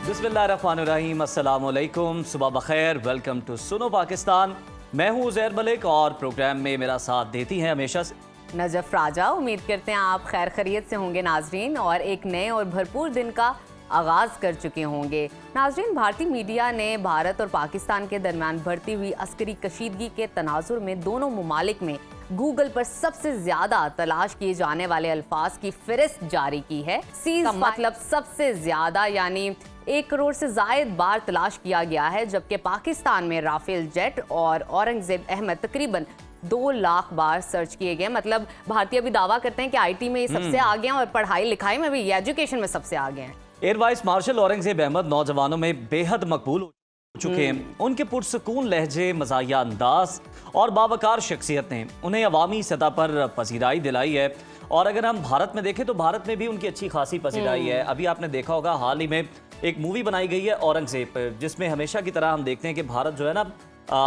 बिस्मिल्लाहिर्रहमानिर्रहीम, अस्सलाम वालेकुम, सुबह बखैर। Welcome to Suno Pakistan. मैं हूँ उज़ैर मलिक और प्रोग्राम में मेरा साथ देती हैं हमेशा से नजफ राजा। उम्मीद करते हैं आप खैर खैरियत से होंगे नाजरीन, और एक नए और भरपूर दिन का आगाज़ कर चुके होंगे। नाजरीन, भारतीय मीडिया ने भारत और पाकिस्तान के दरमियान बढ़ती हुई अस्करी कशीदगी के तनाजुर में दोनों ममालिक में गूगल पर सबसे ज्यादा तलाश किए जाने वाले अल्फाज की फहरिस्त जारी की है। सीज का मतलब सबसे ज्यादा, यानी 1 करोड़ से जायद बार तलाश किया गया है, जबकि पाकिस्तान में राफेल जेट और औरंगजेब अहमद तकरीबन 2 लाख बार सर्च किए गए। मतलब भारतीय भी दावा करते हैं कि आईटी में ये सबसे आगे हैं और पढ़ाई लिखाई में भी, एजुकेशन में सबसे आगे हैं। Air vice marshal Aurangzeb Ahmed नौजवानों में बेहद मकबूल हो चुके हैं। उनके पुरसकून लहजे, मज़ाहिया अंदाज और बावकार शख्सियत ने उन्हें अवामी सतह पर पसीराई दिलाई है। और अगर हम भारत में देखें तो भारत में भी उनकी अच्छी खासी पसीराई है। अभी आपने देखा होगा हाल ही में एक मूवी बनाई गई है औरंगजेब, जिसमें हमेशा की तरह हम देखते हैं कि भारत जो है ना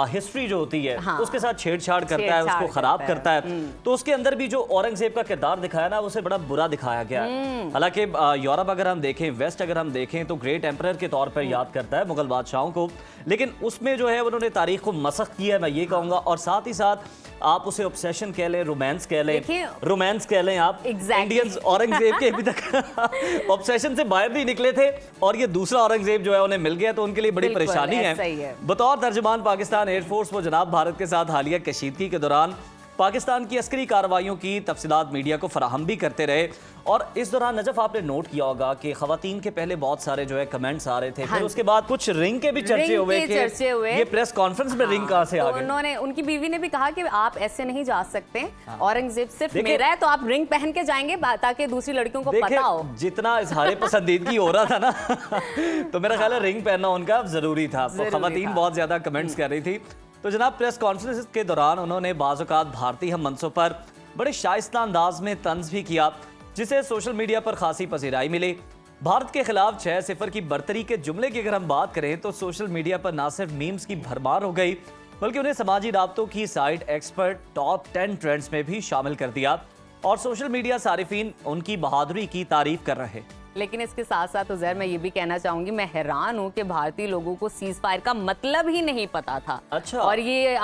हिस्ट्री जो होती है उसके साथ छेड़छाड़ करता है, उसको खराब करता है। तो उसके अंदर भी जो औरंगजेब का किरदार दिखाया ना, उसे बड़ा बुरा दिखाया गया है। हालांकि यूरोप अगर हम देखें, वेस्ट अगर हम देखें तो ग्रेट एम्परर के तौर पर याद करता है मुगल बादशाहों को, लेकिन उसमें जो है उन्होंने तारीख को मसख किया है, मैं ये कहूँगा। और साथ ही साथ आप उसे ऑब्सेशन कह लें, रोमांस कह लें, रोमांस कह लें आप। इंडियंस औरंगजेब के अभी तक ऑब्सेशन से बाहर नहीं निकले थे, और ये दूसरा औरंगजेब जो है उन्हें मिल गया, तो उनके लिए बड़ी परेशानी है। बतौर तर्जुमान पाकिस्तान एयरफोर्स वो जनाब भारत के साथ हालिया कशीदगी के दौरान पाकिस्तान की अस्करी कार्रवाइयों की तफसीलात मीडिया को फराहम भी करते रहे। और इस दौरान नजफ आपने नोट किया होगा कि खवातीन के पहले बहुत सारे जो है कमेंट्स आ रहे थे, फिर उसके बाद कुछ रिंग के भी चर्चे हुए कि ये प्रेस कॉन्फ्रेंस में रिंग कहां से आ गए। उन्होंने, उनकी बीवी ने भी कहा कि आप ऐसे नहीं जा सकते, औरंगजेब सिर्फ मेरा है, तो आप रिंग पहन के जाएंगे ताकि दूसरी लड़कियों को पता हो। जितना इजहार पसंदीदगी हो रहा था ना तो मेरा ख्याल है रिंग पहनना उनका जरूरी था। खवातीन बहुत ज्यादा कमेंट्स कर रही थी। तो जनाब प्रेस कॉन्फ्रेंस के दौरान उन्होंने बाज़-औक़ात भारतीय हम मंसों पर बड़े शाइस्ता अंदाज में तंज भी किया, जिसे सोशल मीडिया पर खासी पसीराई मिली। भारत के खिलाफ 6-0 की बर्तरी के जुमले की अगर हम बात करें तो सोशल मीडिया पर ना सिर्फ मीम्स की भरमार हो गई, बल्कि उन्हें समाजी राब्तों की साइट एक्सपर्ट टॉप 10 ट्रेंड्स में भी शामिल कर दिया, और सोशल मीडिया सारिफीन उनकी बहादुरी की तारीफ कर रहे। लेकिन इसके साथ साथ उज़ैर, मैं ये भी कहना चाहूंगी, मैं हैरान हूँ कि भारतीय लोगों को सीज फायर का मतलब ही नहीं पता था। अच्छा। और ये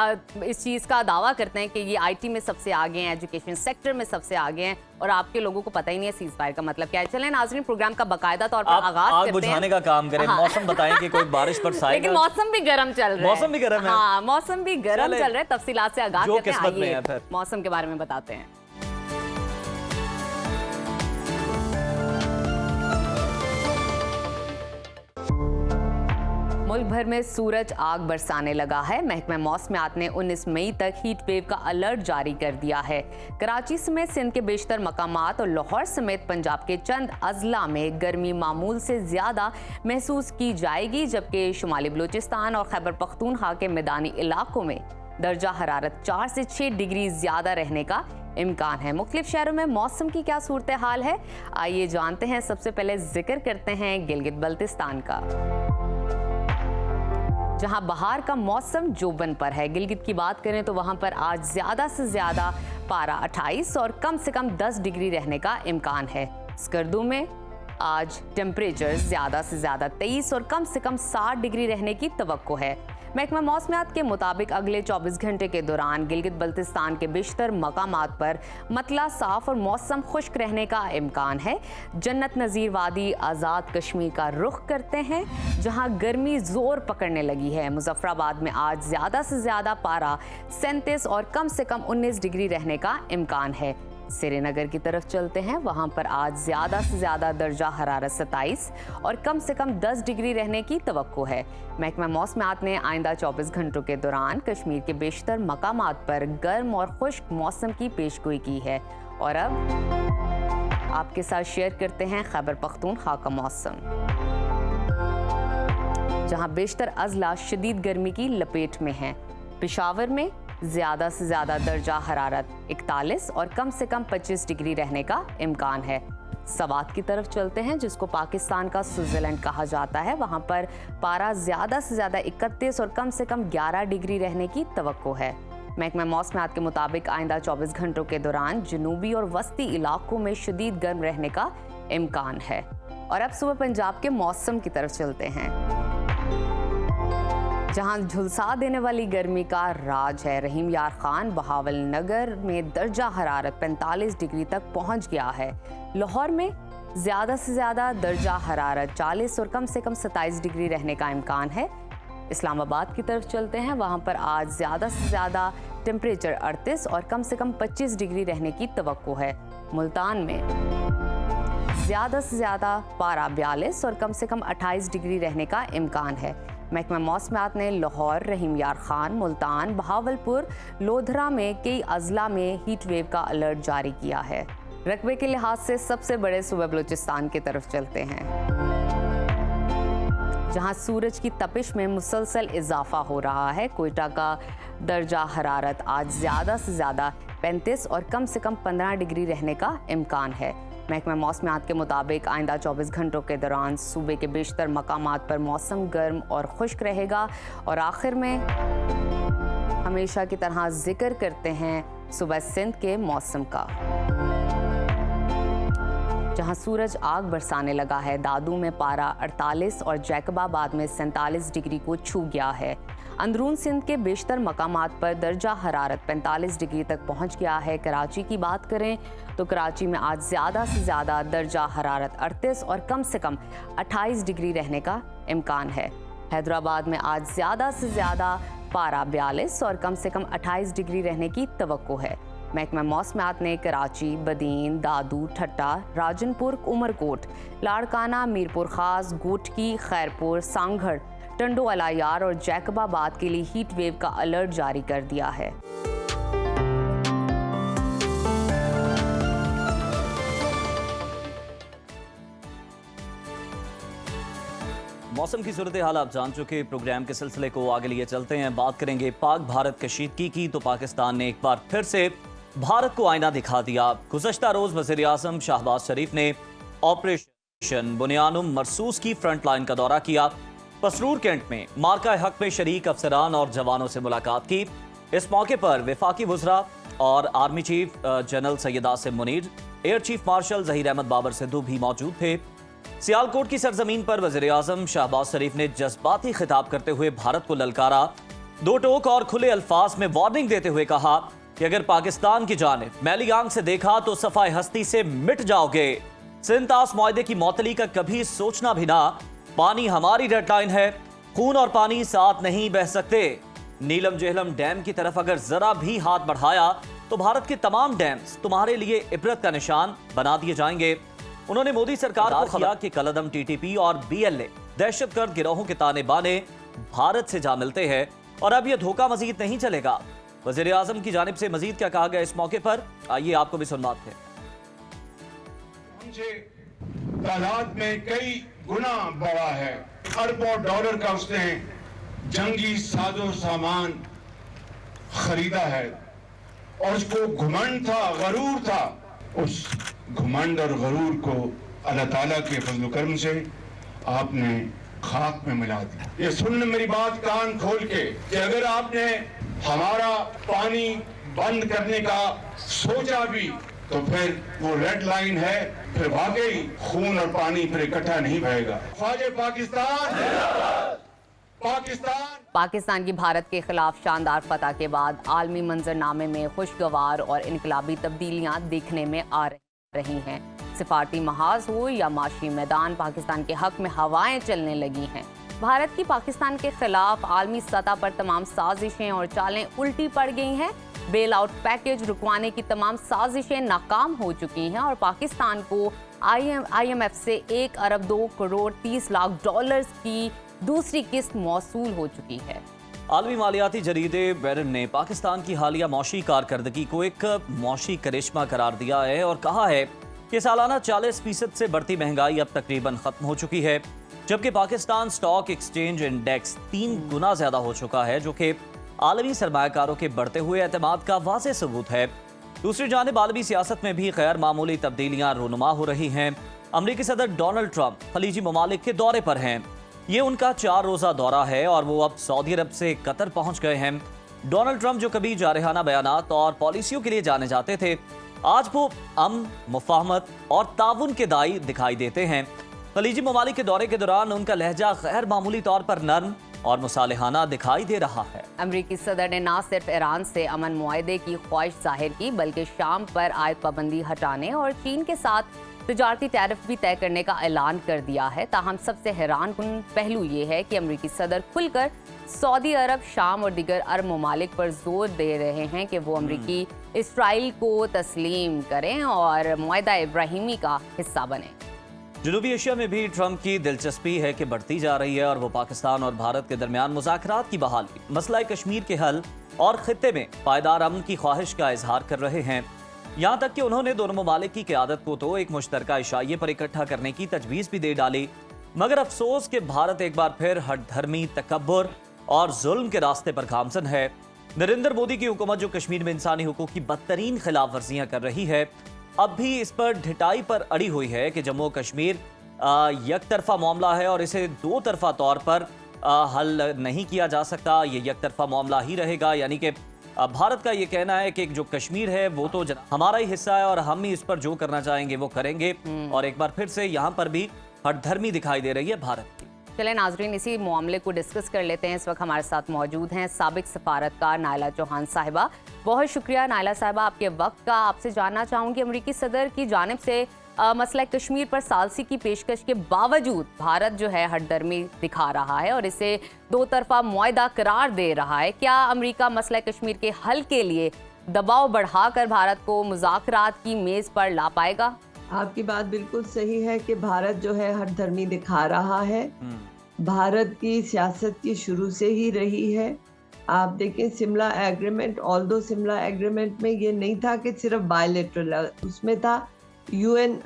इस चीज का दावा करते हैं कि ये आईटी में सबसे आगे हैं, एजुकेशन सेक्टर में सबसे आगे हैं, और आपके लोगों को पता ही नहीं है सीज फायर का मतलब क्या है। चलें नाज़रीन, प्रोग्राम का बाकायदा तौर पर आगाज करते हैं। बुझाने का काम करें। मौसम बताएं कि कोई बारिश बरसाएगा। लेकिन मौसम भी गर्म चल रहा है। मौसम भी गर्म है। हाँ, मौसम भी गर्म चल रहा है। तफसीलात से आगाज करते हैं, आइए मौसम के बारे में बताते हैं। मुल्क भर में सूरज आग बरसाने लगा है। महकमा मौसमियात ने 19 मई तक हीट वेव का अलर्ट जारी कर दिया है। कराची समेत सिंध के बेशतर मकामात और लाहौर समेत पंजाब के चंद अजला में गर्मी मामूल से ज़्यादा महसूस की जाएगी, जबकि शुमाली बलूचिस्तान और खैबर पख्तूनख्वा के मैदानी इलाकों में दर्जा हरारत 4 से 6 डिग्री ज़्यादा रहने का इम्कान है। मुख्तलिफ शहरों में मौसम की क्या सूरत हाल है, आइए जानते हैं। सबसे पहले जिक्र करते हैं गिलगित बल्तिस्तान का, जहां बहार का मौसम जोबन पर है। गिलगित की बात करें तो वहां पर आज ज़्यादा से ज़्यादा पारा 28 और कम से कम 10 डिग्री रहने का इम्कान है। स्कर्दू में आज टेम्परेचर ज़्यादा से ज़्यादा 23 और कम से कम 60 डिग्री रहने की तवक्को है। महकमा मौसमियात के मुताबिक अगले 24 घंटे के दौरान गिलगित बल्तिस्तान के बेशतर मकामात पर मतला साफ और मौसम खुश्क रहने का इम्कान है। जन्नत नज़ीर वादी आज़ाद कश्मीर का रुख करते हैं, जहां गर्मी जोर पकड़ने लगी है। मुजफ्फराबाद में आज ज़्यादा से ज़्यादा पारा 37 और कम से कम 19 डिग्री रहने का इम्कान है। श्रीनगर की तरफ चलते हैं, वहां पर आज ज़्यादा से ज़्यादा दर्जा हरारत 27 और कम से कम 10 डिग्री रहने की तवक्को है। महकमा मौसमियात ने आइंदा 24 घंटों के दौरान कश्मीर के बेशतर मकामात पर गर्म और खुश्क मौसम की पेशगोई की है। और अब आपके साथ शेयर करते हैं खैबर पख्तूनख्वा का मौसम, जहां बेशतर अजला शदीद गर्मी की लपेट में हैं। पेशावर में ज़्यादा से ज़्यादा दर्जा हरारत 41 और कम से कम 25 डिग्री रहने का इम्कान है। सवात की तरफ चलते हैं, जिसको पाकिस्तान का स्विट्ज़रलैंड कहा जाता है। वहाँ पर पारा ज़्यादा से ज़्यादा 31 और कम से कम 11 डिग्री रहने की तवक्को है। महकमा मौसमियात के मुताबिक आइंदा 24 घंटों के दौरान जनूबी और वस्ती इलाकों में शदीद गर्म रहने का इम्कान है। और अब सुबह पंजाब के मौसम की तरफ चलते हैं, जहां झुलसा देने वाली गर्मी का राज है। रहीम यार खान बहावल नगर में दर्जा हरारत 45 डिग्री तक पहुंच गया है। लाहौर में ज़्यादा से ज़्यादा दर्जा हरारत 40 और कम से कम 27 डिग्री रहने का इम्कान है। इस्लामाबाद की तरफ चलते हैं, वहां पर आज ज़्यादा से ज़्यादा टेम्परेचर 38 और कम से कम 25 डिग्री रहने की तवक्को है। मुल्तान में ज़्यादा से ज़्यादा पारा 42 और कम से कम 28 डिग्री रहने का इम्कान है। महकमा मौसमियात ने लाहौर, रहीम यार खान, मुल्तान, बहावलपुर, लोधरा में कई अजला में हीट वेव का अलर्ट जारी किया है। रकबे के लिहाज से सबसे बड़े सूबे बलूचिस्तान की तरफ चलते हैं, जहां सूरज की तपिश में मुसलसल इजाफा हो रहा है। कोयटा का दर्जा हरारत आज ज़्यादा से ज़्यादा 35 और कम से कम 15 डिग्री रहने का इम्कान है। महकमा मौसमियात के मुताबिक आइंदा 24 घंटों के दौरान सूबे के बेशतर मकामात पर मौसम गर्म और खुश्क रहेगा। और आखिर में हमेशा की तरह जिक्र करते हैं सुबह सिंध के मौसम का, जहां सूरज आग बरसाने लगा है। दादू में पारा 48 और जैकबाबाद में 47 डिग्री को छू गया है। अंदरून सिंध के बेशतर मकामात पर दर्जा हरारत 45 डिग्री तक पहुंच गया है। कराची की बात करें तो कराची में आज ज़्यादा से ज़्यादा दर्जा हरारत 38 और कम से कम 28 डिग्री रहने का इम्कान है। हैदराबाद में आज ज़्यादा से ज़्यादा पारा 42 और कम से कम 28 डिग्री रहने की तवक्को है। महकमा मौसमियात ने कराची, बदीन, दादू, ठट्टा, राजनपुर, उमरकोट, लाड़काना, मीरपुर खास, गोटकी, खैरपुर, सांगढ़, टंडो अलायार और जैकबाबाद के लिए हीट वेव का अलर्ट जारी कर दिया है। मौसम की सूरत हाल आप जान चुके। प्रोग्राम के सिलसिले को आगे लिए चलते हैं। बात करेंगे पाक भारत कशीदगी की। तो पाकिस्तान ने एक बार फिर से भारत को आईना दिखा दिया। गुज़श्ता रोज वज़ीर आज़म शहबाज शरीफ ने ऑपरेशन बुनियानुम मरसूस की फ्रंट लाइन का दौरा किया। पसरूर कैंट में मार्का हक में शरीक अफसरान और जवानों से मुलाकात की। इस मौके पर वफाकी वज़रा और army chief general Syed Asim Munir, air chief marshal Zaheer Ahmed Babar Sidhu भी मौजूद थे। सियालकोट की सरजमीन पर वज़ीर आज़म शहबाज शरीफ ने जज्बाती खिताब करते हुए भारत को ललकारा। दो टोक और खुले अल्फाज में वार्निंग देते हुए कहा कि अगर पाकिस्तान की जानिब मैली आंख से देखा तो सफाई हस्ती से मिट जाओगे। सिंतास मुआहदे की मौतली का कभी सोचना भी ना। पानी हमारी डेडलाइन है, खून और पानी साथ नहीं बह सकते। नीलम जेहलम डैम की तरफ अगर जरा भी हाथ बढ़ाया तो भारत के तमाम डैम्स तुम्हारे लिए इबरत का निशान बना दिए जाएंगे। उन्होंने मोदी सरकार को खबरा कि कलअदम टीटीपी और बीएलए दहशतगर्द गिरोहों के ताने बाने भारत से जा मिलते हैं और अब यह धोखा मजीद नहीं चलेगा। वज़ीर आज़म की जानिब से मजीद क्या कहा गया इस मौके पर, आइए आपको भी सुनवाते हैं। हमसे तादाद में कई गुना बड़ा है। अरबों डॉलर का उसने जंगी साजो सामान खरीदा है और उसको घुमंड था, गरूर था। उस घुमंड और गरूर को अल्लाह ताला के फजल करम से आपने खाक में मिला दिया। ये सुन मेरी बात कान खोल के कि अगर आपने हमारा पानी बंद करने का सोचा भी तो फिर वो रेड लाइन है, फिर वाकई खून और पानी फिर इकट्ठा नहीं बहेगा। ख्वाजा पाकिस्तान की भारत के खिलाफ शानदार फतह के बाद आलमी मंजरनामे में खुशगवार और इनकलाबी तब्दीलियां देखने में आ रही हैं। सिफारती महाज हो या माशी मैदान, पाकिस्तान के हक में हवाएं चलने लगी हैं। भारत की पाकिस्तान के खिलाफ आलमी सतह पर तमाम साजिशें और चालें उल्टी पड़ गई हैं। बेल आउट पैकेज रुकवाने की तमाम साजिशें नाकाम हो चुकी हैं और पाकिस्तान को IMF से 1 अरब 2 करोड़ 30 लाख डॉलर्स की दूसरी किस्त मौसूल हो चुकी है। आलमी मालियाती जरीदे बैरन ने पाकिस्तान की हालिया मौशी कारकर्दगी को एक मौशी करिश्मा करार दिया है और कहा है कि सालाना 40% से बढ़ती महंगाई अब तकरीबन खत्म हो चुकी है, जबकि पाकिस्तान स्टॉक एक्सचेंज इंडेक्स 3 गुना ज्यादा हो चुका है, जो कि आलमी सरमायाकारों के बढ़ते हुए एतमाद का वाज़ेह सबूत है। दूसरी जानिब आलमी सियासत में भी गैर मामूली तब्दीलियां रूनुमा हो रही हैं। अमरीकी सदर डोनाल्ड ट्रंप खलीजी ममालिक के दौरे पर हैं। ये उनका 4 रोज़ा दौरा है और वो अब सऊदी अरब से कतर पहुंच गए हैं। डोनाल्ड ट्रंप जो कभी जारहाना बयानात और पॉलिसियों के लिए जाने जाते थे, आज वो अमन, मुफाहमत और ताउन के दाई दिखाई देते हैं। खलीजी ममालिक के दौरे के दौरान उनका लहजा गैर मामूली तौर पर नर्म और मुसालिहाना दिखाई दे रहा है। अमरीकी सदर ने न सिर्फ ईरान से अमन मुआहदे की ख्वाहिश जाहिर की, बल्कि शाम पर आयत पाबंदी हटाने और चीन के साथ तिजारती टैरिफ भी तय करने का ऐलान कर दिया है। ताहम सबसे हैरानकुन पहलू ये है कि अमरीकी सदर खुलकर सऊदी अरब, शाम और दीगर अरब ममालिक पर जोर दे रहे हैं कि वो अमरीकी इसराइल को तस्लीम करें और मुआहदा इब्राहिमी का हिस्सा बने। जनूबी एशिया में भी ट्रंप की दिलचस्पी है कि बढ़ती जा रही है और वो पाकिस्तान और भारत के दरमियान मुज़ाकरात की बहाली, मसला कश्मीर के हल और खित्ते में पायदार अमन की ख्वाहिश का इजहार कर रहे हैं। यहाँ तक कि उन्होंने दोनों ममालिक की क़यादत को तो एक मुश्तरका इशाये पर इकट्ठा करने की तजवीज़ भी दे डाली, मगर अफसोस कि भारत एक बार फिर हठधर्मी, तकब्बुर और जुल्म के रास्ते पर गामजन है। नरेंद्र मोदी की हुकूमत जो कश्मीर में इंसानी हुकूक की बदतरीन खिलाफ वर्जियाँ कर रही है, अब भी इस पर ढिठाई पर अड़ी हुई है कि जम्मू कश्मीर एक तरफा मामला है और इसे दो तरफा तौर पर हल नहीं किया जा सकता। ये एक तरफा मामला ही रहेगा, यानी कि भारत का ये कहना है कि जो कश्मीर है वो तो हमारा ही हिस्सा है और हम ही इस पर जो करना चाहेंगे वो करेंगे। और एक बार फिर से यहाँ पर भी हठधर्मी दिखाई दे रही है भारत की। चलें नाजरीन, इसी मामले को डिस्कस कर लेते हैं। इस वक्त हमारे साथ मौजूद हैं साबिक सफारतकार नायला चौहान साहिबा। बहुत शुक्रिया नायला साहिबा आपके वक्त का। आपसे जानना चाहूँगी, अमरीकी सदर की जानिब से मसला कश्मीर पर सालसी की पेशकश के बावजूद भारत जो है हठधर्मी दिखा रहा है और इसे दो तरफा मुआहदा करार दे रहा है। क्या अमरीका मसला कश्मीर के हल के लिए दबाव बढ़ाकर भारत को मुज़ाकरात की मेज़ पर ला पाएगा? आपकी बात बिल्कुल सही है कि भारत जो है हठधर्मी दिखा रहा है। भारत की सियासत की शुरू से ही रही है। आप देखें Shimla agreement, although Shimla agreement में ये नहीं था कि सिर्फ बायलैटरल, उसमें था यूएन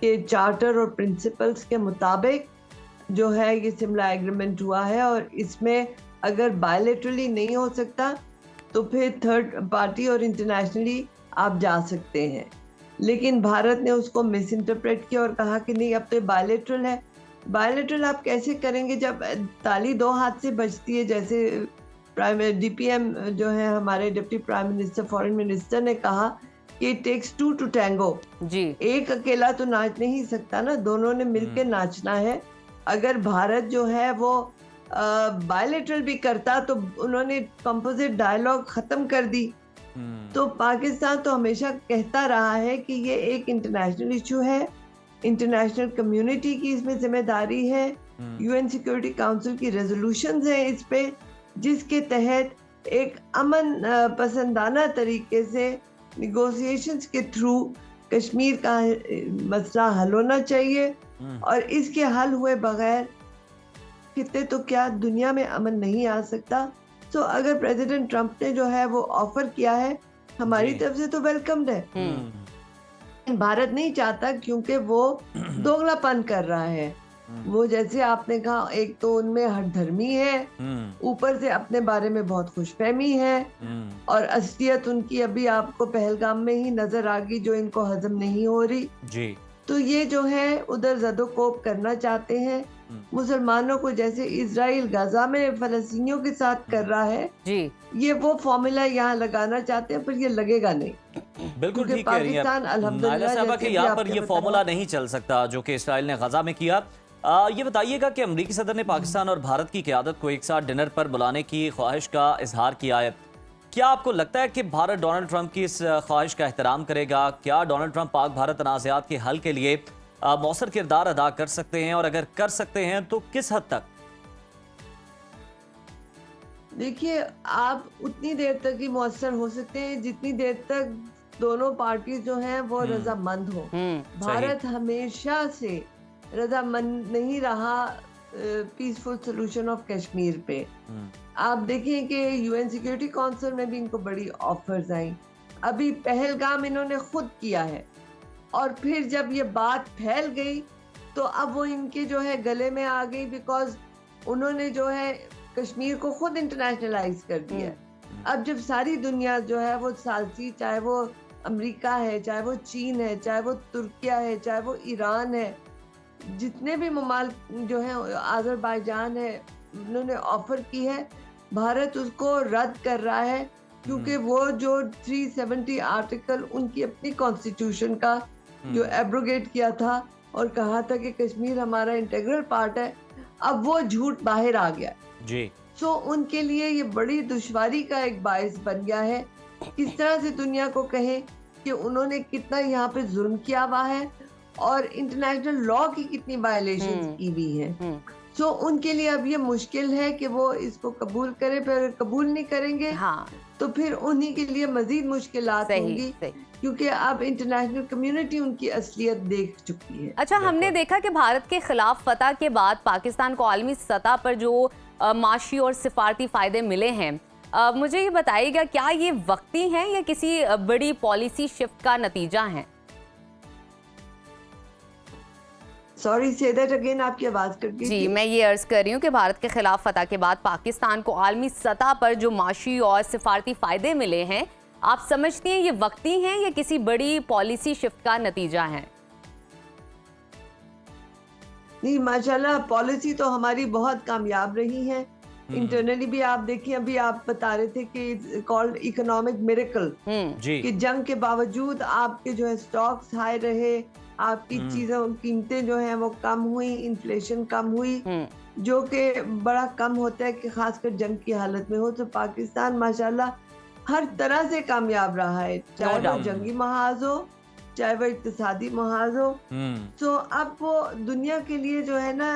के चार्टर और प्रिंसिपल्स के मुताबिक जो है ये शिमला एग्रीमेंट हुआ है। और इसमें अगर बायलैटरली नहीं हो सकता तो फिर थर्ड पार्टी और इंटरनेशनली आप जा सकते हैं। लेकिन भारत ने उसको मिस इंटरप्रेट किया और कहा कि नहीं, अब तो बायलैटरल है। बायलैटरल आप कैसे करेंगे जब ताली दो हाथ से बजती है? जैसे DPM जो है हमारे deputy prime minister, foreign minister ने कहा कि it takes two to tango ji. एक अकेला तो नाच नहीं सकता ना, दोनों ने मिलकर नाचना है। अगर भारत जो है वो बायलैटरल भी करता तो उन्होंने कंपोजिट डायलॉग खत्म कर दी। तो पाकिस्तान तो हमेशा कहता रहा है कि ये एक इंटरनेशनल इशू है, इंटरनेशनल कम्युनिटी की इसमें जिम्मेदारी है। UN सिक्योरिटी काउंसिल की रेजोल्यूशंस हैं इस पे, जिसके तहत एक अमन पसंदाना तरीके से निगोशिएशंस के थ्रू कश्मीर का मसला हल होना चाहिए। और इसके हल हुए बगैर खित्ते तो क्या दुनिया में अमन नहीं आ सकता। तो अगर प्रेसिडेंट ट्रंप ने जो है वो ऑफर किया है, हमारी तरफ से तो वेलकम्ड है। भारत नहीं चाहता क्योंकि वो दोगलापन कर रहा है। वो जैसे आपने कहा, एक तो उनमें हठधर्मी है, ऊपर से अपने बारे में बहुत खुशफहमी है और असलियत उनकी अभी आपको पहलगाम में ही नजर आ गई जो इनको हजम नहीं हो रही जी। तो ये जो है उधर जदोकोप करना चाहते हैं मुसलमानों को, जैसे इजराइल गाजा में फलस्तीनियों के साथ कर रहा है जी। ये वो फॉर्मूला यहाँ लगाना चाहते हैं, पर ये लगेगा नहीं। बिल्कुल ठीक कह रही हैं अल्हम्दुलिल्लाह, यहाँ पर ये फॉर्मूला नहीं चल सकता जो कि इसराइल ने गाजा में किया। ये बताइएगा कि अमरीकी सदर ने पाकिस्तान और भारत की क़यादत को एक साथ डिनर पर बुलाने की ख्वाहिश का इजहार किया है। क्या आपको लगता है कि भारत डोनाल्ड ट्रंप की इस ख्वाहिश का एहतराम करेगा? क्या डोनाल्ड ट्रंप पाक भारत तनाज़ात के हल के लिए मौसर किरदार अदा कर सकते हैं, और अगर कर सकते हैं तो किस हद तक? देखिए, आप उतनी देर तक ही मौसर हो सकते हैं जितनी देर तक दोनों पार्टी जो हैं वो रजामंद हो। भारत हमेशा से रजामंद नहीं रहा पीसफुल सोल्यूशन ऑफ कश्मीर पे। आप देखें कि UN सिक्योरिटी काउंसिल में भी इनको बड़ी ऑफर्स आई। अभी पहलगाम इन्होंने खुद किया है और फिर जब ये बात फैल गई तो अब वो इनके जो है गले में आ गई, बिकॉज उन्होंने जो है कश्मीर को खुद इंटरनेशनलाइज कर दिया। अब जब सारी दुनिया जो है वो सालसी, चाहे वो अमेरिका है, चाहे वो चीन है, चाहे वो तुर्किया है, चाहे वो ईरान है, जितने भी ममालिक जो है, अजरबैजान है, उन्होंने ऑफर की है, भारत उसको रद्द कर रहा है क्योंकि वो जो 370 आर्टिकल उनकी अपनी कॉन्स्टिट्यूशन का जो एब्रोगेट किया था और कहा था कि कश्मीर हमारा इंटीग्रल पार्ट है, अब वो झूठ बाहर आ गया जी। सो उनके लिए ये बड़ी दुश्वारी का एक बायस बन गया है। किस तरह से दुनिया को कहें कि उन्होंने कितना यहाँ पे जुल्म किया हुआ है और इंटरनेशनल लॉ की कितनी वायलेशन की हुई है। सो उनके लिए अब ये मुश्किल है कि वो इसको कबूल करें, पर अगर कबूल नहीं करेंगे हाँ, तो फिर उन्हीं के लिए मजीद मुश्किलात होंगी, क्योंकि अब इंटरनेशनल कम्युनिटी उनकी असलियत देख चुकी है। अच्छा, हमने देखा कि भारत के खिलाफ फतह के बाद पाकिस्तान को आलमी सतह पर जो माशी और सिफारती फायदे मिले हैं, मुझे ये बताइएगा क्या ये वक्ती हैं या किसी बड़ी पॉलिसी शिफ्ट का नतीजा है? सॉरी, से दैट अगेन, आपकी आवाज कट गई जी, थी। मैं ये अर्ज कर रही हूँ कि भारत के खिलाफ फतह के बाद पाकिस्तान को आलमी सतह पर जो माशी और सिफारती फायदे मिले हैं, आप समझती हैं ये वक्ती हैं या किसी बड़ी पॉलिसी शिफ्ट का नतीजा है? नहीं, माशाल्लाह पॉलिसी तो हमारी बहुत कामयाब रही है। इंटरनली भी आप देखिए, अभी आप बता रहे थे कि कॉल्ड इकोनॉमिक मिरेकल, जी। कि जंग के बावजूद आपके जो है स्टॉक्स हाई रहे, आपकी चीजों कीमतें जो है वो कम हुई, इन्फ्लेशन कम हुई, जो कि बड़ा कम होता है कि खासकर जंग की हालत में हो। तो पाकिस्तान माशाल्लाह हर तरह से कामयाब रहा है, चाहे वो जंगी महाज हो, चाहे वो इक्तिसादी महाज हो। तो अब वो दुनिया के लिए जो है ना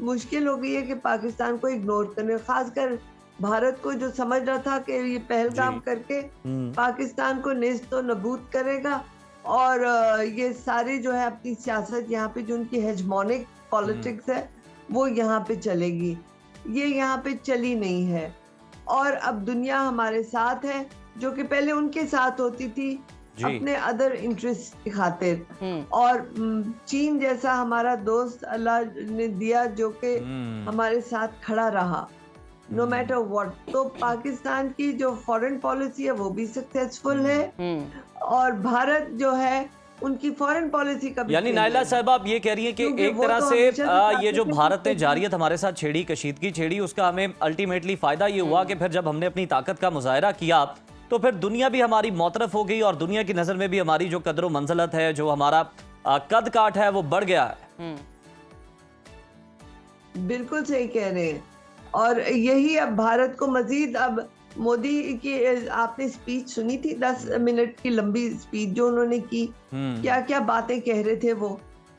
मुश्किल हो गई है कि पाकिस्तान को इग्नोर करने, खासकर भारत को जो समझ रहा था कि ये पहलगाम करके पाकिस्तान को नेस्त तो नबूद करेगा और ये सारी जो है अपनी सियासत यहाँ पे जो उनकी हेजमोनिक पॉलिटिक्स है वो यहाँ पे चलेगी, ये यहाँ पे चली नहीं है। और अब दुनिया हमारे साथ है, जो कि पहले उनके साथ होती थी अपने अदर इंटरेस्ट की खातिर। और चीन जैसा हमारा दोस्त अल्लाह ने दिया जो कि हमारे साथ खड़ा रहा नो मैटर व्हाट। तो पाकिस्तान की जो फॉरेन पॉलिसी है वो भी सक्सेसफुल है और भारत जो है उनकी फॉरेन पॉलिसी का भी, यानी नाइला साहब आप ये कह रही हैं कि एक तरह से ये जो भारत ने जारियत हमारे साथ छेड़ी, कशीदगी छेड़ी, उसका हमें अल्टीमेटली फायदा ये हुआ कि फिर जब हमने अपनी ताकत का मुजाहरा किया तो फिर दुनिया भी हमारी मौतरफ हो गई और दुनिया की नजर में भी हमारी जो कदर मंजिलत है, जो हमारा कद काठ है, वो बढ़ गया है। बिल्कुल सही कह रहे हैं। और यही अब भारत को मजीद, अब मोदी की आपने स्पीच सुनी थी, 10 मिनट की लंबी स्पीच जो उन्होंने की, क्या क्या बातें कह रहे थे वो,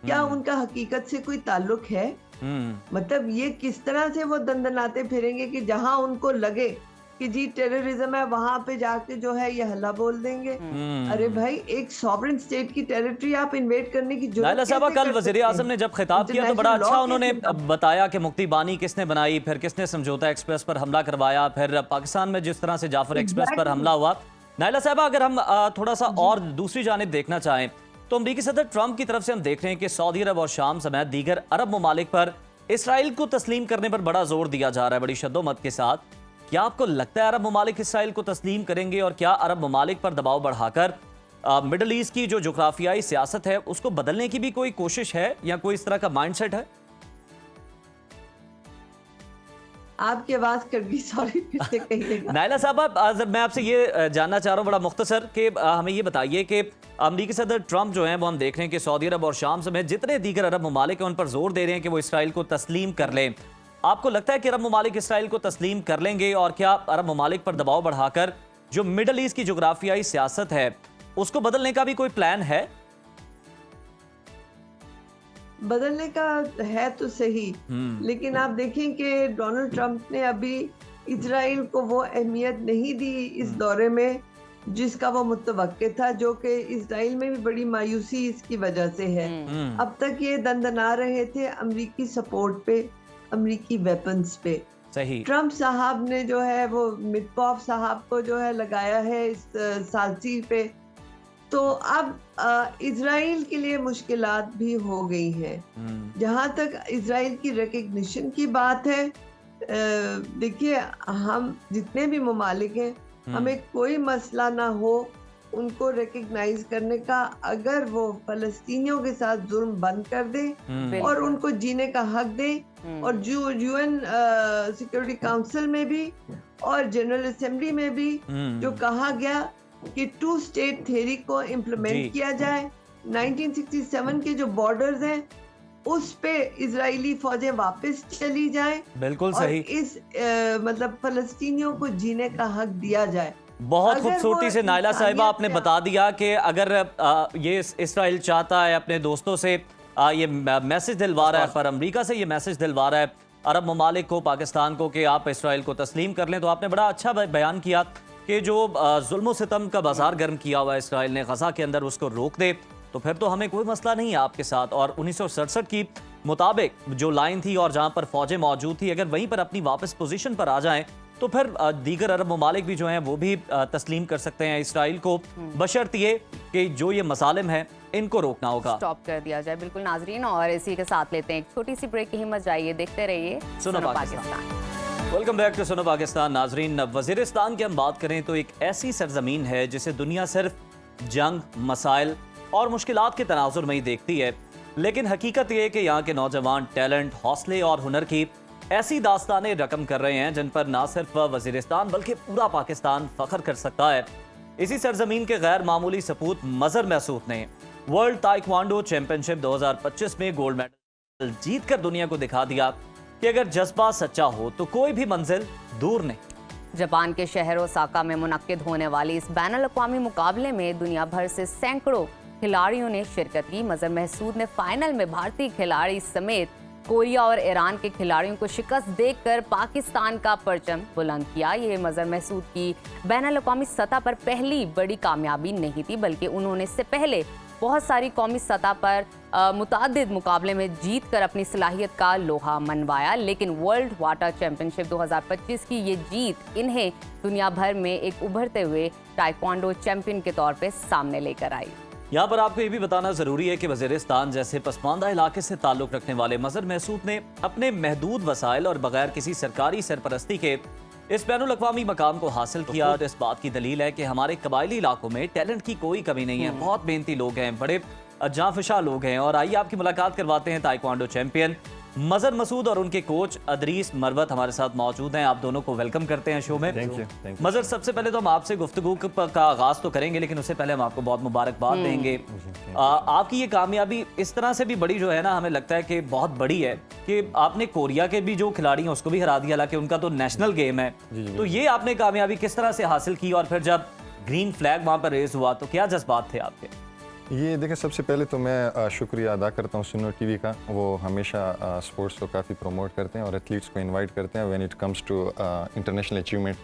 क्या उनका हकीकत से कोई ताल्लुक है? मतलब ये किस तरह से वो दंदनाते फिरेंगे कि जहां उनको लगे कि जी टेररिज्म है वहां पे जाके जो है ये हल्ला बोल देंगे। अरे भाई, एक सॉवरेन स्टेट की टेरिटरी आप इन्वेड करने की नाइला साहब, कल वज़ीर आज़म ने जब खिताब किया तो बड़ा अच्छा उन्होंने बताया कि मुक्ति बानी किसने बनाई, फिर किसने समझौता एक्सप्रेस पर हमला करवाया, फिर पाकिस्तान में जिस तरह से जाफर एक्सप्रेस पर हमला हुआ। नाइला साहब, अगर हम थोड़ा सा और दूसरी जानिब देखना चाहें तो अमेरिकी सदर ट्रंप की तरफ से हम देख रहे हैं कि सऊदी अरब और शाम समेत दीगर अरब ममालिक पर इसराइल को तस्लीम करने पर बड़ा जोर दिया जा रहा है, बड़ी शद्दोमत के साथ। क्या आपको लगता है अरब ममालिक इसराइल को तस्लीम करेंगे और क्या अरब ममालिक पर दबाव बढ़ाकर मिडल ईस्ट की जो जोग्राफियाई सियासत है उसको बदलने की भी कोई कोशिश है या कोई इस तरह का माइंडसेट है? आपकी आवाज कट गई, सॉरी, फिर से कहिएगा। नाइला साहब, मैं आपसे ये जानना चाह रहा हूँ बड़ा मुख्तसर कि हमें ये बताइए कि अमेरिकी सदर ट्रंप जो हैं वो हम देख रहे हैं कि सऊदी अरब और शाम समेत जितने दीगर अरब ममालिक हैं उन पर जोर दे रहे हैं कि वो इसराइल को तस्लीम कर लें। आपको लगता है कि अरब ममालिक इसराइल को तस्लीम कर लेंगे और क्या अरब ममालिक पर दबाव बढ़ाकर जो मिडल ईस्ट की जोग्राफियाई सियासत है उसको बदलने का भी कोई प्लान है? बदलने का है तो सही, लेकिन आप देखें कि डोनाल्ड ट्रंप ने अभी इजराइल को वो अहमियत नहीं दी इस दौरे में जिसका वो मुतवक्के था, जो कि इजराइल में भी बड़ी मायूसी इसकी वजह से है। अब तक ये दंदना रहे थे अमेरिकी सपोर्ट पे, अमेरिकी वेपन्स पे। सही। ट्रंप साहब ने जो है वो मिटकॉफ साहब को जो है लगाया है इस सालसी पे, तो अब इजराइल के लिए मुश्किलात भी हो गई हैं। जहां तक इजराइल की रिकग्निशन की बात है, देखिए हम जितने भी ममालिक हैं हमें कोई मसला ना हो उनको रिकग्नाइज करने का, अगर वो फलस्तीनियों के साथ जुर्म बंद कर दें और उनको जीने का हक दें। और जो यूएन सिक्योरिटी काउंसिल में भी और जनरल असेंबली में भी जो कहा गया कि 2 स्टेट थ्योरी को इम्प्लीमेंट किया जाए, 1967 के जो बॉर्डर्स हैं उस पे इजरायली फौजें वापस चली जाएं बिल्कुल और सही। इस मतलब फलस्तीनियों को जीने का हक दिया जाए। बहुत अगर खूबसूरती वो से नायला साहिबा इंसानियत आपने से बता दिया कि अगर ये इसराइल चाहता है अपने दोस्तों से ये मैसेज दिलवा रहा है, पर अमेरिका से ये मैसेज दिलवा रहा है अरब ममालिक को, पाकिस्तान को, कि आप इसराइल को तस्लीम कर लें, तो आपने बड़ा अच्छा बयान किया कि जो जुल्म सितम का बाजार गर्म किया हुआ है इसराइल ने गजा के अंदर, उसको रोक दे तो फिर तो हमें कोई मसला नहीं है आपके साथ। और 1967 की मुताबिक जो लाइन थी और जहां पर फौजें मौजूद थी, अगर वहीं पर अपनी वापस पोजीशन पर आ जाएं तो फिर दीगर अरब ममालिक भी जो हैं वो भी तस्लीम कर सकते हैं इसराइल को, बशर्ते ये कि जो ये मसालिम हैं इनको रोकना होगा, स्टॉप कर दिया जाए। बिल्कुल नाजरीन, और इसी के साथ लेते हैं एक छोटी सी ब्रेक की हिम्मत, जाइए देखते रहिए सुनो Pakistan. Welcome back to Suno Pakistan. नाजरीन, वजीरिस्तान की हम बात करें तो एक ऐसी सरजमीन है जिसे दुनिया सिर्फ जंग, मसाइल और मुश्किलात के तनाजुर में ही देखती है, लेकिन हकीकत ये है कि यहाँ के नौजवान टैलेंट, हौसले और हुनर की ऐसी दास्तानें रकम कर रहे हैं जिन पर ना सिर्फ वजीरिस्तान बल्कि पूरा पाकिस्तान फख्र कर सकता है। इसी सरजमीन के गैर मामूली सपूत मजहर महसूद ने वर्ल्ड ताइक्वांडो चैंपियनशिप 2025 में गोल्ड मेडल जीत कर दुनिया को दिखा दिया कि अगर जज्बा सच्चा हो तो कोई भी मंजिल दूर नहीं। जापान के शहर ओसाका में मुनक्किद होने वाली इस बैनुल-अक़वामी मुकाबले में दुनिया भर से सैकड़ों खिलाड़ियों ने शिरकत की। मजहर महसूद ने फाइनल में भारतीय खिलाड़ी समेत कोरिया और ईरान के खिलाड़ियों को शिकस्त देकर पाकिस्तान का परचम बुलंद किया। ये मजहर महसूद की बैनुल-अक़वामी सतह पर पहली बड़ी कामयाबी नहीं थी, बल्कि उन्होंने इससे पहले बहुत सारी कौमी सतह पर मुतादिद मुकाबले में जीत कर अपनी सलाहियत का लोहा मनवाया, लेकिन वर्ल्ड वाटर चैंपियनशिप 2025 की ये जीत इन्हें दुनिया भर में एक उभरते हुए ताइक्वांडो चैंपियन के तौर पे सामने लेकर आई। यहाँ पर आपको ये भी बताना जरूरी है कि वजीरिस्तान जैसे पसमानदा इलाके से ताल्लुक रखने वाले मजहर महसूद ने अपने महदूद वसाइल और बगैर किसी सरकारी सरपरस्ती के इस बैनुल-अक़वामी मकाम को हासिल किया। और इस बात की दलील है कि हमारे कबायली इलाकों में टैलेंट की कोई कमी नहीं है, बहुत मेहनती लोग हैं, बड़े जांफशा लोग हैं। और आइए आपकी मुलाकात करवाते हैं ताइक्वांडो चैंपियन मजहर मसूद और उनके कोच अदरीस मरवत हमारे साथ मौजूद हैं। आप दोनों को वेलकम करते हैं शो में। Thank you. मजहर, सबसे पहले तो हम आपसे गुफ्तगू का आगाज तो करेंगे, लेकिन उससे पहले हम आपको बहुत मुबारकबाद देंगे। आपकी ये कामयाबी इस तरह से भी बड़ी जो है ना, हमें लगता है कि बहुत बड़ी है कि आपने कोरिया के भी जो खिलाड़ी हैं उसको भी हरा दिया, हालांकि उनका तो नेशनल गेम है। तो ये आपने कामयाबी किस तरह से हासिल की, और फिर जब ग्रीन फ्लैग वहां पर रेज हुआ तो क्या जज्बात थे आपके? ये देखिए, सबसे पहले तो मैं शुक्रिया अदा करता हूँ सुनो टीवी का। वो हमेशा स्पोर्ट्स को काफ़ी प्रमोट करते हैं और एथलीट्स को इनवाइट करते हैं when it comes to international achievement.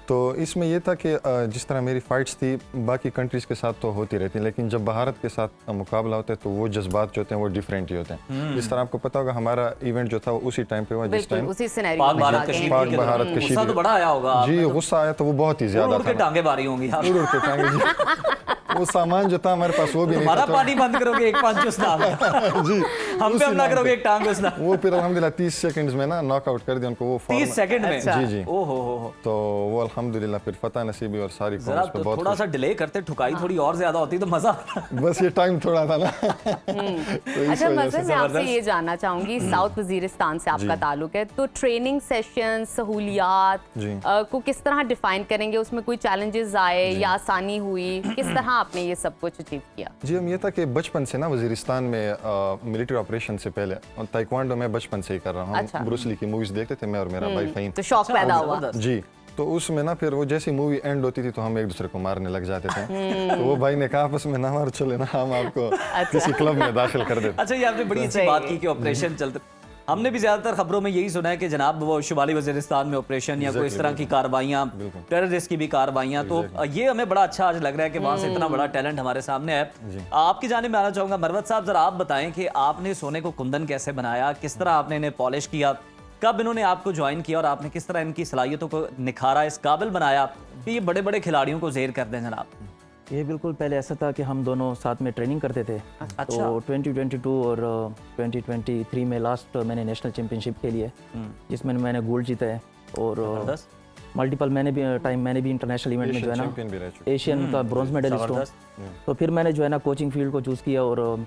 तो इसमें ये था कि जिस तरह मेरी फाइट्स थी बाकी कंट्रीज़ के साथ तो होती रहती, लेकिन जब भारत के साथ मुकाबला होता है तो वो जज्बात जो होते हैं वो डिफरेंट ही होते हैं। जिस तरह आपको पता होगा हमारा इवेंट जो था वो उसी टाइम पे हुआ जिस टाइम पाक भारत कशीद तो बड़ा आया होगा जी, गुस्सा आया तो वो बहुत ही ज्यादा था। टांगे बारी होंगी उड़ के टांगे जी। वो सामान जो था हमारे पास वो भी नहीं हमारा था। पानी बंद करोगे एक पांच उसना जी, हम पे हमला करोगे एक टांग उसना। वो फिर अल्हम्दुलिल्लाह 30 सेकंड्स में ना नॉकआउट कर दिया उनको। वो 30 सेकंड में? जी जी। ओहो हो। तो वो अल्हम्दुलिल्लाह फिर फतह नसीबी और सारी जरा कौम पे बहुत थोड़ा सा डिले करते, ठुकाई थोड़ी और ज्यादा होती तो मजा। बस ये टाइम थोड़ा था ना। तो इस अच्छा, वजह मजहर, से मैं आपसे ये जानना चाहूंगी, साउथ वजीरिस्तान से आपका ताल्लुक है, तो ट्रेनिंग सेशन, सहूलियात जी। को किस तरह डिफाइन करेंगे? उसमें कोई चैलेंजेस आए या आसानी हुई? किस तरह आपने ये सब कुछ अचीव किया? जी, हम ये था कि बचपन से ना वजीरिस्तान में मिलिट्री ऑपरेशन से पहले और ताइक्वांडो में बचपन से ही कर रहा हूँ। अच्छा। हम ब्रूस ली की मूवीज देखते थे, मैं और मेरा भाई फ़हीम। तो शौक पैदा हुआ। जी, तो उसमें ना फिर वो जैसी मूवी एंड होती थी तो हम एक दूसरे को मारने लग जाते थे। तो वो भाई ने कहा आपस में ना मार, चले ना हम आपको किसी क्लब में दाखिल कर देते। अच्छा, ये आपने बड़ी अच्छी बात की कि ऑपरेशन चलते। हमने भी ज्यादातर खबरों में यही सुना है कि जनाब वो शुमाली वजीरिस्तान में ऑपरेशन या कोई इस तरह की कार्रवाइयाँ, टेररिस्ट की भी कार्रवाइयाँ, तो ये हमें बड़ा अच्छा आज लग रहा है कि वहाँ से इतना बड़ा टैलेंट हमारे सामने है। आपकी जानिब में आना चाहूँगा मरवत साहब, जरा आप बताएं कि आपने सोने को कुंदन कैसे बनाया, किस तरह आपने इन्हें पॉलिश किया, कब इन्होंने आपको ज्वाइन किया और आपने किस तरह इनकी सलाहियतों को निखारा, इस काबिल बनाया कि ये बड़े बड़े खिलाड़ियों को ज़ेर कर दें जनाब? ये बिल्कुल पहले ऐसा था कि हम दोनों साथ में ट्रेनिंग करते थे। तो 2022 और 2023 में लास्ट मैंने नेशनल चैंपियनशिप खेली है, जिसमें मैंने गोल्ड जीता है और मल्टीपल मैंने भी इंटरनेशनल इवेंट में जो है ना एशियन का ब्रॉन्ज मेडलिस्ट हूँ। तो फिर मैंने जो है ना कोचिंग फील्ड को चूज़ किया और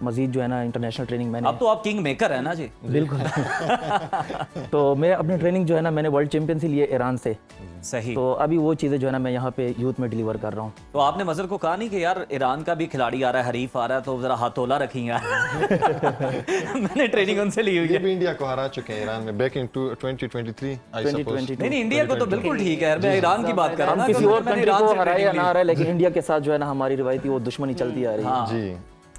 मज़ीद जो है ना इंटरनेशनल ट्रेनिंग मैंने अब तो आप किंग मेकर है ना जी। बिल्कुल तो मैं अपनी ट्रेनिंग जो है ना मैंने वर्ल्ड चैंपियन से लिए ईरान से, सही। तो अभी वो चीज़ें जो है ना मैं यहाँ पे यूथ में डिलीवर कर रहा हूँ। तो आपने मजहर को कहा नहीं कि यार ईरान का भी खिलाड़ी आ रहा है, हरीफ आ रहा है, तो जरा हाथोला रखिएगा। मैंने ट्रेनिंग उनसे ली हुई ये है। भी इंडिया को हरा चुके हैं ईरान में बैक इन 2023 आई सपोज। 2022 नहीं इंडिया को तो बिल्कुल ठीक है, मैं ईरान की बात कर रहा हूँ ना, किसी क्योंकि और मैंने कंट्री ईरान को से हराया या training ना ली। हराया, लेकिन इंडिया के साथ जो है ना हमारी रिवायती वो दुश्मनी चलती आ रही है। जी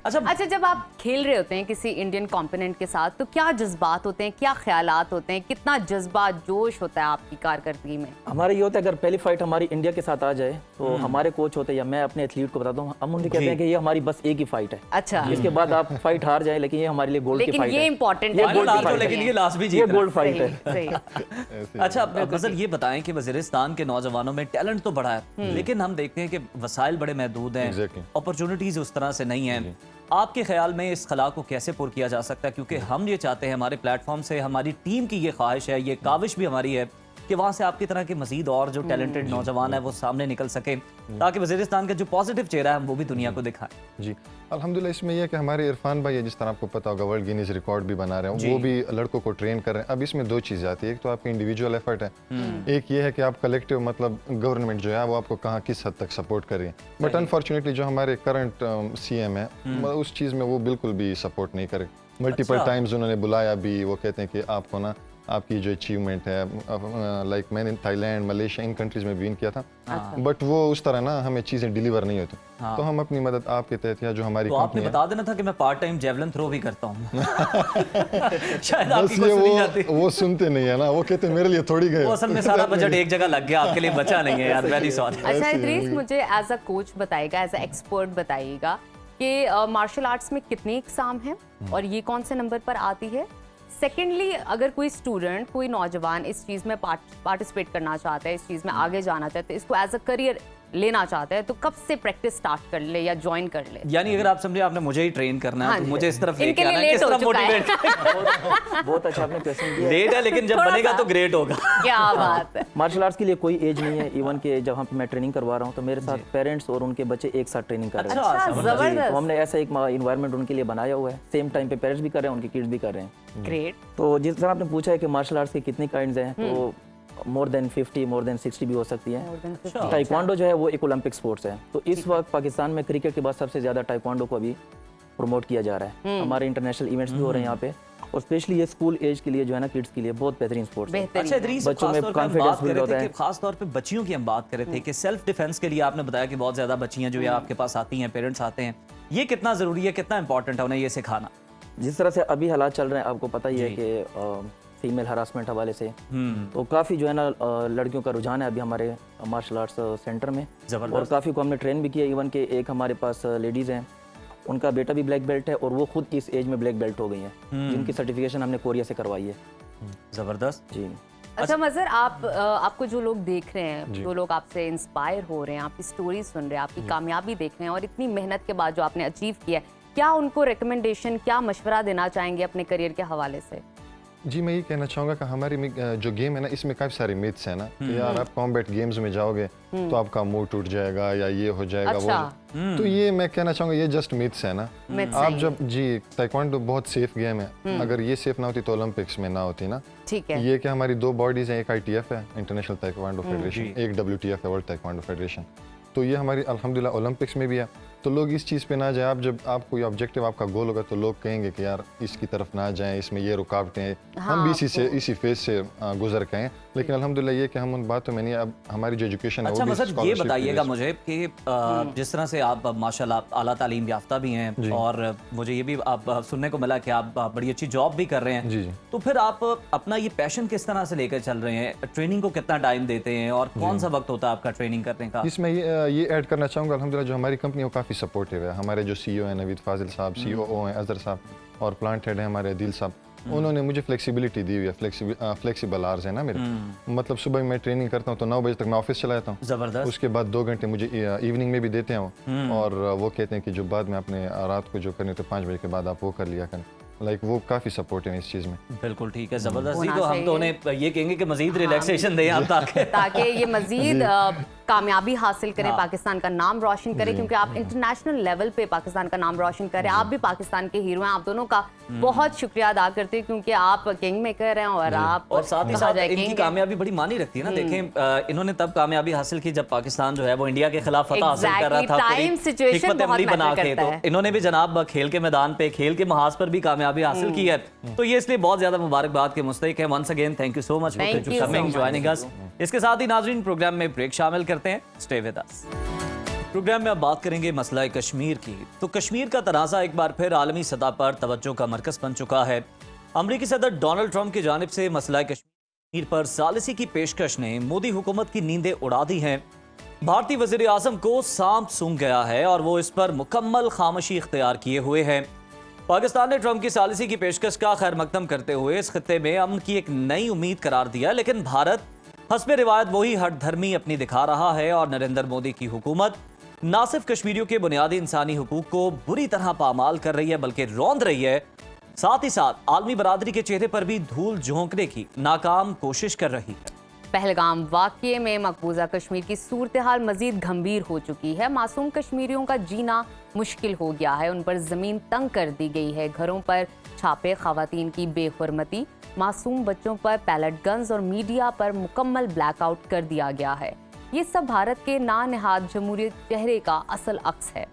अच्छा, जब आप खेल रहे होते हैं किसी इंडियन कॉम्पोनेंट के साथ, तो क्या जज्बात होते हैं, क्या ख्यालात होते हैं, कितना जज्बा जोश होता है आपकी कारकर्दगी में? हमारे ये होता है अगर पहली फाइट हमारी इंडिया के साथ आ जाए तो हमारे कोच होते हैं या मैं अपने एथलीट को बताता हूँ, हम उन्हें कहते हैं कि ये हमारी बस एक ही फाइट है। अच्छा, इसके बाद आप फाइट हार जाए लेकिन ये हमारे लिए गोल्ड की लेकिन फाइट ये है। इम्पोर्टेंट ये है, गोल्ड फाइनल की हार फाइट जाओ, लेकिन है। ये लास्ट भी ये जीत गोल्ड फाइट है। सही। अच्छा गजल ये बताएं कि वजीरिस्तान के नौजवानों में टैलेंट तो बड़ा है, लेकिन हम देखते हैं कि वसाइल बड़े महदूद हैं, Exactly. अपॉर्चुनिटीज उस तरह से नहीं हैं। आपके ख्याल में इस खला को कैसे पुर किया जा सकता है? क्योंकि हम ये चाहते हैं, हमारे प्लेटफॉर्म से हमारी टीम की ये ख्वाहिश है, ये काविश भी हमारी है कि वहाँ से आपकी तरह के मजीद और जो टैलेंटेड नौजवान है वो सामने निकल सके, ताकि वजीरिस्तान का जो पॉजिटिव चेहरा है हम वो भी दुनिया को दिखाएं। जी अल्हम्दुलिल्लाह इसमें यह है कि हमारे इरफान भाई है, जिस तरह आपको पता होगा वर्ल्ड गिनीज रिकॉर्ड भी बना रहे हैं, वो भी लड़कों को ट्रेन कर रहे हैं। अब इसमें दो चीज़ें आती है, एक तो आपकी इंडिविजुअल एफर्ट है, एक ये है कि आप कलेक्टिव मतलब गवर्नमेंट जो है वो आपको कहाँ किस हद तक सपोर्ट कर रही है। बट अनफॉर्चुनेटली जो हमारे करंट सीएम है उस चीज़ में वो बिल्कुल भी सपोर्ट नहीं करे। मल्टीपल टाइम्स उन्होंने बुलाया भी, वो कहते हैं कि आपको ना आपकी जो अचीवमेंट है, लाइक मैंने थाईलैंड मलेशिया इन कंट्रीज में विन किया था, बट वो उस तरह ना हमें चीज़ें डिलीवर नहीं होती। तो हम अपनी मदद आपके तहत या जो हमारी तो आपने कंपनी बता देना था कि मैं पार्ट टाइम जेवलिन थ्रो भी करता हूँ। शायद बस आपकी कोई ये सुनी जाती। वो सुनते नहीं है ना, वो कहते हैं मेरे लिए थोड़ी गए। वो असल में सारा बजट एक जगह लग गया, आपके लिए बचा नहीं है यार, वेरी सॉरी। अच्छा इद्रीस, मुझे एज अ कोच बताइएगा, एज अ एक्सपर्ट बताइएगा कि मार्शल आर्ट्स में कितने एग्जाम हैं और ये कौन से नंबर पर आती है? सेकेंडली, अगर कोई स्टूडेंट, कोई नौजवान इस चीज़ में पार्टिसिपेट करना चाहता है, इस चीज़ में आगे जाना चाहता है, इसको एज अ करियर लेना चाहता है, तो कब से प्रैक्टिस स्टार्ट कर ले या ज्वाइन कर ले? यानी अगर आप समझे आपने मुझे ही ट्रेन करना है, हाँ तो जी। मुझे इस तरफ इनके लेके आना लिए है, किस लेट हो तरफ चुका है। मोटिवेट। बहुत अच्छा आपने क्वेश्चन किया। लेट है लेकिन जब थोड़ा बनेगा सा। तो ग्रेट होगा। क्या बात है। मार्शल आर्ट्स के लिए कोई एज नहीं है, इवन के जहाँ पे मैं ट्रेनिंग करवा रहा हूँ तो मेरे साथ पेरेंट्स और उनके बच्चे एक साथ ट्रेनिंग कर रहे हैं। अच्छा, जी, जबरदस्त। तो हमने ऐसा एक इन्वायरमेंट उनके लिए बनाया हुआ है, सेम टाइम पे पेरेंट्स भी कर रहे हैं, उनके किड्स भी कर रहे हैं। ग्रेट। तो जिस तरह आपने पूछा है कि मार्शल आर्ट्स के कितनी काइंड्स हैं, तो मोर देन 50, मोर देन 60 भी हो सकती है। टाइक्वांडो जो है वो एक ओलंपिक स्पोर्ट्स है, तो इस वक्त पाकिस्तान में क्रिकेट के बाद सबसे ज़्यादा टाइक्वांडो को अभी प्रमोट किया जा रहा है। हमारे इंटरनेशनल इवेंट्स भी हो रहे हैं यहाँ पे, और स्पेशली ये स्कूल एज के लिए जो है ना, किड्स के लिए बहुत बेहतरीन स्पोर्ट्स है। बेहतरीन। अच्छा इदरीस, बच्चों में खास तौर पे हम confidence बात कर build रहे होता थे है। कि खास तौर पे बच्चियों की हम बात कर रहे थे कि सेल्फ डिफेंस के लिए आपने बताया कि बहुत ज्यादा बच्चियां जो है आपके पास आती हैं, पेरेंट्स आते हैं, ये कितना जरूरी है, कितना इंपॉर्टेंट है उन्हें ये सिखाना? जिस तरह से अभी हालात चल रहे हैं, आपको पता ही है कि फीमेल हरासमेंट हवाले से तो काफ़ी जो है ना लड़कियों का रुझान है अभी हमारे मार्शल आर्ट्स सेंटर में, जबरदस्त। और काफ़ी को हमने ट्रेन भी किया। इवन के एक हमारे पास लेडीज़ हैं, उनका बेटा भी ब्लैक बेल्ट है और वो खुद इस एज में ब्लैक बेल्ट हो गई हैं, जिनकी सर्टिफिकेशन हमने कोरिया से करवाई है। जबरदस्त। जी। अच्छा मजहर, आपको जो लोग देख रहे हैं, जो लोग आपसे इंस्पायर हो रहे हैं, आपकी स्टोरी सुन रहे हैं, आपकी कामयाबी देख रहे हैं, और इतनी मेहनत के बाद जो आपने अचीव किया है, क्या उनको रिकमेंडेशन, क्या मशवरा देना चाहेंगे अपने करियर के हवाले से? जी मैं ये कहना चाहूँगा कि हमारी जो गेम है ना, इसमें काफ़ी सारे मिथ्स हैं ना कि यार आप कॉम्बैट गेम्स में जाओगे तो आपका मुंह टूट जाएगा या ये हो जाएगा अच्छा। वो तो ये मैं कहना चाहूँगा ये जस्ट मिथ्स है ना। Myths आप हैं जब जी ताइक्वांडो बहुत सेफ गेम है, अगर ये सेफ ना होती तो ओलंपिक्स में ना होती ना। ठीक है। ये कि हमारी दो बॉडीज हैं, एक ITF है इंटरनेशनल ताइक्वांडो फेडरेशन, एक WTF है वर्ल्ड ताइक्वांडो फेडरेशन, तो ये हमारी अल्हम्दुलिल्लाह ओलंपिक्स में भी है। तो लोग इस चीज़ पे ना जाए, आप जब आप कोई ऑब्जेक्टिव आपका गोल होगा तो लोग कहेंगे कि यार इसकी तरफ ना जाएं, इसमें ये रुकावटें हैं, हम भी इसी फेज से गुजर के हैं, लेकिन अल्हम्दुलिल्लाह ये कि हम उन बातों में नहीं, अब हमारी जो एजुकेशन है अच्छा वो भी मतलब ये scholarship बताइएगा based। मुझे कि जिस तरह से आप माशाल्लाह आला तालीम याफ्ता भी हैं, और मुझे ये भी आप सुनने को मिला कि आप बड़ी अच्छी जॉब भी कर रहे हैं, जी जी। तो फिर आप अपना ये पैशन किस तरह से लेकर चल रहे हैं? ट्रेनिंग को कितना टाइम देते हैं और कौन सा वक्त होता है आपका ट्रेनिंग करने का? इसमें ये ऐड करना चाहूँगा, अल्हम्दुलिल्लाह जो हमारी कंपनी है वो काफ़ी सपोर्टिव है। हमारे जो CEO हैं नवीद फाजिल साहब, COO हैं अजहर साहब, और प्लांट हेड है हमारे अदील साहब, उन्होंने मुझे फ्लेक्सिबिलिटी दी हुई है। फ्लेक्सिबल आवर्स है ना मेरे, मतलब सुबह मैं ट्रेनिंग करता हूँ तो 9 बजे तक मैं ऑफिस चला जाता हूँ, जबरदस्त। उसके बाद 2 घंटे मुझे इवनिंग में भी देते हैं वो, और वो कहते हैं कि जो बाद में आपने रात को जो करनी हो तो 5 बजे के बाद आप वो कर लिया करें। लाइक वो काफ़ी सपोर्टिव है इस चीज़ में। बिल्कुल ठीक है, जबरदस्त। होना तो हम तो चाहिए। उन्हें ये कहेंगे कि मजीद रिलैक्सेशन दें आप, ताकि ताकि ये मजीद कामयाबी हासिल करें, पाकिस्तान का नाम रोशन करें, क्योंकि आप इंटरनेशनल लेवल पे पाकिस्तान का नाम रोशन करें। आप भी पाकिस्तान के हीरो हैं। आप दोनों का बहुत शुक्रिया अदा करते हैं, क्योंकि आप किंग मेकर हैं और आप और साथ ही कहा साथ जाए इनकी king हैं। कामयाबी बड़ी मानी रखती है ना। देखें इन्होंने तब कामयाबी हासिल की जब पाकिस्तान जो है वो इंडिया के खिलाफ फतह हासिल कर रहा था। Exactly, time पूरी situation हिकमत बहुत अमली बना matter के, करता तो है। इन्होंने भी जनाब खेल के मैदान पे, खेल के महाज पर भी कामयाबी हासिल की है। तो ये इसलिए बहुत ज्यादा मुबारकबाद के मुस्तहिक है। Once again thank you so much Thank for you so coming, much. Joining us. इसके साथ ही नाजरीन प्रोग्राम में ब्रेक शामिल करते हैं। Stay with us. प्रोग्राम में अब बात करेंगे मसला कश्मीर की। तो कश्मीर का तनाज़ा एक बार फिर आलमी सतह पर तवज्जो का मरकज बन चुका है। अमरीकी सदर डोनाल्ड ट्रंप की जानिब से मसला कश्मीर पर सालिसी की पेशकश ने मोदी हुकूमत की नींदें उड़ा दी हैं। भारतीय वज़ीर आज़म को सांप सूंघ गया है और वो इस पर मुकम्मल खामोशी इख्तियार किए हुए हैं। पाकिस्तान ने ट्रंप की सालिसी की पेशकश का खैर मकदम करते हुए इस खित्ते में अमन की एक नई उम्मीद करार दिया, लेकिन भारत हस्बे रिवायत वही हठधर्मी अपनी दिखा रहा है और नरेंद्र मोदी की हुकूमत न सिर्फ कश्मीरियों के बुनियादी इंसानी हुकूक को बुरी तरह पामाल कर रही है बल्कि रौंद रही है, साथ ही साथ आलमी बरादरी के चेहरे पर भी धूल झोंकने की नाकाम कोशिश कर रही है। पहलगाम वाक़ये में मकबूजा कश्मीर की सूरत हाल मजीद गंभीर हो चुकी है। मासूम कश्मीरियों का जीना मुश्किल हो गया है। उन पर ज़मीन तंग कर दी गई है। घरों पर छापे, ख़वातीन की बेहुरमती, मासूम बच्चों पर पैलेट गन्स और मीडिया पर मुकम्मल ब्लैकआउट कर दिया गया है। ये सब भारत के नानिहाद जमहूरियत चेहरे का असल अक्स है।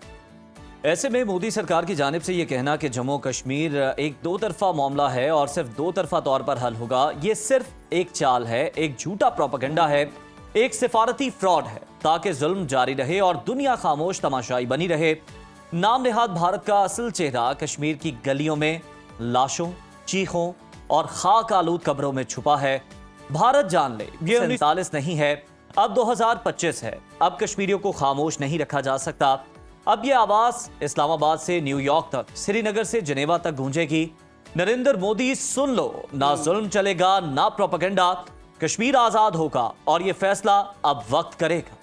ऐसे में मोदी सरकार की जानिब से ये कहना कि जम्मू कश्मीर एक दो तरफा मामला है और सिर्फ दो तरफा तौर पर हल होगा, ये सिर्फ एक चाल है, एक झूठा प्रोपेगेंडा है, एक सिफारती फ्रॉड है ताकि जुल्म जारी रहे और दुनिया खामोश तमाशाई बनी रहे। नाम नेहाद भारत का असल चेहरा कश्मीर की गलियों में लाशों, चीखों और खाक आलूद कब्रों में छुपा है। भारत जान ले, ये 1947 नहीं है, अब 2025 है। अब कश्मीरियों को खामोश नहीं रखा जा सकता। अब ये आवाज इस्लामाबाद से न्यूयॉर्क तक, श्रीनगर से जनेवा तक गूंजेगी। नरेंद्र मोदी सुन लो, ना जुल्म चलेगा ना प्रोपेगेंडा, कश्मीर आजाद होगा और ये फैसला अब वक्त करेगा।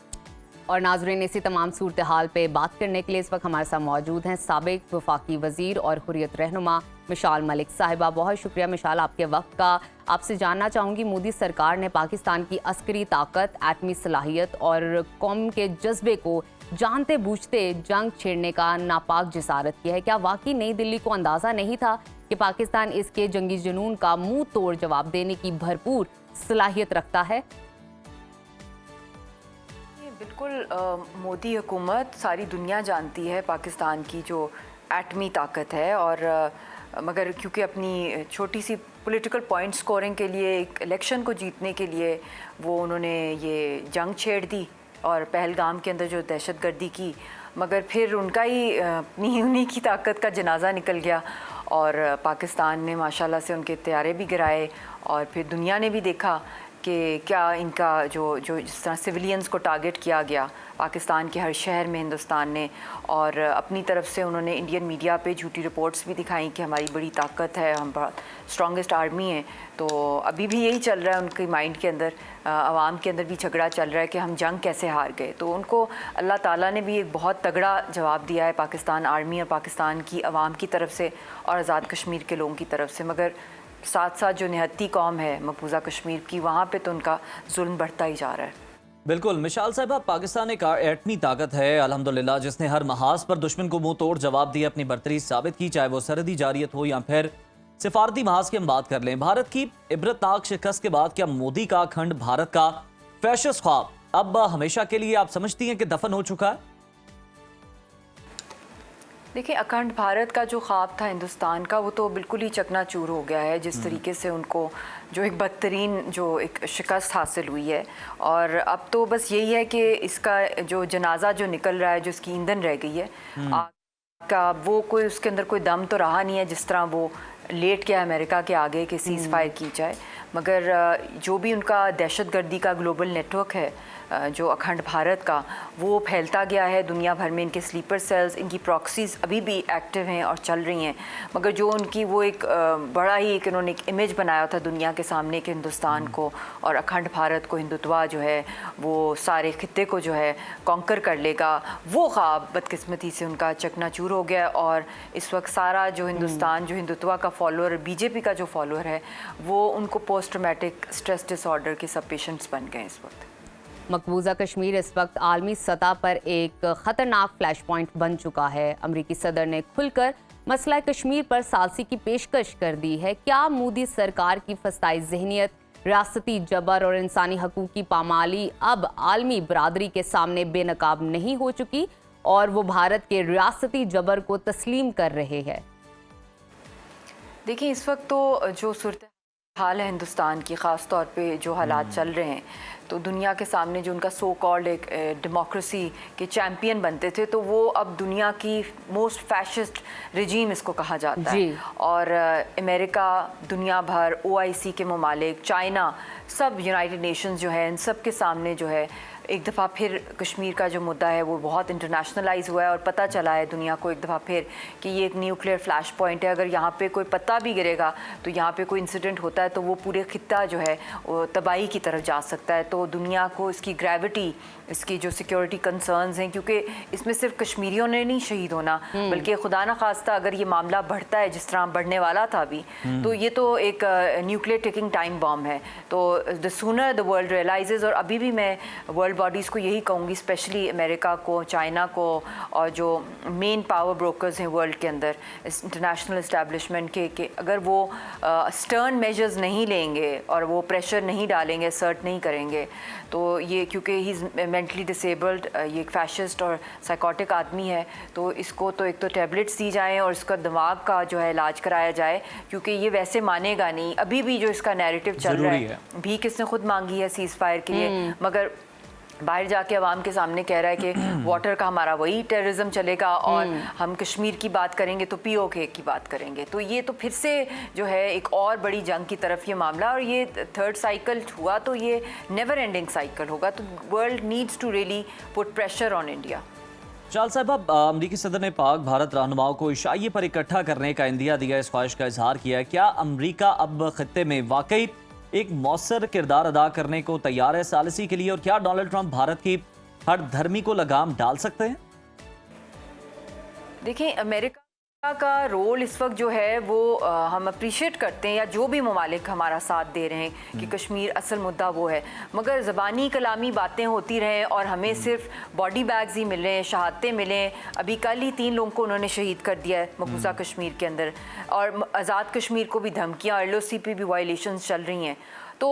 और नाजरीन, इसी तमाम सूरत हाल पे बात करने के लिए इस वक्त हमारे साथ मौजूद हैं साबिक वफाकी वजीर और हुर्रियत रहनुमा मिशाल मलिक साहिबा। बहुत शुक्रिया मिशाल आपके वक्त का। आपसे जानना चाहूँगी, मोदी सरकार ने पाकिस्तान की अस्करी ताकत, एटमी सलाहियत और कौम के जज्बे को जानते बूझते जंग छेड़ने का नापाक जिसारत किया है। क्या वाकई नई दिल्ली को अंदाज़ा नहीं था कि पाकिस्तान इसके जंगी जुनून का मुंह तोड़ जवाब देने की भरपूर सलाहियत रखता है? बिल्कुल, मोदी हुकूमत, सारी दुनिया जानती है पाकिस्तान की जो एटमी ताकत है, और मगर क्योंकि अपनी छोटी सी पॉलिटिकल पॉइंट स्कोरिंग के लिए, एक इलेक्शन को जीतने के लिए वो उन्होंने ये जंग छेड़ दी और पहलगाम के अंदर जो दहशतगर्दी की, मगर फिर उनका ही उन्हीं की ताकत का जनाजा निकल गया और पाकिस्तान ने माशाल्लाह से उनके तैयारे भी गिराए और फिर दुनिया ने भी देखा कि क्या इनका जो जिस तरह सिविलियंस को टारगेट किया गया पाकिस्तान के हर शहर में हिंदुस्तान ने, और अपनी तरफ से उन्होंने इंडियन मीडिया पे झूठी रिपोर्ट्स भी दिखाई कि हमारी बड़ी ताकत है, हम बहुत स्ट्रॉन्गेस्ट आर्मी हैं। तो अभी भी यही चल रहा है उनके माइंड के अंदर, आवाम के अंदर भी झगड़ा चल रहा है कि हम जंग कैसे हार गए। तो उनको अल्लाह ताला ने भी एक बहुत तगड़ा जवाब दिया है पाकिस्तान आर्मी और पाकिस्तान की आवाम की तरफ से और आज़ाद कश्मीर के लोगों की तरफ से। मगर साथ साथ जो निहत्ती कौम है मकबूजा कश्मीर की, वहाँ पे तो उनका जुल्म बढ़ता ही जा रहा है। बिल्कुल मिशाल साहिबा, पाकिस्तान एक एटमी ताकत है अल्हम्दुलिल्लाह, जिसने हर महाज पर दुश्मन को मुंह तोड़ जवाब दिया, अपनी बर्तरी साबित की, चाहे वो सरहदी जारियत हो या फिर सिफारती महाज की हम बात कर लें। भारत की इबरतनाक शिकस्त के बाद क्या मोदी का अखंड भारत का फैशिस्ट ख्वाब अब हमेशा के लिए आप समझती हैं कि दफन हो चुका है? देखिए, अखंड भारत का जो ख्वाब था हिंदुस्तान का, वो तो बिल्कुल ही चकनाचूर हो गया है। जिस तरीके से उनको जो एक बदतरीन जो एक शिकस्त हासिल हुई है, और अब तो बस यही है कि इसका जो जनाजा जो निकल रहा है, जो इसकी ईंधन रह गई है आग का, वो कोई उसके अंदर कोई दम तो रहा नहीं है। जिस तरह वो लेट गया अमेरिका के आगे कि सीज़ फायर की जाए, मगर जो भी उनका दहशतगर्दी का ग्लोबल नेटवर्क है, जो अखंड भारत का, वो फैलता गया है दुनिया भर में। इनके स्लीपर सेल्स, इनकी प्रॉक्सीज अभी भी एक्टिव हैं और चल रही हैं, मगर जो उनकी वो एक बड़ा ही एक इन्होंने एक इमेज बनाया था दुनिया के सामने कि हिंदुस्तान को और अखंड भारत को, हिंदुत्वा जो है वो सारे खित्ते को जो है कॉन्कर कर लेगा, वो ख्वाब बदकिस्मती से उनका चकनाचूर हो गया। और इस वक्त सारा जो हिंदुस्तान, जो हिंदुत्वा का फॉलोअर, बीजेपी का जो फॉलोअर है, वो उनको पोस्ट ट्रॉमेटिक स्ट्रेस डिसऑर्डर के सब पेशेंट्स बन गए इस वक्त। मकबूजा कश्मीर इस वक्त आलमी सतह पर एक खतरनाक फ्लैश पॉइंट बन चुका है। अमरीकी सदर ने खुलकर मसला कश्मीर पर सालसी की पेशकश कर दी है। क्या मोदी सरकार की फसाई जहनियत, रियासती जबर और इंसानी हकूक़ की पामाली अब आलमी बरादरी के सामने बेनकाब नहीं हो चुकी और वो भारत के रियासती जबर को तस्लीम कर रहे हैं? देखिए, इस वक्त तो जो सूरत हाल है हिंदुस्तान की, ख़ास तौर पे जो हालात चल रहे हैं, तो दुनिया के सामने जो उनका सो कॉल्ड एक डेमोक्रेसी के चैम्पियन बनते थे, तो वो अब दुनिया की मोस्ट फैशिस्ट रिजीम इसको कहा जाता है। और अमेरिका, दुनिया भर, OIC के ममालिक, चाइना, सब यूनाइटेड नेशंस जो है, इन सब के सामने जो है एक दफ़ा फिर कश्मीर का जो मुद्दा है वो बहुत इंटरनेशनलाइज हुआ है और पता चला है दुनिया को एक दफ़ा फिर कि ये एक न्यूक्लियर फ्लैश पॉइंट है। अगर यहाँ पे कोई पत्ता भी गिरेगा तो यहाँ पे कोई इंसिडेंट होता है तो वो पूरे खित्ता जो है वो तबाही की तरफ जा सकता है। तो दुनिया को इसकी ग्रेविटी, इसकी जो सिक्योरिटी कंसर्न्स हैं, क्योंकि इसमें सिर्फ कश्मीरियों ने नहीं शहीद होना, बल्कि खुदा न खास्ता अगर ये मामला बढ़ता है जिस तरह बढ़ने वाला था अभी, तो ये तो एक न्यूक्लियर टिकिंग टाइम बॉम्ब है। तो the sooner the world realises, और अभी भी मैं वर्ल्ड बॉडीज़ को यही कहूँगी, स्पेशली अमेरिका को, चाइना को, और जो मेन पावर ब्रोकर्स हैं वर्ल्ड के अंदर, इस इंटरनेशनल इस्टेब्लिशमेंट के, कि अगर वो स्टर्न मेजर्स नहीं लेंगे और वो प्रेशर नहीं डालेंगे, असर्ट नहीं करेंगे, तो ये, क्योंकि ही इज़ मेंटली डिसेबल्ड, ये एक फैशिस्ट और साइकोटिक आदमी है, तो इसको तो एक तो टैबलेट्स दी जाएँ और इसका दिमाग का जो है इलाज कराया जाए, क्योंकि ये वैसे मानेगा नहीं। अभी भी जो इसका नैरेटिव चल रहा है, भीख इसने खुद मांगी है सीज़ फायर के लिए, मगर बाहर जाके अवाम के सामने कह रहा है कि वाटर का हमारा वही टेररिज्म चलेगा और हम कश्मीर की बात करेंगे तो POK की बात करेंगे। तो ये तो फिर से जो है एक और बड़ी जंग की तरफ ये मामला, और ये थर्ड साइकिल हुआ तो ये नेवर एंडिंग साइकिल होगा। तो world needs to really put pressure on India. चाल साहब, अब अमरीकी सदर ने पाक भारत रहनुमाओं को इशाइये पर इकट्ठा करने का इंदिया दिया, इस ख्वाहिश का इजहार किया। क्या अमरीका अब खत्ते में वाकई एक मौसर किरदार अदा करने को तैयार है सालिसी के लिए, और क्या डोनाल्ड ट्रंप भारत की हर धर्मी को लगाम डाल सकते हैं? देखिए, अमेरिका का रोल इस वक्त जो है वो हम अप्रिशिएट करते हैं, या जो भी ममालिक हमारा साथ दे रहे हैं कि कश्मीर असल मुद्दा वो है, मगर ज़बानी कलामी बातें होती रहें और हमें सिर्फ बॉडी बैग्स ही मिलें, शहादतें मिलें। अभी कल ही 3 लोगों को उन्होंने शहीद कर दिया है मकबूजा कश्मीर के अंदर, और आज़ाद कश्मीर को भी धमकियाँ, LOC पे भी वायलेशंस चल रही हैं। तो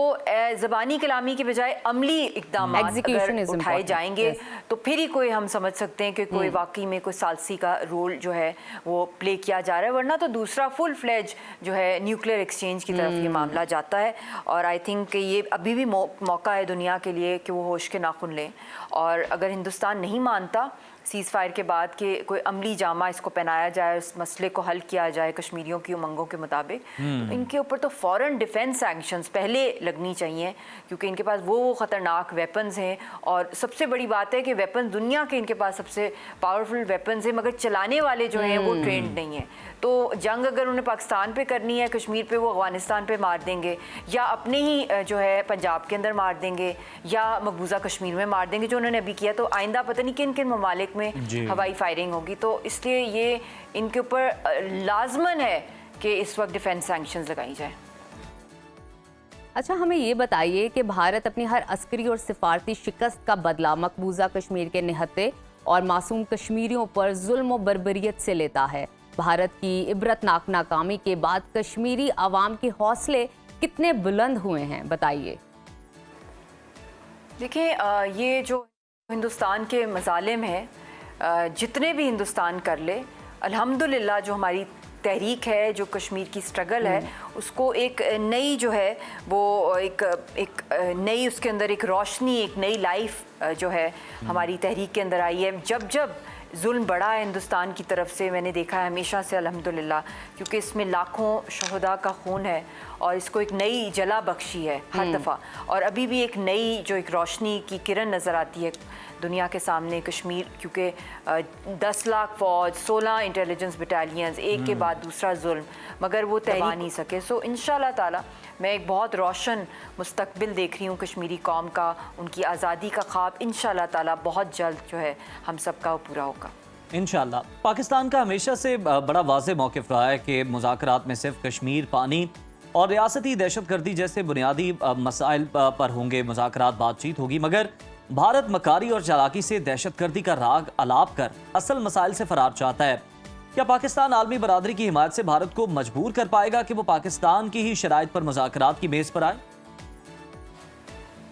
ज़बानी कलामी के बजाय अमली इक़दाम अगर उठाए जाएंगे तो फिर ही कोई हम समझ सकते हैं कि कोई वाकई में कोई सालसी का रोल जो है वो प्ले किया जा रहा है, वरना तो दूसरा फुल फ्लेज जो है न्यूक्लियर एक्सचेंज की तरफ ये मामला जाता है। और आई थिंक कि ये अभी भी मौका है दुनिया के लिए कि वो होश के नाखुन लें, और अगर हिंदुस्तान नहीं मानता सीज़ फायर के बाद कि कोई अमली जामा इसको पहनाया जाए, इस मसले को हल किया जाए कश्मीरियों की उमंगों के मुताबिक, तो इनके ऊपर तो फ़ौरन डिफेंस सैंक्शंस पहले लगनी चाहिए, क्योंकि इनके पास वो ख़तरनाक वेपन्स हैं। और सबसे बड़ी बात है कि वेपन्स दुनिया के इनके पास सबसे पावरफुल वेपन्स हैं, मगर चलाने वाले जो हैं वो ट्रेंड नहीं हैं। तो जंग अगर उन्हें पाकिस्तान पे करनी है, कश्मीर पे वो अफगानिस्तान पे मार देंगे, या अपने ही जो है पंजाब के अंदर मार देंगे, या मकबूजा कश्मीर में मार देंगे, जो उन्होंने अभी किया। तो आइंदा पता नहीं किन किन ममालिक में हवाई फायरिंग होगी। तो इसलिए ये इनके ऊपर लाजमन है कि इस वक्त डिफेंस सैंक्शंस लगाई जाए। अच्छा, हमें ये बताइए कि भारत अपनी हर अस्करी और सिफारती शिकस्त का बदला मकबूजा कश्मीर के निहत्ते और मासूम कश्मीरियों पर जुल्म और बर्बरियत से लेता है। भारत की इबरतनाक नाकामी के बाद कश्मीरी आवाम के हौसले कितने बुलंद हुए हैं, बताइए। देखिए, ये जो हिंदुस्तान के मज़ालिम हैं, जितने भी हिंदुस्तान कर ले, अल्हम्दुलिल्लाह जो हमारी तहरीक है, जो कश्मीर की स्ट्रगल है, उसको एक नई जो है वो एक नई, उसके अंदर एक रोशनी, एक नई लाइफ जो है हमारी तहरीक के अंदर आई है। जब जब जुल्म बढ़ा है हिंदुस्तान की तरफ से, मैंने देखा है हमेशा से अल्हम्दुलिल्लाह, क्योंकि इसमें लाखों शहुदा का खून है और इसको एक नई जला बख्शी है हर दफ़ा। और अभी भी एक नई जो एक रोशनी की किरण नज़र आती है दुनिया के सामने कश्मीर, क्योंकि 10 लाख फौज, 16 इंटेलिजेंस बटालियंस, एक के बाद दूसरा जुल्म, मगर वो तहरीक नहीं सके। सो इंशाल्लाह ताला मैं एक बहुत रोशन मुस्तकबिल देख रही हूँ कश्मीरी कौम का, उनकी आज़ादी का ख्वाब इंशाल्लाह ताला बहुत जल्द जो है हम सब का पूरा होगा इंशाल्लाह। पाकिस्तान का हमेशा से बड़ा वाज़ेह मौक़िफ़ रहा है कि मुज़ाकरात में सिर्फ कश्मीर, पानी और रियासती दहशतगर्दी जैसे बुनियादी मसाइल पर होंगे मुज़ाकरात, बातचीत होगी, मगर भारत मकारी और चालाकी से दहशतगर्दी का राग अलाप कर असल मसाइल से फरार चाहता है। क्या पाकिस्तान आलमी बरादरी की हिमायत से भारत को मजबूर कर पाएगा कि वो पाकिस्तान की ही शराइत पर मुज़ाकरात की मेज पर आए?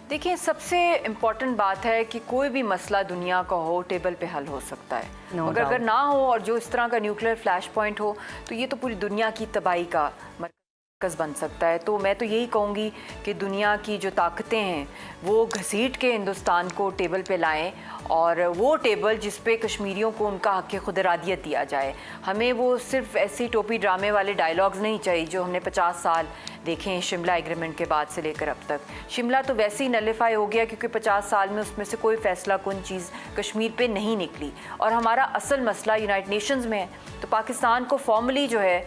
देखिए, सबसे इम्पॉर्टेंट बात है कि कोई भी मसला दुनिया का हो टेबल पे हल हो सकता है, मगर अगर ना हो और जो इस तरह का न्यूक्लियर फ्लैश पॉइंट हो तो ये तो पूरी दुनिया की तबाही का मरकज़ बन सकता है। तो मैं तो यही कहूँगी कि दुनिया की जो ताकतें हैं वो घसीट के हिंदुस्तान को टेबल पे लाएं, और वो टेबल जिस पे कश्मीरियों को उनका हक़ खुद इरादियत दिया जाए। हमें वो सिर्फ ऐसी टोपी ड्रामे वाले डायलॉग्स नहीं चाहिए जो हमने 50 साल देखे हैं शिमला एग्रीमेंट के बाद से लेकर अब तक। शिमला तो वैसे ही नलिफाई हो गया क्योंकि 50 साल में उसमें से कोई फैसला कुन चीज़ कश्मीर पे नहीं निकली, और हमारा असल मसला यूनाइटेड नेशंस में है। तो पाकिस्तान को फॉर्मली जो है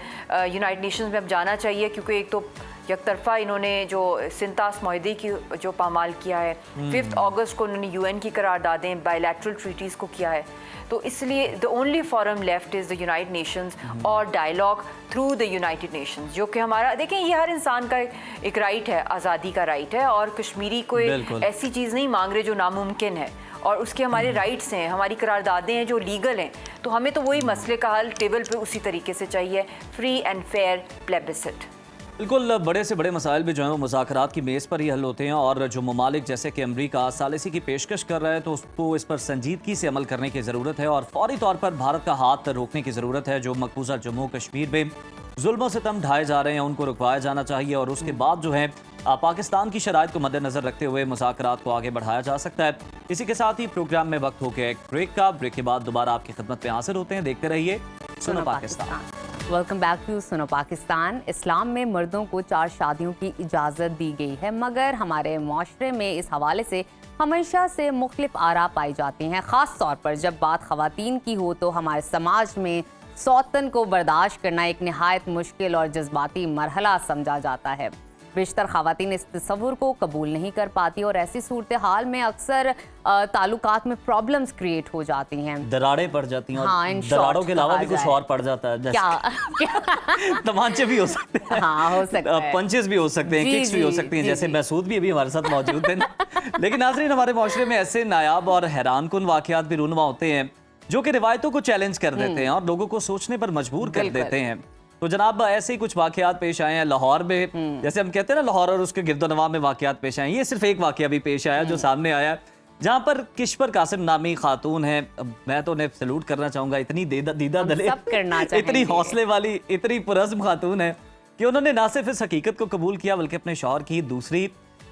यूनाइटेड नेशंस में अब जाना चाहिए, क्योंकि एक तो यकतरफा इन्होंने जो सिंतास माहदे की जो पामाल किया है, 5 अगस्त को उन्होंने UN की करारदादें बायलैटरल ट्रीटीज़ को किया है। तो इसलिए the only forum left is the United Nations और dialogue through the United Nations, जो कि हमारा, देखें, ये हर इंसान का एक राइट है, आज़ादी का राइट है, और कश्मीरी कोई ऐसी चीज़ नहीं मांग रहे जो नामुमकिन है, और उसके हमारे राइट्स हैं, हमारी करारदादें हैं जो लीगल हैं। तो हमें तो वही मसले का हल टेबल पे उसी तरीके से चाहिए, फ्री एंड फेयर प्लेबिसिट। बिल्कुल, बड़े से बड़े मसाइल भी जो हैं वो मुज़ाकरात की मेज़ पर ही हल होते हैं, और जो ममालिक जैसे कि अमरीका सालिसी की पेशकश कर रहा है तो उसको इस पर संजीदगी से अमल करने की ज़रूरत है, और फौरी तौर पर भारत का हाथ रोकने की ज़रूरत है। जो मकबूजा जम्मू कश्मीर में जुल्म सितम ढाए जा रहे हैं उनको रुकवाया जाना चाहिए, और उसके बाद जो है पाकिस्तान की शराइत को मद्देनजर रखते हुए मुज़ाकरात को आगे बढ़ाया जा सकता है। इसी के साथ ही प्रोग्राम में वक्त हो गया एक ब्रेक का। ब्रेक के बाद दोबारा आपकी खिदमत में हाजिर होते हैं। देखते रहिए सुनो Pakistan. Welcome back to Suno Pakistan. इस्लाम में मर्दों को 4 शादियों की इजाज़त दी गई है, मगर हमारे माशरे में इस हवाले से हमेशा से मुख्तलिफ आरा पाई जाती हैं। ख़ास तौर पर जब बात ख़वातीन की हो तो हमारे समाज में सौतन को बर्दाश्त करना एक नहायत मुश्किल और जज्बाती मरहला समझा जाता है। बेशतर ख़वातीन इस तस्वुर को कबूल नहीं कर पाती, और ऐसी सूरत हाल में अक्सर ताल्लुकात में प्रॉब्लम्स क्रिएट हो जाती हैं, दरारें पड़ जाती हैं। हाँ, और दरारों के अलावा भी कुछ और पड़ जाता है, क्या तमांचे भी हो सकते हैं, हाँ, हो सकता है, पंचेस भी हो सकते हैं, किक्स भी हो सकती हैं, जैसे महसूद भी अभी हमारे साथ मौजूद हैं। लेकिन नाज़रीन, हमारे माशरे में ऐसे नायाब और हैरान कुन वाक़यात भी रूनुमा होते हैं जो कि रिवायतों को चैलेंज कर देते हैं और लोगों को सोचने पर मजबूर कर देते हैं। तो जनाब, ऐसे ही कुछ वाक़यात पेश आए हैं लाहौर में। जैसे हम कहते हैं ना, लाहौर और उसके गिरदोनवा में वाक़यात पेश आए। ये सिर्फ एक वाक़या भी पेश आया जो सामने आया, जहाँ पर किश्वर कासिम नामी खातून है। मैं तो उन्हें सैल्यूट करना चाहूँगा, इतनी दीदा दले, इतनी हौसले वाली, इतनी पुरज़्म खातून है कि उन्होंने ना सिर्फ इस हकीकत को कबूल किया बल्कि अपने शौहर की दूसरी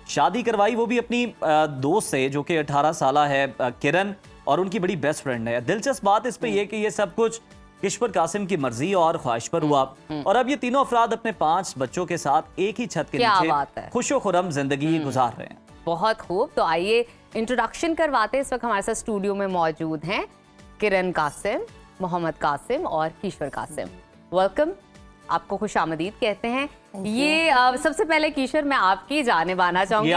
शादी करवाई, वो भी अपनी दोस्त से जो कि 18 साल है, किरण, और उनकी बड़ी बेस्ट फ्रेंड है। दिलचस्प बात इस पे ये कि ये सब कुछ किश्वर कासिम की मर्जी और ख्वाहिश पर हुआ, और अब ये तीनों अफराद अपने 5 बच्चों के साथ एक ही छत के नीचे खुशो खुरम जिंदगी गुजार रहे हैं। बहुत खूब। तो आइए इंट्रोडक्शन करवाते हैं। इस वक्त हमारे साथ स्टूडियो में मौजूद हैं किरण कासिम, मोहम्मद कासिम और किश्वर कासिम। वेलकम, आपको खुशामदीद कहते हैं। ये सबसे पहले किशोर, मैं आपकी जानिब आना चाहूंगी।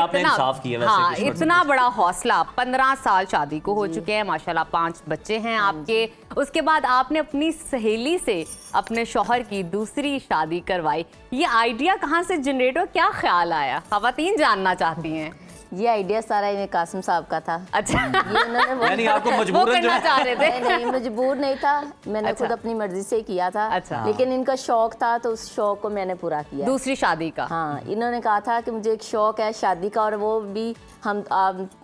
हाँ, इतना बड़ा हौसला, 15 साल शादी को हो चुके हैं, माशाल्लाह 5 बच्चे हैं आपके। उसके बाद आपने अपनी सहेली से अपने शौहर की दूसरी शादी करवाई। ये आइडिया कहाँ से जनरेट हो, क्या ख्याल आया? खवातीन जानना चाहती हैं। ये आइडिया सारा इन्हें कासिम साहब का था। अच्छा, यानी आपको मजबूरन करना चाह रहे थे? नहीं, मजबूर नहीं था, मैंने खुद अपनी मर्जी से किया था। अच्छा। लेकिन इनका शौक था तो उस शौक को मैंने पूरा किया। दूसरी शादी का? हाँ, इन्होंने कहा था कि मुझे एक शौक है शादी का, और वो भी हम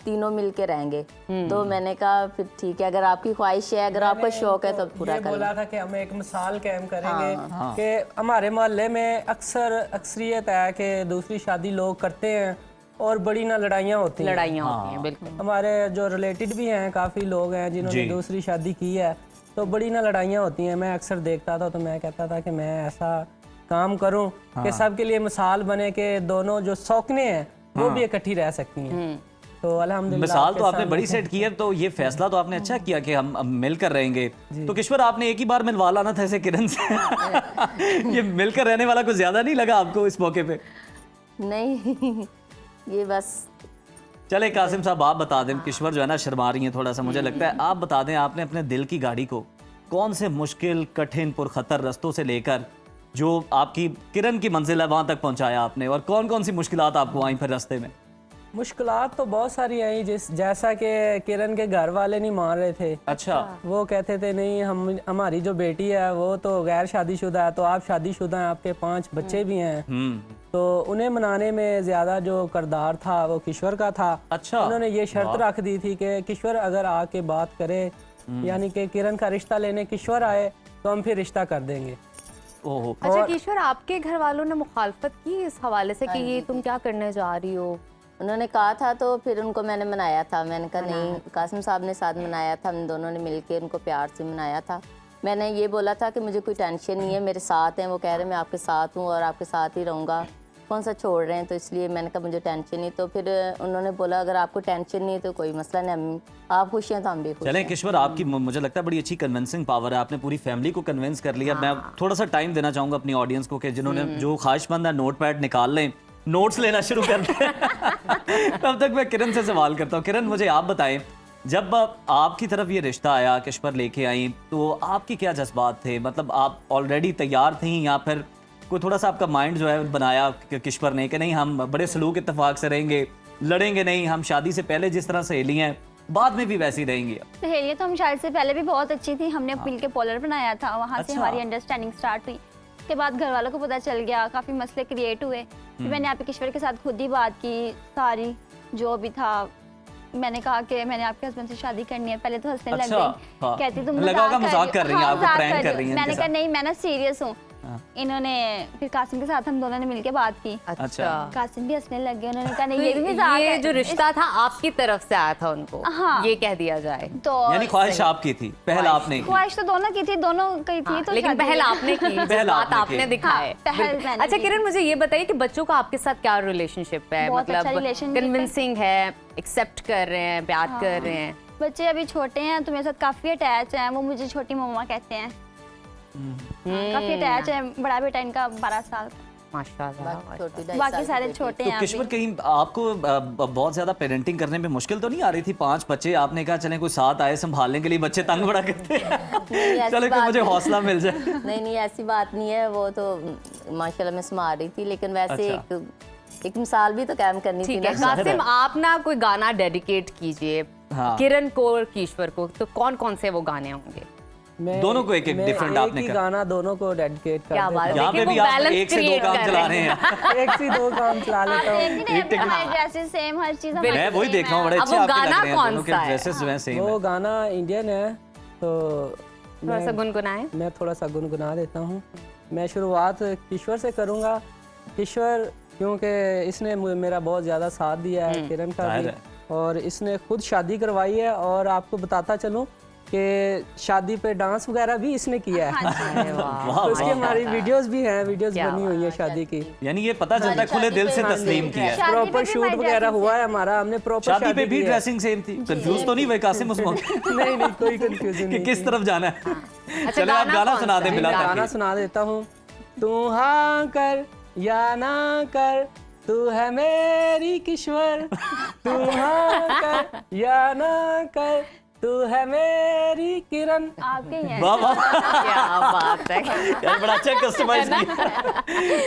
तीनों मिलके रहेंगे। तो मैंने कहा फिर ठीक है, अगर आपकी ख्वाहिश है, अगर आपका शौक है तो पूरा करें। बोला था कि हम एक मिसाल कायम करेंगे कि हमारे मोहल्ले में अक्सरियत है कि दूसरी शादी लोग करते हैं और बड़ी ना लड़ाइयाँ होती हैं। बिल्कुल। हमारे जो रिलेटेड भी हैं, काफ़ी लोग हैं जिन्होंने दूसरी शादी की है, तो बड़ी ना लड़ाइयाँ होती हैं। मैं अक्सर देखता था तो मैं कहता था कि मैं ऐसा काम करूं कि सबके लिए मिसाल बने कि दोनों जो शौकीनें हैं वो भी इकट्ठी रह सकती हैं। तो अल्हम्दुलिल्लाह मिसाल तो आपने बड़ी सेट की है, तो ये फैसला तो आपने अच्छा किया कि हम मिलकर रहेंगे। तो किश्वर, आपने एक ही बार मिलवा लाना था ऐसे किरण से। ये मिलकर रहने वाला कुछ ज्यादा नहीं लगा आपको इस मौके पे? नहीं, ये बस। चले कासिम साहब, आप बता दें। किश्वर जो है ना शर्मा रही हैं थोड़ा सा, मुझे लगता है। आप बता दें, आपने अपने दिल की गाड़ी को कौन से मुश्किल, कठिन, पुरखतर रास्तों से लेकर जो आपकी किरण की मंजिल है वहां तक पहुंचाया आपने, और कौन कौन सी मुश्किलात आपको आई फिर रास्ते में? मुश्किलात तो बहुत सारी आई, जैसा कि किरण के घर वाले नहीं मान रहे थे। अच्छा। वो कहते थे नहीं, हमारी जो बेटी है वो तो गैर शादीशुदा है, तो आप शादीशुदा हैं, आपके 5 बच्चे भी हैं। तो उन्हें मनाने में ज्यादा जो किरदार था वो किश्वर का था। अच्छा। उन्होंने ये शर्त रख दी थी कि किश्वर अगर आके बात करे, यानी कि किरण का रिश्ता लेने किश्वर आए तो हम फिर रिश्ता कर देंगे। ओहो। अच्छा किशोर, आपके घर वालों ने मुखालफत की इस हवाले से कि ये तुम क्या करने जा रही हो? उन्होंने कहा था, तो फिर उनको मैंने मनाया था। मैंने कहा नहीं, कासिम साहब ने साथ मनाया था, हम दोनों ने मिलके उनको प्यार से मनाया था। मैंने ये बोला था कि मुझे कोई टेंशन नहीं है, मेरे साथ हैं। वो कह रहे मैं आपके साथ हूँ और आपके साथ ही रहूँगा, कौन सा छोड़ रहे हैं, तो इसलिए मैंने कहा मुझे टेंशन नहीं। तो फिर उन्होंने बोला अगर आपको टेंशन नहीं है तो कोई मसला नहीं, आप खुश हैं तो हम भी खुश चलें हैं। किश्वर, आपकी मुझे लगता है बड़ी अच्छी कन्विंसिंग पावर है, आपने पूरी फैमिली को कन्विंस कर लिया। मैं थोड़ा सा टाइम देना चाहूँगा अपनी ऑडियंस को कि जिन्होंने जो ख्वाहिशमंद है नोट पैड निकाल लें, नोट्स लेना शुरू कर दें। तब तक मैं किरण से सवाल करता हूँ। किरण, मुझे आप बताएं, जब आपकी तरफ ये रिश्ता आया, किश्वर लेके आई, तो आपके क्या जज्बात थे? मतलब आप ऑलरेडी तैयार थी या फिर कोई थोड़ा सा आपका माइंड जो है बनाया किश्वर ने कि नहीं हम बड़े सलूक इत्तेफाक से रहेंगे, लड़ेंगे नहीं, हम शादी से पहले जिस तरह सहेली हैं बाद में भी वैसी रहेंगी? सहेलियाँ तो हम शादी से पहले भी बहुत अच्छी थी, हमने मिल के पोलर बनाया था, वहाँ से अच्छा। हमारी अंडरस्टैंडिंग स्टार्ट हुई। उसके बाद घर वालों को पता चल गया, काफ़ी मसले क्रिएट हुए। फिर मैंने आप किश्वर के साथ खुद ही बात की, सारी जो भी था। मैंने कहा कि मैंने आपके हस्बैंड से शादी करनी है। पहले तो हंसने लग अच्छा, गई, हाँ। कहती तुम मजाक कर रही हैं, आपको मजाक प्रैंक कर रही हैं मैंने इनके कहा साथ। नहीं, मैं ना सीरियस हूँ। इन्होंने फिर कासिम के साथ हम दोनों ने मिलके बात की। अच्छा। कासिम भी हंसने लग गए, उन्होंने कहा नहीं तो ये भी मजाक ये है। जो रिश्ता था आपकी तरफ से आया था उनको, हाँ। ये कह दिया जाए तो यानी ख्वाहिश आपकी थी, पहल आपने की। ख्वाहिश तो दोनों की थी, दोनों की थी। तो लेकिन शादी पहल हुई। आपने की, पहल बात आपने आपने की। दिखाए। हाँ, पहल बिल्कुल। मैंने अच्छा की। किरण, मुझे ये बताइए कि बच्चों का आपके साथ क्या रिलेशनशिप है? बहुत अच्छा मतलब relationship है। कन्विंसिंग है, एक्सेप्ट कर रहे हैं, प्यार कर रहे हैं? बच्चे अभी छोटे हैं तो मेरे साथ काफी अटैच हैं, वो मुझे छोटी मम्मा कहते हैं। काफी अटैच है। बड़ा बेटा इनका 12 साल का, माशाल्लाह। छोटी 2.5 बाकी साल सारे की छोटे तो हैं किश्वर, अभी। कहीं आपको बहुत ज्यादा पेरेंटिंग करने में मुश्किल तो नहीं आ रही थी? 5 बच्चे, आपने कहा चलें कोई साथ आए संभालने के लिए, बच्चे तंग बड़ा करते हैं। ऐसी चले कोई बात मुझे नहीं। हौसला मिल जाए। नहीं, ऐसी बात नहीं है। वो तो माशाल्लाह मैं संभाल रही थी, लेकिन वैसे अच्छा। एक मिसाल भी तो कायम करनी थी ठीक ना। है कासिम, आप ना कोई गाना डेडिकेट कीजिए हाँ। किरण को और किश्वर को, तो कौन कौन से वो गाने होंगे? मैं दोनों को एक-एक मैं different एक आपने ही कर- गाना दोनों को डेडिकेट कर क्या देता बात है, यहाँ पे देखिए भी वो आप बैलेंस एक से दो क्रिएट काम कर चला रहे रहे हैं। हैं। हूँ। एक से 2 काम चला लेता हूँ। हमारे ड्रेसेस सेम, हर चीज हमारी मैं वही same देख रहा हूँ, है। बड़े अब अच्छे वो आपके लग गाना रहे हैं, कौन दोनों के सा है? ड्रेसेस जो हैं सेम वो है। गाना इंडियन है, तो थोड़ा सा गुनगुनाएं। मैं थोड़ा सा गुनगुना देता हूँ। मैं शुरुआत किश्वर से करूँगा। किश्वर क्योंकि इसने मेरा बहुत ज़्यादा साथ दिया है, किरण का जाहिर भी, है। और इसने खुद शादी करवाई है। और आपको बताता चलूँ कि शादी पे डांस वगैरह भी इसने किया है। अरे वाह, वाह, तो उसकी वाह। हमारी वीडियोस भी हैं, वीडियोस क्या बनी हुई है शादी की। यानी ये पता चलता है खुले दिल से तस्लीम किया है। शादी पे प्रॉपर भी शूट हमारी वगैरह dressing हुआ है हमारा, हमने प्रॉपर शादी पे भी की है। ड्रेसिंग सेम थी? कंफ्यूज तो नहीं हुए कासिम उस मौके? नहीं नहीं, कोई कंफ्यूजन कि नहीं किस तरफ जाना है? अच्छा, चले आप गाना कौन सुना सा दे है? मिला गाना ताकि। सुना देता हूँ। तू हाँ कर या ना कर, तू है मेरी किश्वर। तू हाँ कर या ना कर, तू है मेरी किरण। आपके ही हैं। वाह वाह, क्या बात है। यार बड़ा अच्छा कस्टमाइज किया।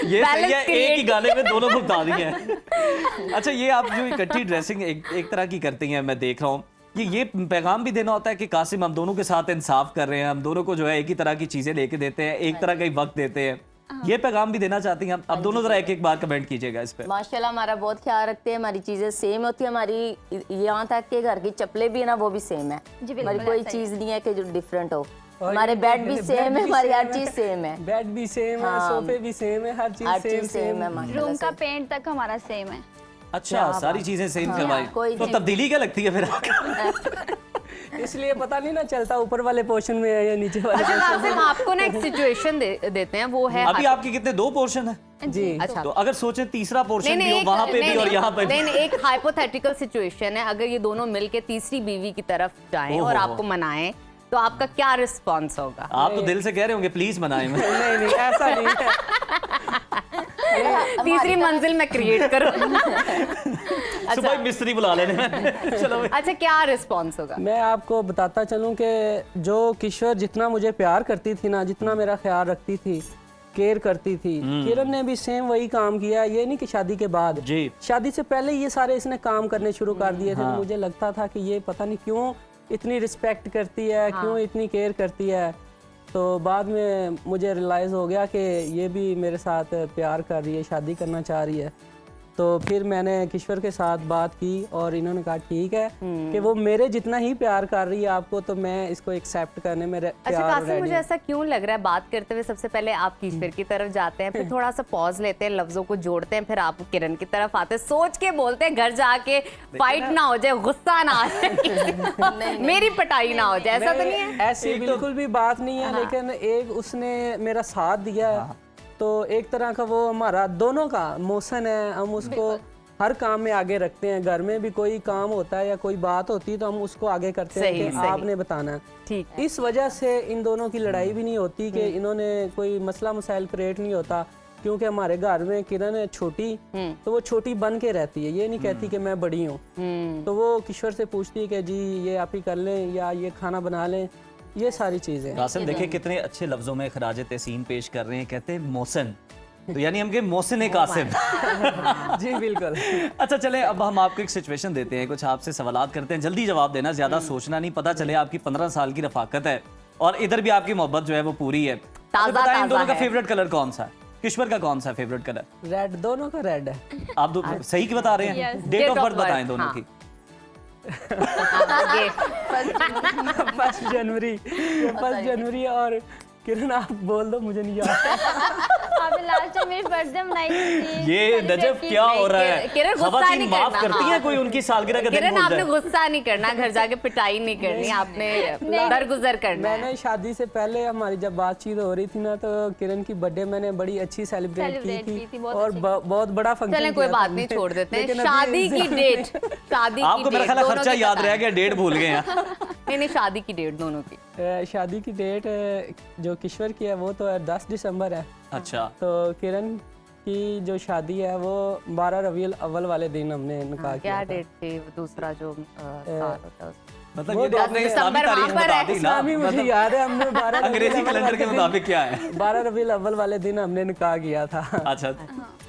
ये सही है, एक ही गाने में दोनों को बता दिए हैं। अच्छा, ये आप जो इकट्ठी ड्रेसिंग एक तरह की करती हैं, मैं देख रहा हूँ, ये पैगाम भी देना होता है कि कासिम हम दोनों के साथ इंसाफ कर रहे हैं, हम दोनों को जो है एक ही तरह की चीजें लेके देते हैं, एक तरह का ही वक्त देते हैं, ये पैगाम भी देना चाहती हैं? अब दोनों जरा एक एक बार कमेंट कीजिएगा इस पे। माशाल्लाह हमारा बहुत ख्याल रखते हैं, हमारी चीज़ें सेम होती है। हमारी यहाँ तक के घर की चप्पलें भी है ना, वो भी सेम है। जी, बिल्कुल हमारी कोई ऐसा ही चीज़ नहीं है कि जो डिफरेंट हो। और हमारे ये बेड भी बेड सेम है, भी हमारी हर सेम चीज़ सेम है। बेड भी सेम है, हाँ। सोफे भी सेम है, हर हर चीज चीज़ सेम है रूम माशाल्लाह का से। पेंट तक हमारा सेम है। अच्छा, सारी चीजें सेम करवाई, कोई तो चीज़- तब्दीली क्या लगती है फिर? इसलिए पता नहीं ना चलता ऊपर वाले पोर्शन में है या नीचे वाले अच्छा कासिम, आपको ना एक सिचुएशन देते हैं, वो है अभी आपके कितने 2 पोर्शन है? जी। अच्छा, तो अगर सोचे तीसरा पोर्शन भी हो, एक- वहां पे भी और यहाँ पे नहीं भी। नहीं, एक हाइपोथेटिकल सिचुएशन है, अगर ये दोनों मिलके तीसरी बीवी की तरफ जाएं और ओहो। आपको मनाएं, तो आपका क्या रिस्पॉन्स होगा? आप तो दिल से कह रहे होंगे प्लीज मनाएं। नहीं नहीं, ऐसा नहीं है। तीसरी मंजिल में क्रिएट करो। सुबह ही मिस्त्री बुला लेने में। चलो भाई। अच्छा, क्या रिस्पॉन्स होगा? मैं आपको बताता चलूं कि जो किश्वर जितना मुझे प्यार करती थी ना, जितना मेरा ख्याल रखती थी, केयर करती थी। किरण ने भी सेम वही काम किया, ये नहीं कि शादी के बाद, जी। शादी से पहले ये सारे इसने काम करने शुरू कर दिए थे। मुझे लगता था कि ये पता नहीं क्यों इतनी रिस्पेक्ट करती है, क्यों इतनी केयर करती है। तो बाद में मुझे रियलाइज़ हो गया कि ये भी मेरे साथ प्यार कर रही है, शादी करना चाह रही है। तो फिर मैंने किश्वर के साथ बात की और इन्होंने कहा ठीक है कि वो मेरे जितना ही प्यार कर रही है आपको, तो मैं इसको एक्सेप्ट करने में अच्छा कासिम, मुझे ऐसा क्यों लग रहा है बात करते हुए सबसे पहले आप किश्वर की तरफ जाते हैं, फिर थोड़ा सा पॉज लेते हैं, लफ्जों को जोड़ते हैं, फिर आप किरण की तरफ आते हैं, सोच के बोलते हैं घर जाके फाइट ना हो जाए, गुस्सा ना आ जाए, मेरी पिटाई ना हो जाए, ऐसा तो नहीं है? ऐसी बिल्कुल भी बात नहीं है, लेकिन एक उसने मेरा साथ दिया, तो एक तरह का वो हमारा दोनों का मोशन है, हम उसको हर काम में आगे रखते हैं। घर में भी कोई काम होता है या कोई बात होती है तो हम उसको आगे करते हैं कि आपने बताना है। ठीक। इस वजह से इन दोनों की लड़ाई भी नहीं होती कि इन्होंने कोई मसला मसाइल क्रिएट नहीं होता, क्योंकि हमारे घर में किरण है छोटी, तो वो छोटी बन के रहती है, ये नहीं कहती कि मैं बड़ी हूँ। तो वो किश्वर से पूछती है कि जी ये आप ही कर लें या ये खाना बना लें, ये सारी चीजें। कासिम देखिए कितने अच्छे लफ्जों में खराज तहसीन पेश कर रहे हैं, कहते हैं मोहसिन, तो यानी हम के मोहसिन है कासिम। जी बिल्कुल। अच्छा चले, अब हम आपको एक सिचुएशन देते हैं, कुछ आपसे सवालात करते हैं, जल्दी जवाब देना, ज्यादा सोचना नहीं, पता चले आपकी 15 साल की रफाकत है और इधर भी आपकी मोहब्बत जो है वो पूरी है। बताएं इन दोनों का फेवरेट कलर कौन सा है? किश्वर का कौन सा फेवरेट कलर? रेड, दोनों का रेड है। आप सही की बता रहे हैं? डेट ऑफ बर्थ बताएं दोनों की। 1 जनवरी और किरण आप बोल दो, मुझे नहीं याद। आपने लास्ट टाइम मेरी बर्थडे मनाई थी। ये नजब क्या हो रहा है? किरण गुस्सा खवातीन नहीं माफ करना, करती हैं कोई उनकी सालगिरह का दिन किरण भूल आपने जाए? गुस्सा नहीं करना, घर जाके पिटाई नहीं करनी, आपने दरगुजर करना है। मैंने शादी से पहले हमारी जब बातचीत हो रही थी ना, तो किरण की बर्थडे मैंने बड़ी अच्छी सेलिब्रेट की थी और बहुत बड़ा फंक्शन। चलें कोई बात नहीं, छोड़ देते हैं। शादी की डेट, शादी की आपको मेरा ख्याल खर्चा याद रह गया, डेट भूल गए हैं। नहीं, शादी की डेट दोनों की। शादी की डेट जो किश्वर की है वो तो 10 दिसंबर है। अच्छा। तो किरण की जो शादी है वो 12 रबीउल अव्वल वाले दिन हमने निकाह किया। क्या डेट थी दूसरा जो साल होता है? मतलब ये तो आपने इस्लामी तारीख बता दी ना, इस्लामी मुझे याद है, हमने 12 अंग्रेजी कैलेंडर के मुताबिक क्या है? 12 रबीउल अव्वल वाले दिन हमने निकाह किया था। अच्छा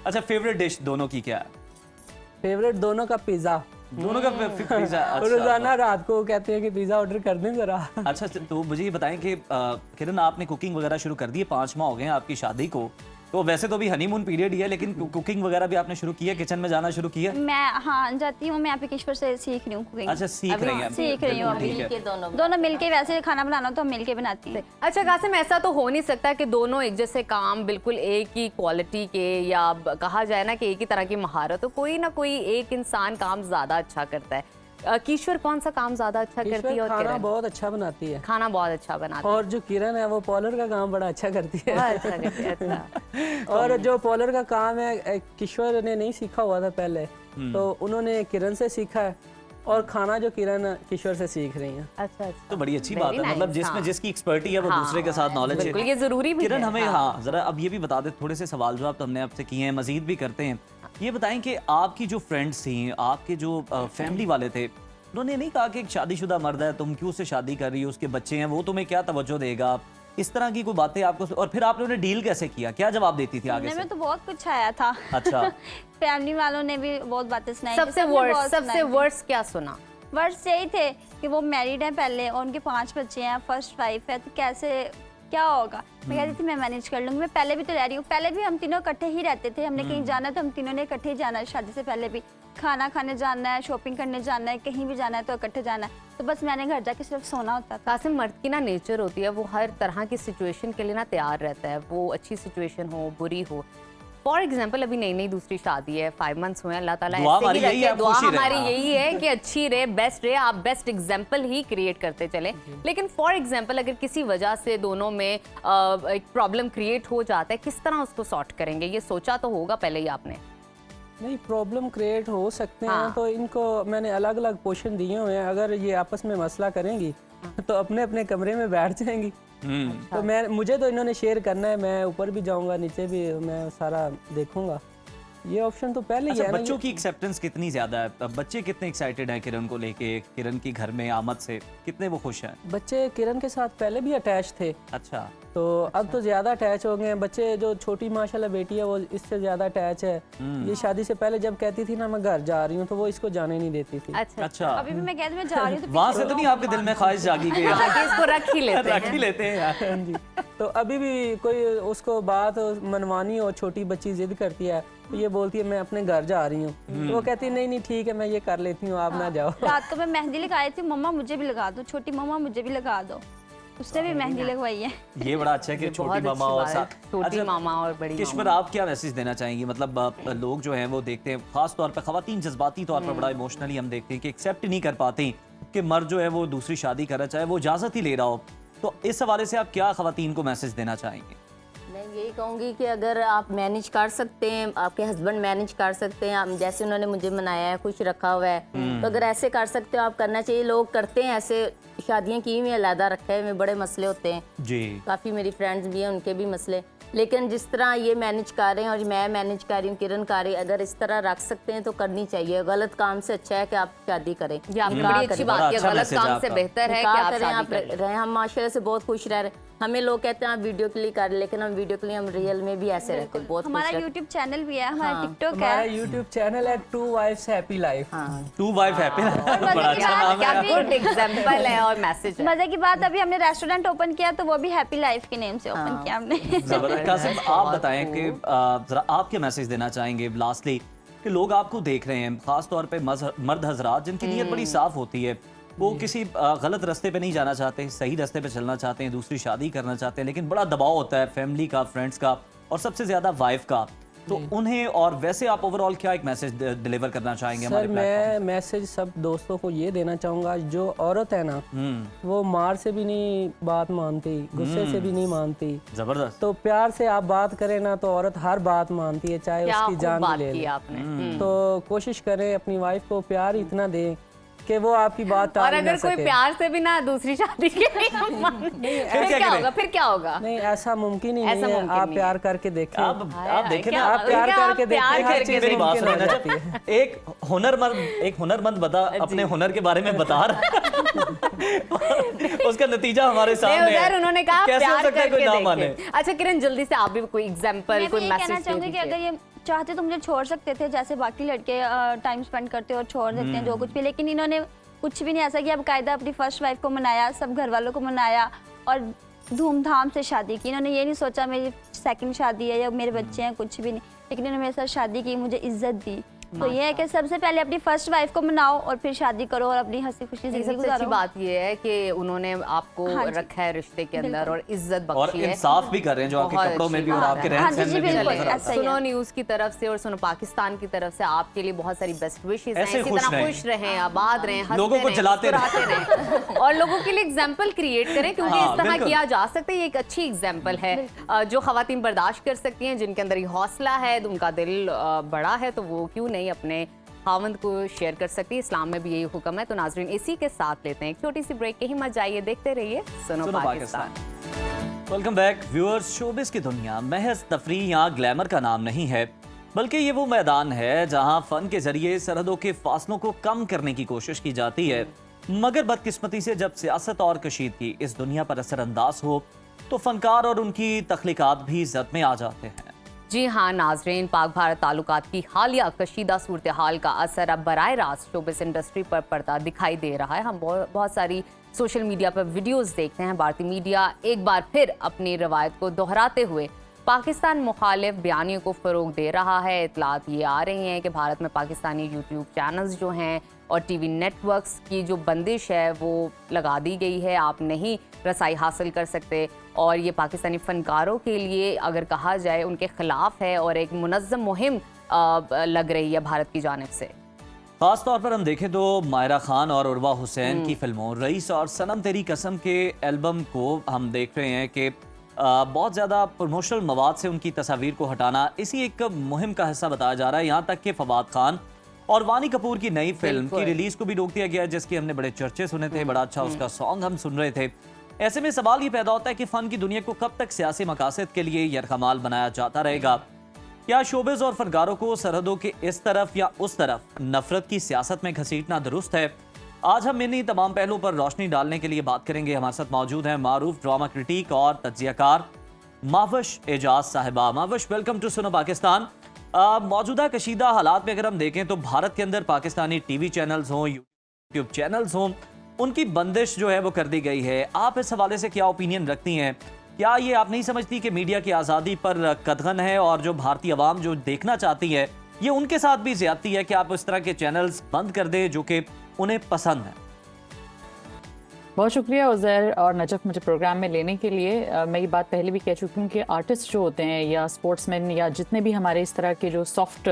अच्छा, फेवरेट डिश दोनों की क्या है? फेवरेट दोनों का पिज्जा। दोनों का पिज्जा। अच्छा, रोजाना रात को कहते हैं कि पिज्जा ऑर्डर कर दें जरा। अच्छा, तो मुझे ये बताएं कि किरण आपने कुकिंग वगैरह शुरू कर दी है, 5 माह हो गए हैं आपकी शादी को, तो वैसे तो अभी हनीमून पीरियड ही है, लेकिन कुकिंग वगैरह भी आपने शुरू किया, किचन में जाना शुरू किया? मैं हाँ जाती हूँ, मैं यहाँ पे किश्वर से सीख रही हूँ कुकिंग। अच्छा, सीख रही हैं? सीख रही हूँ अभी। दोनों मिलके, वैसे खाना बनाना तो हम मिलके बनाती हैं। अच्छा कासिम, ऐसा तो हो नहीं सकता कि दोनों एक जैसे काम, बिल्कुल एक ही क्वालिटी के, या कहा जाए ना कि एक ही तरह की महारत हो, कोई ना कोई एक इंसान काम ज्यादा अच्छा करता है। किश्वर कौन सा काम ज्यादा अच्छा करती है? और खाना बहुत अच्छा बनाती है। खाना बहुत अच्छा बनाती है। और जो किरण है वो पॉलर का काम बड़ा अच्छा करती है। अच्छा करती है, अच्छा। और जो पॉलर का काम है किश्वर ने नहीं सीखा हुआ था पहले, तो उन्होंने किरण से सीखा है, और खाना जो किरण किश्वर से सीख रही हैं। अच्छा, तो बड़ी अच्छी बात है, मतलब जिसमें जिसकी एक्सपर्टी है वो दूसरे के साथ नॉलेज है, ये जरूरी भी है। किरण हमें हाँ जरा अब ये भी बता दे, थोड़े से सवाल जो आप हमने आपसे किए हैं, मजीद भी करते हैं, ये बताएं कि आपकी जो फ्रेंड्स थी, आपके जो फैमिली वाले थे, उन्होंने नहीं कहा कि एक शादीशुदा मर्द है, तुम क्यों उससे शादी कर रही हो, उसके बच्चे हैं, वो तुम्हें क्या तवज्जो देगा, इस तरह की कोई बातें आपको, और फिर आपने उन्हें डील कैसे किया, क्या जवाब देती थी आगे से? तो बहुत कुछ आया था। अच्छा। फैमिली वालों ने भी बहुत बातें सुनाई। सबसे वर्स्ट क्या सुना? वर्ड्स यही थे कि वो मैरिड है पहले और उनके 5 बच्चे हैं, फर्स्ट वाइफ है, तो कैसे क्या होगा। मैं कहती थी मैं मैनेज कर लूँगी, मैं पहले भी तो रह रही हूँ, पहले भी हम तीनों इकट्ठे ही रहते थे, हमने कहीं जाना तो हम तीनों ने इकट्ठे ही जाना है, शादी से पहले भी खाना खाने जाना है, शॉपिंग करने जाना है, कहीं भी जाना है तो इकट्ठे जाना है, तो बस मैंने घर जाके सिर्फ सोना होता था। कासिम, मर्द की ना नेचर होती है, वो हर तरह की सिचुएशन के लिए ना तैयार रहता है, वो अच्छी सिचुएशन हो, बुरी हो। फॉर एग्जाम्पल अभी नई दुसरी शादी है, 5 मंथ्स हुए, अल्लाह ताला दुआ ऐसे ही रखे, दुआ खुशी रहे। हमारी यही है कि अच्छी रहे, बेस्ट रहे, आप बेस्ट एग्जाम्पल ही क्रिएट करते चले। लेकिन फॉर एग्जाम्पल अगर किसी वजह से दोनों में एक प्रॉब्लम क्रिएट हो जाता है, किस तरह उसको सॉर्ट करेंगे, ये सोचा तो होगा पहले ही आपने? नहीं, प्रॉब्लम क्रिएट हो सकते हैं, तो इनको मैंने अलग अलग पोर्शन दिए हुए हैं, अगर ये आपस में मसला करेंगी तो अपने अपने कमरे में बैठ जाएंगी। तो मुझे तो इन्होंने शेयर करना है, मैं ऊपर भी जाऊंगा, नीचे भी मैं सारा देखूंगा, ये ऑप्शन तो पहले ही है ना। बच्चों की एक्सेप्टेंस कितनी ज्यादा है, बच्चे कितने एक्साइटेड हैं किरण को लेके, किरण की घर में आमद से कितने वो खुश हैं? बच्चे किरण के साथ पहले भी अटैच थे। अच्छा। तो अब तो ज़्यादा अटैच हो गए हैं बच्चे। जो छोटी माशाल्लाह बेटी है वो इससे ज़्यादा अटैच है। ये शादी से पहले जब कहती थी ना मैं घर जा रही हूँ तो वो इसको जाने नहीं देती थी। अच्छा अभी भी मैं कहती हूँ मैं जा रही हूँ तो वहां से तो नहीं आपके दिल में ख्वाहिश जागी कि कि इसको रख ही लेते रख ही लेते हैं यार। हाँ जी। तो अभी भी कोई उसको बात मनवानी और छोटी बच्ची जिद करती है तो ये बोलती है मैं अपने घर जा रही हूँ, तो वो कहती है नहीं नहीं ठीक है मैं ये कर लेती हूँ, आप ना जाओ। रात को मैं मेहंदी लगाई थी, मम्मा मुझे भी लगा दो, छोटी मम्मा मुझे भी लगा दो, उसने भी मेहंदी लगवाई है। ये बड़ा अच्छा है कि छोटी मामा और छोटी मामा और बड़ी किश्वर, आप क्या मैसेज देना चाहेंगी? मतलब लोग जो हैं वो देखते हैं, खास तौर पर खवातीन जज्बाती तौर पर बड़ा इमोशनली हम देखते हैं कि एक्सेप्ट नहीं कर पाती कि मर्द जो है वो दूसरी शादी करना चाहे, वो इजाज़त ही ले रहा हो। तो इस हवाले से आप क्या खवातीन को मैसेज देना चाहेंगे? मैं यही कहूँगी कि अगर आप मैनेज कर सकते हैं, आपके हस्बैंड मैनेज कर सकते हैं, जैसे उन्होंने मुझे मनाया है, खुश रखा हुआ है, तो अगर ऐसे कर सकते हो आप करना चाहिए। लोग करते हैं ऐसे, शादियाँ की हुई अलहदा रखे हुए, बड़े मसले होते हैं जी। काफ़ी मेरी फ्रेंड्स भी हैं, उनके भी मसले, लेकिन जिस तरह ये मैनेज कर रहे हैं और मैं मैनेज कर रही हूँ, किरण कर रही है, अगर इस तरह रख सकते हैं तो करनी चाहिए। गलत काम से अच्छा है कि आप शादी करें। ये आपकी बड़ी अच्छी बात है, गलत काम से बेहतर है कि आप करें, आप रहें। हम माशाल्लाह से बहुत खुश रह रहे हैं। हमें लोग कहते हैं आप वीडियो के लिए कर, लेकिन हम वीडियो के लिए हम रियल में भी ऐसे रहते हैं, बहुत हमारा यूट्यूब चैनल भी है, हमारा टिकटॉक हमारा है, यूट्यूब चैनल है two wives happy life. Two wife happy, बड़ा अच्छा नाम क्या है। गुड एग्जांपल है और मैसेज है। मजे की बात अभी हमने रेस्टोरेंट ओपन किया तो वो भी हैप्पी लाइफ के नेम से ओपन किया हमने। जबरदस्त। कासिम, आप बताएं कि जरा आप क्या मैसेज देना चाहेंगे लास्टली कि लोग आपको देख रहे हैं, खास तौर पे मर्द हजरात जिनकी नीयत बड़ी साफ होती है, वो किसी गलत रास्ते पे नहीं जाना चाहते, सही रास्ते पे चलना चाहते हैं, दूसरी शादी करना चाहते हैं, लेकिन बड़ा दबाव होता है फैमिली का, फ्रेंड्स का और सबसे ज्यादा वाइफ का, तो उन्हें, और वैसे आप ओवरऑल क्या एक मैसेज डिलीवर करना चाहेंगे हमारे सर? प्लेटफॉर्म? मैं मैसेज सब दोस्तों को ये देना चाहूँगा, जो औरत है ना वो मार से भी नहीं बात मानती, गुस्से से भी नहीं मानती। जबरदस्त। तो प्यार से आप बात करें ना तो औरत हर बात मानती है, चाहे क्या उसकी खूब जान बात भी ले की ले। आपने। तो कोशिश करें अपनी वाइफ को प्यार इतना दें कि वो आपकी बात और टाल ना अगर कोई सके। प्यार से भी ना दूसरी शादी के लिए फिर क्या होगा? फिर क्या होगा? नहीं, ऐसा मुमुमकिन ही ऐसा नहीं है। मुमकिन आप नहीं प्यार करके देखें। आप देखें ना, आप प्यार करके देखें, हर चीज़ मेरी बात मुमकिन हो सुनिए जाती है। ना, एक हुनरमंद बता अपने हुनर के बारे में बता रहा है। उसका नतीजा हमारे सामने है। उन्होंने कहा कैसे हो प्यार सकता है कोई ना करके माने? देखें। अच्छा किरण, जल्दी से आप भी कोई एग्जांपल, मैं कोई भी ये कहना मैसेज दे चाहूंगी कि अगर दीजिए। ये चाहते तो मुझे छोड़ सकते थे, जैसे बाकी लड़के टाइम स्पेंड करते और छोड़ देते हैं जो कुछ भी, लेकिन इन्होंने कुछ भी नहीं ऐसा किया। बाकायदा अपनी फर्स्ट वाइफ को मनाया, सब घर वालों को मनाया और धूमधाम से शादी की। इन्होंने ये नहीं सोचा मेरी सेकंड शादी है या मेरे बच्चे हैं, कुछ भी नहीं, लेकिन इन्होंने मेरे साथ शादी की, मुझे इज्जत दी। तो ये है कि सबसे पहले अपनी फर्स्ट वाइफ को मनाओ और फिर शादी करो और अपनी हंसी खुशी जिंदगी सबसे अच्छी गुजारो। बात ये है कि उन्होंने आपको हाँ जी। रखा है रिश्ते के अंदर और इज्जत और बख्शी है। इंसाफ भी कर रहे हैं, जो आपके बहुत कपड़ों में अच्छी भी और बात आपके है। रहन हाँ सहन जी, में भी बिल्कुल, नजर आता ऐसा है। ही है। सुनो न्यूज़ की तरफ से और सुनो पाकिस्तान की तरफ से आपके लिए बहुत सारी बेस्ट विशेस हैं। ऐसे इसी खुश तरह रहें। खुश रहें, आबाद रहें, हंसते लोगों को रहें, जलाते मुस्कुराते रहें और लोगों के लिए एग्जाम्पल क्रिएट करें, क्योंकि हाँ, इस तरह बिल्कुल। किया जा सकता है। ये एक अच्छी एग्जाम्पल है जो खवातीन बर्दाश्त कर सकती हैं, जिनके अंदर ये हौसला है, उनका दिल बड़ा है, तो वो क्यों नहीं अपने खावंद को शेयर कर सकती है। इस्लाम में भी यही हुक्म है। तो नाजरीन, इसी के साथ लेते हैं एक छोटी सी ब्रेक, कहीं मत जाइए, देखते रहिए सुनो Pakistan. Welcome back viewers. Showbiz की दुनिया महज तफरीह या ग्लैमर का नाम नहीं है, बल्कि ये वो मैदान है जहां फन के जरिए सरहदों के फासलों को कम करने की कोशिश की जाती है। मगर बदकिस्मती से जब सियासत और कशीदगी इस दुनिया पर असरअंदाज हो तो फनकार और उनकी तख्लीकात भी जद में आ जाते हैं। जी हाँ नाजरीन, पाक भारत ताल्लुकात की हालिया कशीदा सूरत हाल का असर अब बराह रास्त शोबिस इंडस्ट्री पर पड़ता दिखाई दे रहा है। हम बहुत सारी सोशल मीडिया पर वीडियोस देखते हैं। भारतीय मीडिया एक बार फिर अपनी रवायत को दोहराते हुए पाकिस्तान मुखालिफ बयानियों को फ़रोग दे रहा है। इतलात ये आ रही हैं कि भारत में पाकिस्तानी यूट्यूब चैनल्स जो हैं और टीवी नेटवर्क्स की जो बंदिश है वो लगा दी गई है, आप नहीं रसाई हासिल कर सकते, और ये पाकिस्तानी फ़नकारों के लिए अगर कहा जाए उनके ख़िलाफ़ है और एक मुनज़्ज़म मुहिम लग रही है भारत की जानिब से। खास तौर पर हम देखें तो मायरा खान और उर्वा हुसैन की फिल्मों रईस और सनम तेरी कसम के एल्बम को हम देख रहे हैं कि बहुत ज़्यादा प्रमोशनल मवाद से उनकी तस्वीर को हटाना इसी एक मुहिम का हिस्सा बताया जा रहा है। यहाँ तक कि फवाद खान और वानी कपूर की नई फिल्म की रिलीज को भी रोक दिया गया है, जिसकी हमने बड़े चर्चे सुने थे, बड़ा अच्छा उसका सॉन्ग हम सुन रहे थे। ऐसे में सवाल ये पैदा होता है कि फ़न की दुनिया को कब तक सियासी मकासद के लिए यरखमाल बनाया जाता रहेगा? क्या शोबिस और फनकारों को सरहदों के इस तरफ या उस तरफ नफरत की सियासत में घसीटना दुरुस्त है? आज हम इन्हीं तमाम पहलुओं पर रोशनी डालने के लिए बात करेंगे। हमारे साथ मौजूद हैं मारूफ ड्रामा क्रिटिक और तज्जियाकार मावश एजाज साहिबा। मावश, वेलकम टू सुनो पाकिस्तान। मौजूदा कशीदा हालात में अगर हम देखें तो भारत के अंदर पाकिस्तानी टीवी चैनल्स हों, यूट्यूब चैनल्स हों, उनकी बंदिश जो है वो कर दी गई है। आप इस हवाले से क्या ओपिनियन रखती हैं? क्या ये आप नहीं समझती कि मीडिया की आज़ादी पर कदगन है और जो भारतीय अवाम जो देखना चाहती है ये उनके साथ भी ज्यादती है कि आप इस तरह के चैनल्स बंद कर दें जो कि उन्हें पसंद है? बहुत शुक्रिया उज़ैर और नजफ मुझे प्रोग्राम में लेने के लिए। मैं ये बात पहले भी कह चुकी हूँ कि आर्टिस्ट जो होते हैं या स्पोर्ट्समैन या जितने भी हमारे इस तरह के जो सॉफ्ट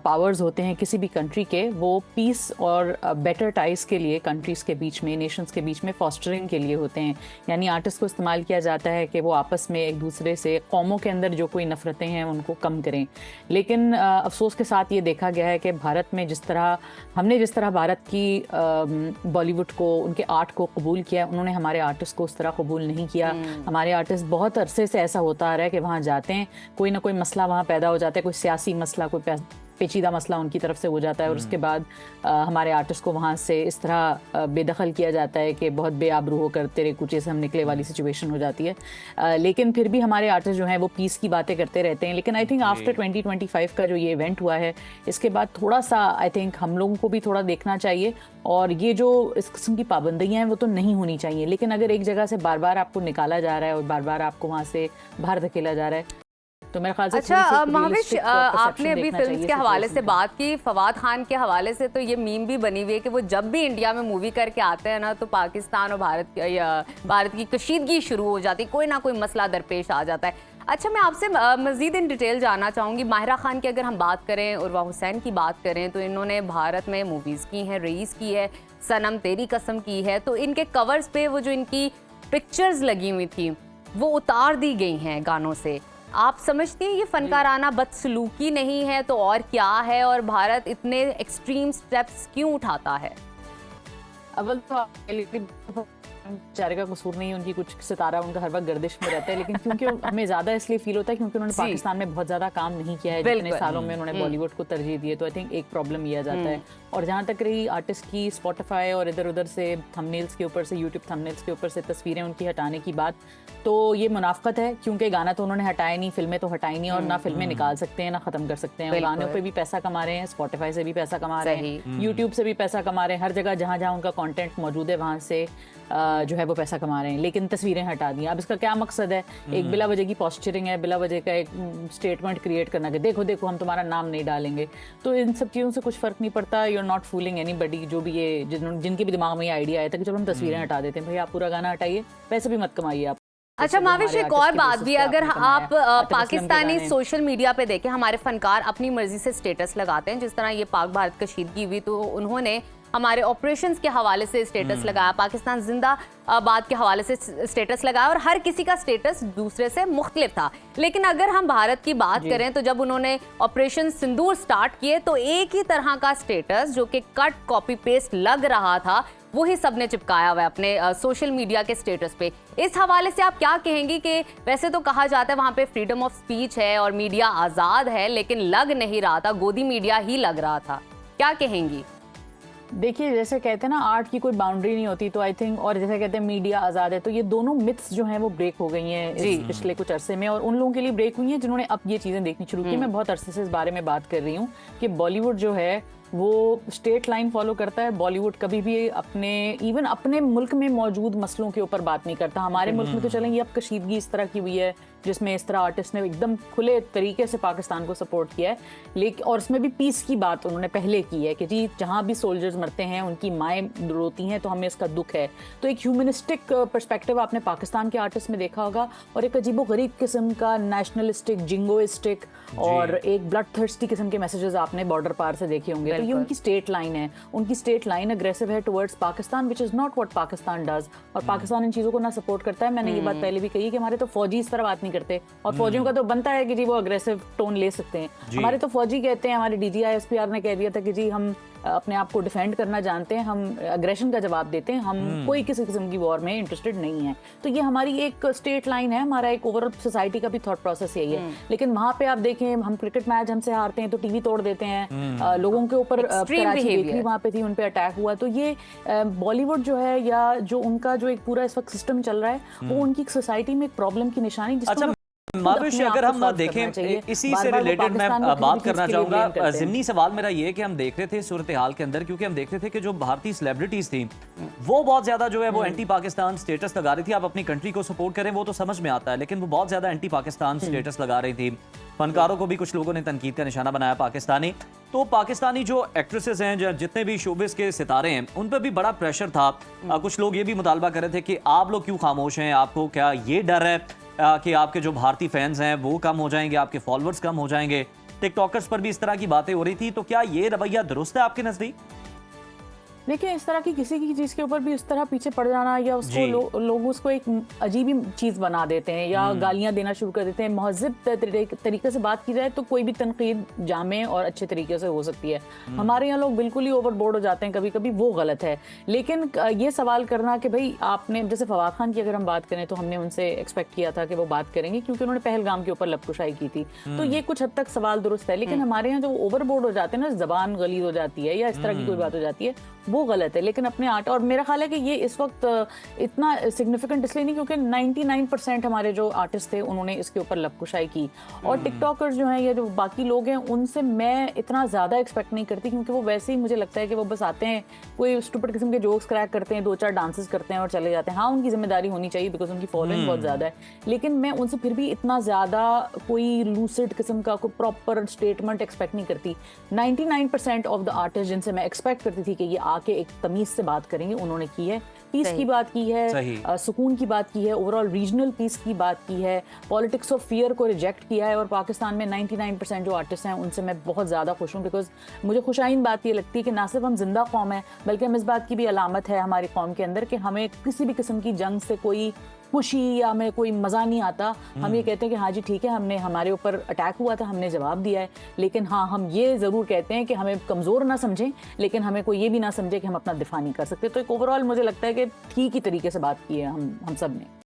पावर्स होते हैं किसी भी कंट्री के, वो पीस और बेटर टाइज के लिए कंट्रीज़ के बीच में, नेशंस के बीच में फॉस्टरिंग के लिए होते हैं। यानी आर्टिस्ट को इस्तेमाल किया जाता है कि वो आपस में एक दूसरे से, कौमों के अंदर जो कोई नफ़रतें हैं उनको कम करें। लेकिन अफसोस के साथ ये देखा गया है कि भारत में जिस तरह भारत की बॉलीवुड को, उनके आर्ट को कबूल किया, उन्होंने हमारे आर्टिस्ट को उस तरह कबूल नहीं किया। हमारे आर्टिस्ट बहुत अरसे से ऐसा होता आ रहा है कि वहाँ जाते हैं, कोई ना कोई मसला वहाँ पैदा हो जाता है, कोई सियासी मसला, कोई पेचीदा मसला उनकी तरफ से हो जाता है और उसके बाद हमारे आर्टिस्ट को वहाँ से इस तरह बेदखल किया जाता है कि बहुत बेआबरू होकर तेरे कुचे से हम निकले वाली सिचुएशन हो जाती है। लेकिन फिर भी हमारे आर्टिस्ट जो हैं वो पीस की बातें करते रहते हैं। लेकिन आई थिंक आफ्टर 2025 का जो ये इवेंट हुआ है, इसके बाद थोड़ा सा आई थिंक हम लोगों को भी थोड़ा देखना चाहिए और ये जो इस किस्म की पाबंदियाँ हैं वो तो नहीं होनी चाहिए। लेकिन अगर एक जगह से बार बार आपको निकाला जा रहा है और बार बार आपको वहाँ से बाहर धकेला जा रहा है तो मेरे ख्याल से अच्छा महाविश, आपने अभी फिल्म के हवाले से बात की, फवाद खान के हवाले से तो ये मीम भी बनी हुई है कि वो जब भी इंडिया में मूवी करके आते हैं ना तो पाकिस्तान और भारत की कशीदगी शुरू हो जाती है, कोई ना कोई मसला दरपेश आ जाता है। अच्छा, मैं आपसे मज़ीद इन डिटेल जानना चाहूँगी। माहिरा खान की अगर हम बात करें, उर्वा हुसैन की बात करें, तो इन्होंने भारत में मूवीज़ की हैं, रईस की है, सनम तेरी कसम की है। तो इनके कवर्स पे वो जो इनकी पिक्चर्स लगी हुई थी वो उतार दी गई हैं गानों से। आप समझती हैं ये फनकाराना बदसलूकी नहीं है तो और क्या है, और भारत इतने एक्सट्रीम स्टेप्स क्यों उठाता है? अव्वल तो बेचारे का कसूर नहीं है, उनकी कुछ सितारा उनका हर वक्त गर्दिश में रहता है, लेकिन क्योंकि हमें ज़्यादा इसलिए फील होता है क्योंकि उन्होंने पाकिस्तान में बहुत ज़्यादा काम नहीं किया है जितने सालों में उन्होंने बॉलीवुड को तरजीह दी है। तो आई थिंक एक प्रॉब्लम ये आ जाता है। और जहाँ तक रही आर्टिस्ट की स्पॉटिफाई और इधर उधर से थंबनेल्स के ऊपर से, यूट्यूब थंबनेल्स के ऊपर से तस्वीरें उनकी हटाने की बात, तो ये मुनाफकत है क्योंकि गाना तो उन्होंने हटाया नहीं, फिल्में तो हटाई नहीं और ना फिल्में निकाल सकते हैं ना ख़त्म कर सकते हैं। गानों पे भी पैसा कमा रहे हैं, स्पॉटिफाई से भी पैसा कमा रहे हैं, यूट्यूब से भी पैसा कमा रहे हैं, हर जगह जहाँ जहाँ उनका कंटेंट मौजूद है वहाँ से जो है वो पैसा कमा रहे हैं। लेकिन तस्वीरें हटा दी। अब इसका क्या मकसद है? एक बिला वजह की पोस्चरिंग है, बिला वजह का एक स्टेटमेंट क्रिएट करना कि देखो देखो हम तुम्हारा नाम नहीं डालेंगे। तो इन सब चीज़ों से कुछ फ़र्क नहीं पड़ता। You are not fooling anybody. जो भी ये जिनके भी दिमाग में ये आइडिया आया था कि जब हम तस्वीरें हटा देते हैं, भाई आप पूरा गाना हटाइए, पैसे भी मत कमाइए आप। अच्छा महाविश, एक और बात भी, अगर आप पाकिस्तानी सोशल मीडिया पे देखें, हमारे फनकार अपनी मर्जी से स्टेटस लगाते हैं। जिस तरह ये पाक भारत कशीदगी हुई तो उन्होंने हमारे ऑपरेशंस के हवाले से स्टेटस लगाया, पाकिस्तान जिंदाबाद के हवाले से स्टेटस लगाया, और हर किसी का स्टेटस दूसरे से मुख्तलिफ था। लेकिन अगर हम भारत की बात करें तो जब उन्होंने ऑपरेशन सिंदूर स्टार्ट किए तो एक ही तरह का स्टेटस जो कि कट कॉपी पेस्ट लग रहा था वही सबने चिपकाया हुआ है अपने सोशल मीडिया के स्टेटस पे। इस हवाले से आप क्या कहेंगी कि वैसे तो कहा जाता है वहाँ पे फ्रीडम ऑफ स्पीच है और मीडिया आज़ाद है, लेकिन लग नहीं रहा था, गोदी मीडिया ही लग रहा था, क्या कहेंगी? देखिए, जैसे कहते हैं ना आर्ट की कोई बाउंड्री नहीं होती, तो आई थिंक, और जैसे कहते हैं मीडिया आज़ाद है, तो ये दोनों मिथ्स जो हैं वो ब्रेक हो गई हैं इस पिछले कुछ अरसे में, और उन लोगों के लिए ब्रेक हुई हैं जिन्होंने अब ये चीज़ें देखनी शुरू की। मैं बहुत अरसे से इस बारे में बात कर रही हूँ कि बॉलीवुड जो है वो स्टेट लाइन फॉलो करता है। बॉलीवुड कभी भी अपने मुल्क में मौजूद मसलों के ऊपर बात नहीं करता। हमारे मुल्क में तो चलेंगे, अब कशीदगी इस तरह की हुई है जिसमें इस तरह आर्टिस्ट ने एकदम खुले तरीके से पाकिस्तान को सपोर्ट किया है, लेकिन और उसमें भी पीस की बात उन्होंने पहले की है कि जी जहाँ भी सोल्जर्स मरते हैं उनकी माएँ रोती हैं तो हमें इसका दुख है। तो एक ह्यूमनिस्टिक पर्सपेक्टिव आपने पाकिस्तान के आर्टिस्ट में देखा होगा, और एक अजीबोगरीब किस्म का नेशनलिस्टिक, जिंगोइस्टिक और एक ब्लड थर्स्टी किस्म के मैसेजेस आपने बॉर्डर पार से देखे होंगे। तो ये उनकी स्टेट लाइन है, उनकी स्टेट लाइन अग्रेसिव है towards Pakistan, which is not what Pakistan does. और पाकिस्तान इन चीज़ों को ना सपोर्ट करता है। मैंने ये बात पहले भी कही कि हमारे तो फौजी इस तरह बात नहीं करते, और फौजियों का तो बनता है कि जी वो अग्रेसिव टोन ले सकते हैं। हमारे तो फौजी कहते हैं, हमारे DGI SPR ने कह दिया था कि जी हम अपने आप को डिफेंड करना जानते हैं, हम अग्रेशन का जवाब देते हैं, हम कोई किसी किस्म की वॉर में इंटरेस्टेड नहीं है। तो ये हमारी एक स्टेट लाइन है, हमारा एक ओवरऑल सोसाइटी का भी थॉट प्रोसेस यही है। लेकिन वहाँ पे आप देखें, हम क्रिकेट मैच हमसे हारते हैं तो टीवी तोड़ देते हैं, लोगों के ऊपर कराची बेकरी वहाँ पे थी, उन पे अटैक हुआ। तो ये बॉलीवुड जो है या जो उनका जो एक पूरा इस वक्त सिस्टम चल रहा है वो उनकी सोसाइटी में एक प्रॉब्लम की निशानी। अच्छा माविश, अगर हम देखें इसी से रिलेटेड मैं बात करना चाहूंगा, ज़िमनी सवाल मेरा ये है कि हम देख रहे थे सूरत हाल के अंदर, क्योंकि हम देख रहे थे कि जो भारतीय सेलिब्रिटीज थी वो बहुत ज्यादा जो है वो एंटी पाकिस्तान स्टेटस लगा रही थी। आप अपनी कंट्री को सपोर्ट करें वो तो समझ में आता है, लेकिन वो बहुत ज्यादा एंटी पाकिस्तान स्टेटस लगा रही थी। फनकारों को भी कुछ लोगों ने तनकीद का निशाना बनाया पाकिस्तानी। तो पाकिस्तानी जो एक्ट्रेसेस हैं, जितने भी शोबिस के सितारे हैं, उन पर भी बड़ा प्रेशर था। कुछ लोग ये भी मुतालबा कर रहे थे कि आप लोग क्यों खामोश हैं, आपको क्या ये डर है कि आपके जो भारतीय फैंस हैं वो कम हो जाएंगे, आपके फॉलोअर्स कम हो जाएंगे। टिकटॉकर्स पर भी इस तरह की बातें हो रही थी। तो क्या ये रवैया दुरुस्त है आपके नजदीक? देखिए, इस तरह की किसी की चीज़ के ऊपर भी उस तरह पीछे पड़ जाना या उसको लोग उसको एक अजीब ही चीज़ बना देते हैं या गालियां देना शुरू कर देते हैं। महज़िब तरीके से बात की जाए तो कोई भी तनकीद जामे और अच्छे तरीके से हो सकती है। हमारे यहाँ लोग बिल्कुल ही ओवरबोर्ड हो जाते हैं कभी कभी, वो गलत है। लेकिन ये सवाल करना कि भाई आपने, जैसे फवाद खान की अगर हम बात करें तो हमने उनसे एक्सपेक्ट किया था कि वो बात करेंगे क्योंकि उन्होंने पहलगाम के ऊपर लबकुशाई की थी, तो ये कुछ हद तक सवाल दुरुस्त है। लेकिन हमारे यहाँ जो ओवरबोर्ड हो जाते हैं ना, जबान गलीज हो जाती है या इस तरह की कोई बात हो जाती है, वो गलत है। लेकिन अपने आर्ट, और मेरा ख्याल है कि ये इस वक्त इतना सिग्निफिकेंट इसलिए नहीं क्योंकि 99% हमारे जो आर्टिस्ट थे उन्होंने इसके ऊपर लबकुशाई की। और टिकटॉकर्स जो हैं या जो बाकी लोग हैं उनसे मैं इतना ज़्यादा एक्सपेक्ट नहीं करती, क्योंकि वो वैसे ही मुझे लगता है कि वो बस आते हैं, कोई स्टूपिड किस्म के जोक्स क्रैक करते हैं, 2-4 डांसेस करते हैं और चले जाते हैं। हाँ, उनकी जिम्मेदारी होनी चाहिए बिकॉज उनकी फॉलोइंग बहुत ज़्यादा है, लेकिन मैं उनसे फिर भी इतना ज़्यादा कोई लूसिड किस्म का कोई प्रॉपर स्टेटमेंट एक्सपेक्ट नहीं करती। 99% ऑफ द आर्टिस्ट जिनसे मैं एक्सपेक्ट करती थी कि ये आके एक तमीज से बात करेंगे, उन्होंने की है। पीस की बात की है, सुकून की बात की है, ओवरऑल रीजनल पीस की बात की है, पॉलिटिक्स ऑफ फियर को रिजेक्ट किया है। और पाकिस्तान में 99% जो आर्टिस्ट हैं उनसे मैं बहुत ज़्यादा खुश हूँ, बिकॉज मुझे खुशाइन बात ये लगती है कि ना सिर्फ हम जिंदा कौम है बल्कि हम इस बात की भी अलामत है हमारी कौम के अंदर कि हमें किसी भी किस्म की जंग से कोई खुशी या हमें कोई मज़ा नहीं आता। हम ये कहते हैं कि हाँ जी ठीक है, हमने, हमारे ऊपर अटैक हुआ था, हमने जवाब दिया है, लेकिन हाँ हम ये ज़रूर कहते हैं कि हमें कमज़ोर ना समझें, लेकिन हमें कोई ये भी ना समझे कि हम अपना दिफा नहीं कर सकते। तो एक ओवरऑल मुझे लगता है कि ठीक ही तरीके से बात की है हम सब ने।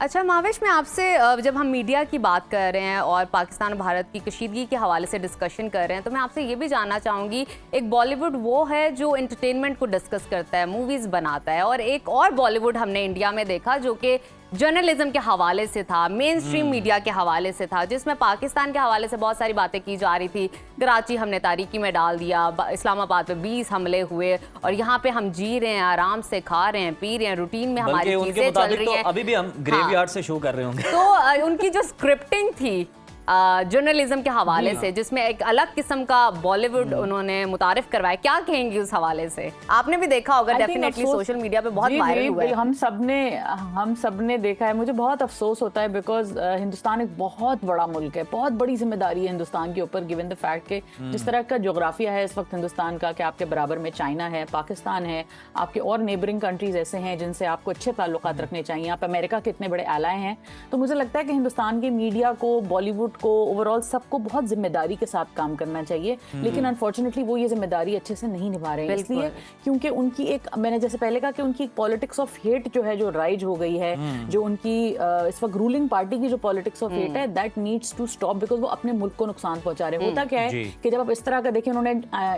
अच्छा माविश, मैं आपसे, जब हम मीडिया की बात कर रहे हैं और पाकिस्तान भारत की कशीदगी के हवाले से डिस्कशन कर रहे हैं, तो मैं आपसे ये भी जानना चाहूँगी, एक बॉलीवुड वो है जो एंटरटेनमेंट को डिस्कस करता है, मूवीज़ बनाता है, और एक और बॉलीवुड हमने इंडिया में देखा जो कि जर्नलिज्म के हवाले से था, मेन स्ट्रीम मीडिया के हवाले से था, जिसमें पाकिस्तान के हवाले से बहुत सारी बातें की जा रही थी। कराची हमने तारीकी में डाल दिया, इस्लामाबाद पे 20 हमले हुए और यहाँ पे हम जी रहे हैं, आराम से खा रहे हैं, पी रहे हैं, रूटीन में हमारी चीजें चल रही हैं। तो अभी भी हम ग्रेवयार्ड से शो कर रहे होंगे। तो उनकी जो स्क्रिप्टिंग थी जर्नलिज्म के हवाले से, जिसमें एक अलग किस्म का बॉलीवुड उन्होंने मुतारिफ करवाया, क्या कहेंगी उस हवाले से? आपने भी देखा होगा डेफिनेटली, सोशल मीडिया पे बहुत वायरल हुआ है। हम सब ने देखा है। मुझे बहुत अफसोस होता है बिकॉज हिंदुस्तान एक बहुत बड़ा मुल्क है, बहुत बड़ी जिम्मेदारी है हिंदुस्तान के ऊपर, गिवन द फैक्ट के जिस तरह का जोग्राफिया है इस वक्त हिंदुस्तान का, कि आपके बराबर में चाइना है, पाकिस्तान है, आपके और नेबरिंग कंट्रीज ऐसे हैं जिनसे आपको अच्छे ताल्लुकात रखने चाहिए, आप अमेरिका के इतने बड़े एलाय हैं। तो मुझे लगता है कि हिंदुस्तान के मीडिया को, बॉलीवुड को, ओवरऑल सबको बहुत जिम्मेदारी के साथ काम करना चाहिए, लेकिन अनफॉर्चुनेटली वो ये जिम्मेदारी अच्छे से नहीं निभा रहे हैं। इसलिए क्योंकि उनकी एक, मैंने जैसे पहले कहा कि उनकी पॉलिटिक्स ऑफ हेट जो है, जो राइज हो गई है, जो उनकी इस वक्त रूलिंग पार्टी की जो पॉलिटिक्स ऑफ हेट है, that needs to stop, because वो अपने मुल्क को नुकसान पहुंचा रहे हैं। होता क्या है कि जब आप इस तरह का देखें, उन्होंने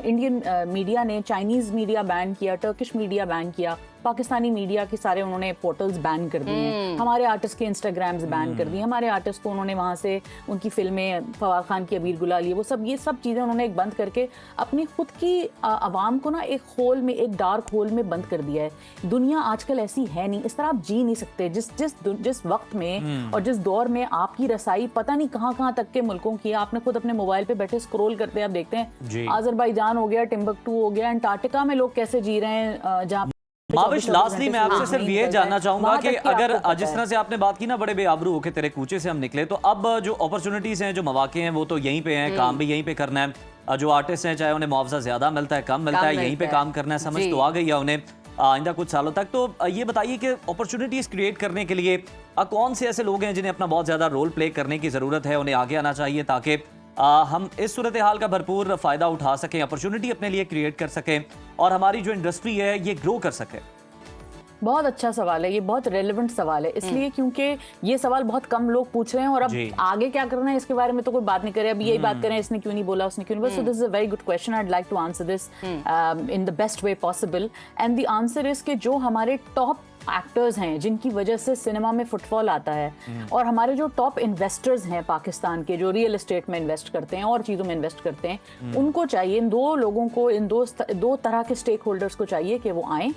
इंडियन मीडिया ने चाइनीज मीडिया बैन किया, टर्किश मीडिया बैन किया, पाकिस्तानी मीडिया के सारे उन्होंने पोर्टल्स बैन कर दिए, हमारे आर्टिस्ट के इंस्टाग्राम्स बैन कर दिए, हमारे आर्टिस्ट को उन्होंने वहाँ से उनकी फिल्में, फवाद खान की अबीर गुलाल, ये सब चीज़ें उन्होंने एक बंद करके अपनी खुद की आवाम को ना एक होल में, एक डार्क होल में बंद कर दिया है। दुनिया आजकल ऐसी है नहीं, इस तरह आप जी नहीं सकते। जिस वक्त में और जिस दौर में आपकी रसाई पता नहीं कहाँ तक के मुल्कों की, आपने खुद अपने मोबाइल पे बैठे स्क्रॉल करते हैं, आप देखते हैं अजरबैजान हो गया, टिम्बकटू हो गया, अंटार्कटिका में लोग कैसे जी रहे हैं, जहाँ माविश, लास्टली मैं आपसे सिर्फ ये जानना चाहूंगा कि अगर जिस तरह से आपने बात की ना, बड़े बेआबरू होके तेरे कूचे से हम निकले, तो अब जो अपॉर्चुनिटीज हैं, जो मौके हैं, वो तो यहीं पे हैं, काम भी यहीं पे करना है। जो आर्टिस्ट हैं, चाहे उन्हें मुआवजा ज्यादा मिलता है, कम मिलता है, यहीं पे काम करना है, समझ तो आ गई है उन्हें आइंदा कुछ सालों तक। तो ये बताइए कि अपॉर्चुनिटीज क्रिएट करने के लिए कौन से ऐसे लोग हैं जिन्हें अपना बहुत ज्यादा रोल प्ले करने की जरूरत है, उन्हें आगे आना चाहिए ताकि हम इस सूरत हाल का भरपूर फ़ायदा उठा सकें, अपॉर्चुनिटी अपने लिए क्रिएट कर सकें और हमारी जो इंडस्ट्री है ये ग्रो कर सके? बहुत अच्छा सवाल है, ये बहुत रेलेवेंट सवाल है, इसलिए क्योंकि ये सवाल बहुत कम लोग पूछ रहे हैं और अब आगे क्या करना है इसके बारे में तो कोई बात नहीं करे, अब यही बात करें इसने क्यों नहीं बोला, उसने क्यों नहीं बोला। So this is a very good question, I would like to answer this in the best way possible, and the answer is कि जो हमारे टॉप एक्टर्स हैं जिनकी वजह से सिनेमा में फुटफॉल आता है और हमारे जो टॉप इन्वेस्टर्स हैं पाकिस्तान के, जो रियल एस्टेट में इन्वेस्ट करते हैं और चीज़ों में इन्वेस्ट करते हैं, उनको चाहिए, इन दो लोगों को, इन दो तरह के स्टेक होल्डर्स को चाहिए कि वो आएँ,